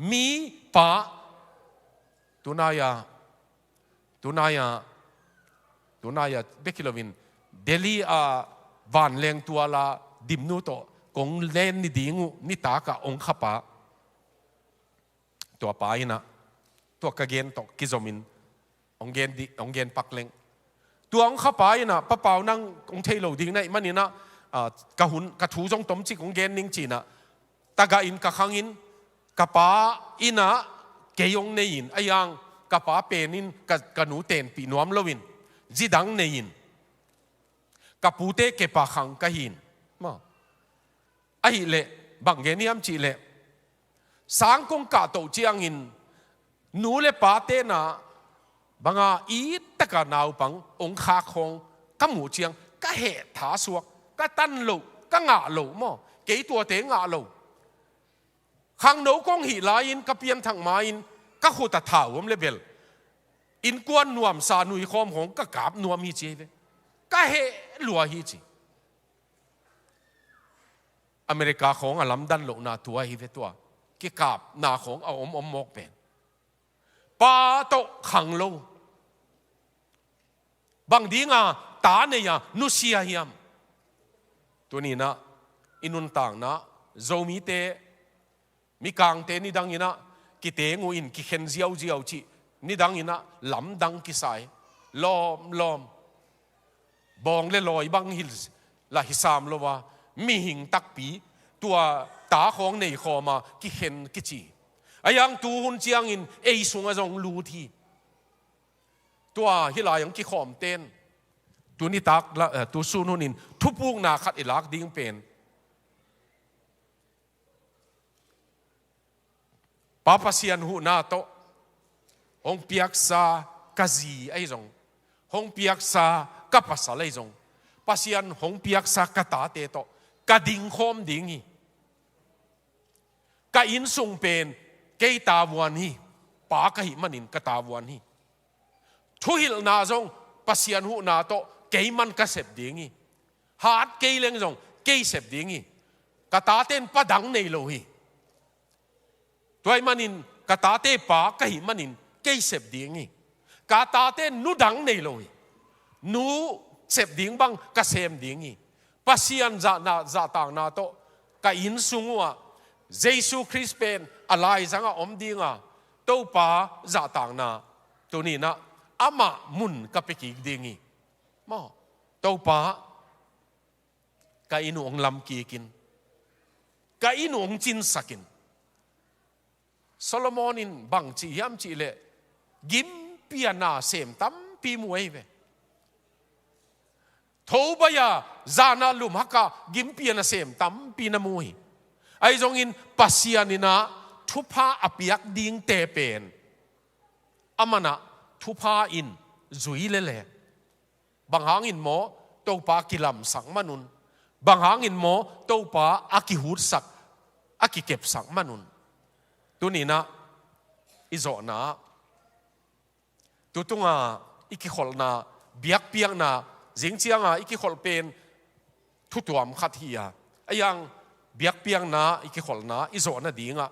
mi pa tunaya be kilowin Delhi a van leng tuala dimnu to kong len ni dingu ni ta ka ong khapa to pa ina to ka gen to kizomin ong gen pakleng tuang khapa ina pa pau nang ong thailo ding nai manina ka hun ka thu jong tom chi ong gen ning chi na taga in ka khangin ka pa ina keyong nein ayang ka pa penin ka nu ten pi nuam lowin jidang nein ka pute ke pa khang ka hin ma ai le bang ge niam chi le sang kong ka to chiang in nu le pa te na banga i taka nau pang ong kha khong ka mu chiang ka he tha suak ka tan lo ka nga lo mo ke tua te nga lo khang no kong hi la in ka pian thang ma in ka khu ta thau om le bel in kwan nuam sa nui khom hong ka kap nuam hi che ve ka he lua hi chi America khong alam dan lo na tua hi ve tua ki kap na khong a om mok pen pa to khang lo bang dinga ta ne ya nu sia hiam tu ni na inun tang na zomi te mi kang te ni dang ina ki te ngu in ki khen ziau chi ni dang ina lam dang ki sai lom bong le loi bang hil la hisam lo wa mi hing tak pi tua ta khong nei khoma ki khen ki chi ayang tu hun chiang in ei sunga jong lu thi tua hilayang ki khom ten tu ni tak la tu sun hunin thupuk na khat ilak ding pen papa sian hu na to hong piak sa kazi ai jong hong piak sa ka pasal ai jong pasian hong piak sa kata te to ka ding khom ding hi ka in sung pen ke ta wan hi pa ka hi manin ka ta wan hi thu hil na jong pasian hu na to ke man ka sep ding hi hat ke leng jong ke sep ding hi ka ta ten pa dang nei lo hi toy manin ka ta te pa ka hi manin ke sep ding hi ka ta ten nu dang nei lo hi nu sep ding bang ka sem ding hi pasian za tang na to ka in sungwa Jesu Christ pen alai zanga om dinga to pa za tang na to ni na ama mun ka peki dingi mo to pa ka inu ong lam ki kin ka inu ong chin sakin Solomonin bang chi yam chi le gim piana sem tam pi muai ve ทบยาจานาลุมฮักกะกิมปีนะเสมตั้มปีนะมุยไอจงอินปัสยานินะทุพาอภิยักดิ้งเตเป็นอามานะทุพาอินจุยเล่บางหางอินโมเต้าปากิลำสังมนุนบางหางอินโมเต้าปาอากิหูดสักอากิเก็บสังมนุนตัวนี้นะอิโซนะตัวตุงาอิกิขอลนาเบียกเปียงนาจิงเชียงอิกิขอลเป็นทุตัวมขัดเฮียไอยังเบียกเปียงนาอิกิขอลนาอิโซนะดีงะ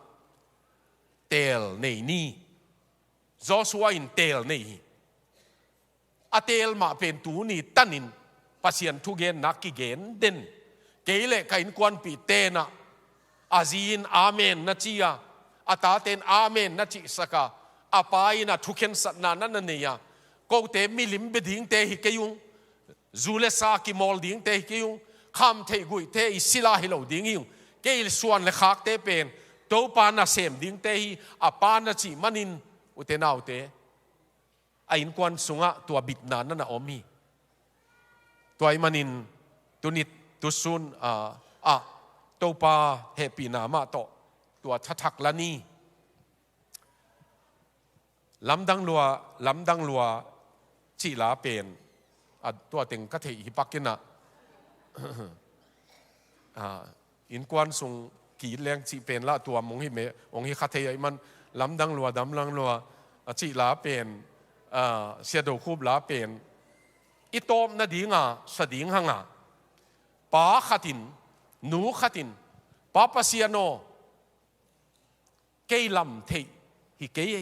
เตลในนี่จอสวาอินเตลในอาเตลมาเป็นตูนี่ตันินปัสยันทุเกนนักกิเกนเด่นเกลเลกัยนกวนปีเตนะอาจีนอาเมนนัจียาอาตาเตนอาเมนนัจิสกาอาปายนะทุกเข็นสัตนานันเนี่ยกูเตมิลิมเบดิ้งเตหิเกยุงจูเลสากิมอลดิ้งเตหิเกยุงข้ามเทกุยเตอิสิลาฮิโลดิ้งยุงเกลส่วนเลขาเตเป็นตัวปานาเสมดิ้งเตหิอาปานาจิมันินอุเตนาอุเตไอ้อินกวนสุงะตัวบิดนานนั่นนะอมีตัวไอ้มันินตัวนิดตัวซุนตัวปาเฮปีนามาโตตัวทักละนี่ลำดังลัวจีลาเป็นตัวเต็งกะเทหิปักกินะอินกวนสุงกีแรงจีเป็นละตัวมงฮิเมองฮิคาเทยมันลำดังลัวจีลาเป็นเสียดูคูบลาเป็นอิโตมนาดีงาสดิงหังป้าขัดินหนูขัดินป้าปัสยาโนเกยลำเทหิเกย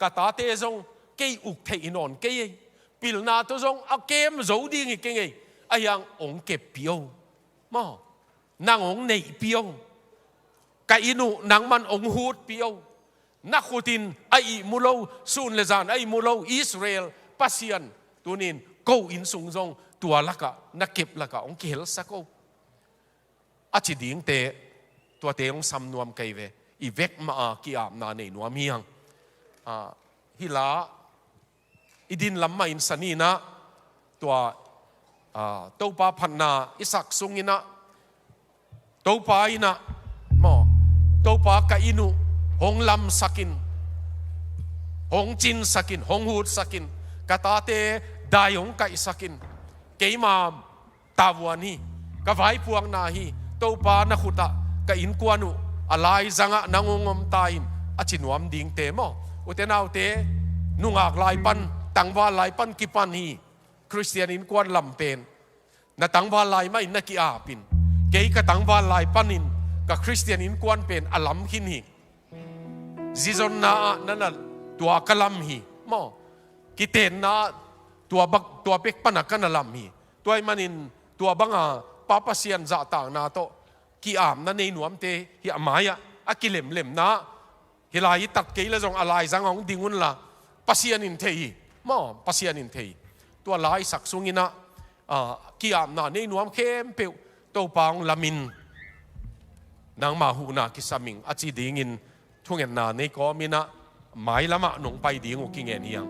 กาตาเตจงเกยอุกเทอินอนเกยปิลนาตัวจงเอาเกมโจดีงิเกยอายังองเก็บเปียวมอนางองในเปียวกาอินุนางมันองหูดเปียวนักขุดินไอมูโลซูนเลจานไอมูโลอิสราเอลปัสยันตัวนี้กูอินสุงจงตัวละกะนักเก็บละกะองเกลสักกูอาจิดิ่งเตตัวเตองสำนวมไกเวอีเวกมากีอาบนาในนัวมียังฮิลาอิดินลำมาอินสนีนะตัวเต้าปาพันนาอิสักซุงอินะเต้าปาอินะมอเต้าปากะอินุหงลำสักินหงจินสักินหงหูดสักินกะตาเตดายหงไก่สักินเกยมาตาวานีกะไว้พวงนาฮีเต้าปานะขุตะกะอินกวานุอะไรจังะนางงมตายอาจินวมดิ่งเตมออุเตนาวเตนุงากลายปันตังวาลายปันกิปันฮีคริสเตียนอินกวนลำเป็นนาตังวาลายไม่นักกีอาปินเกยกะตังวาลายปันินกะคริสเตียนอินกวนเป็นอลัมขินฮีซิซอนนานั่นตัวกะลัมฮีมอกิเตนนาตัวเป็กปันกันอลัมฮีตัวมันอินตัวบังอาปาปเซียนจะต่างนาโตกีอามนั่นในหนวมเตฮิอามายะอากิเลมนะฮิลายตัดเกยละจงอะไรจังของดิ่งุนละปัสยานินเทยมอปัสยานินเทยตัวลายสักสุงินะกีอามนาในหนวมเข้มเปียวโตปางลามินนางมาหูนากิสามิงอาจีดิ่งินทุ่งเงินนาในก็มีนะหมายละมะหนงไปดิ่งอุกิเงนียง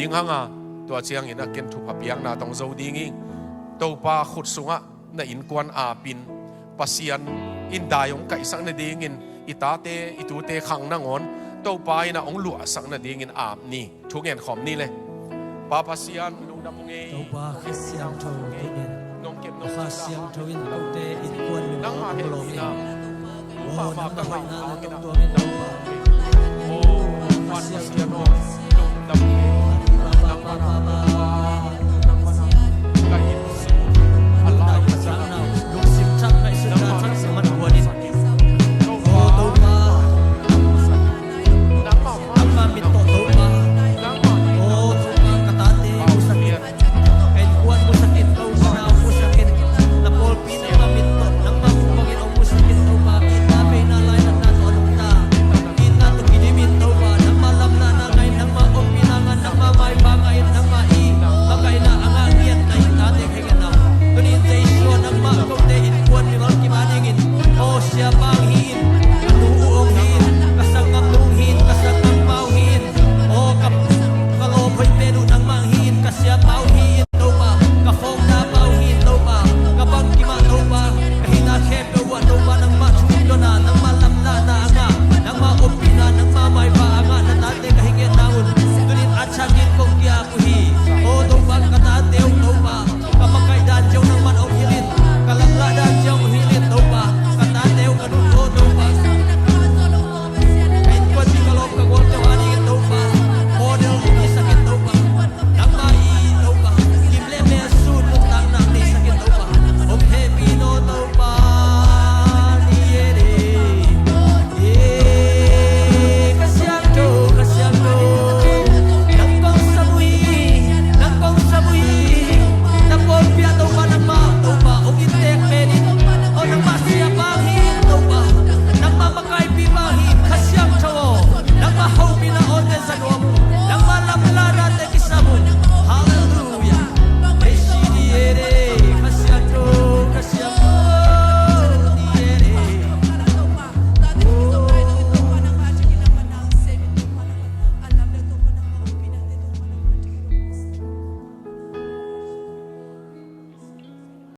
ดิงหังอ่ะตัวเชียงอินะเกินทุบเปียงนาตองโจดิงอิงตัวปลาขุดสุงอ่ะน่ะอินกวนอาปินปัสยันอินดายองไก่สักนาดิงอินอิตาเตอิตูเตขังนางอนตัวปลายนะองหลวสักนาดิงอินอาบนี่ทุกเงินขอมนี่เลยปลาปัสยันลุงดำมงเอ
tàu ba khi xiang thâu cái đèn
น้องเก็บน้อง
kha xiang thâu in tàu tê in quân mình
นั่งมา
nó
เห็น
lồng
นี่
in
นะ
ô
ฝาก
nó
กัน
mà
ไว้
hỏi
เอา
na
กิน
nó
นะ
tua mình tàu ba
โอ้วันเสียโนลุงดำเอ
ba ba ba ba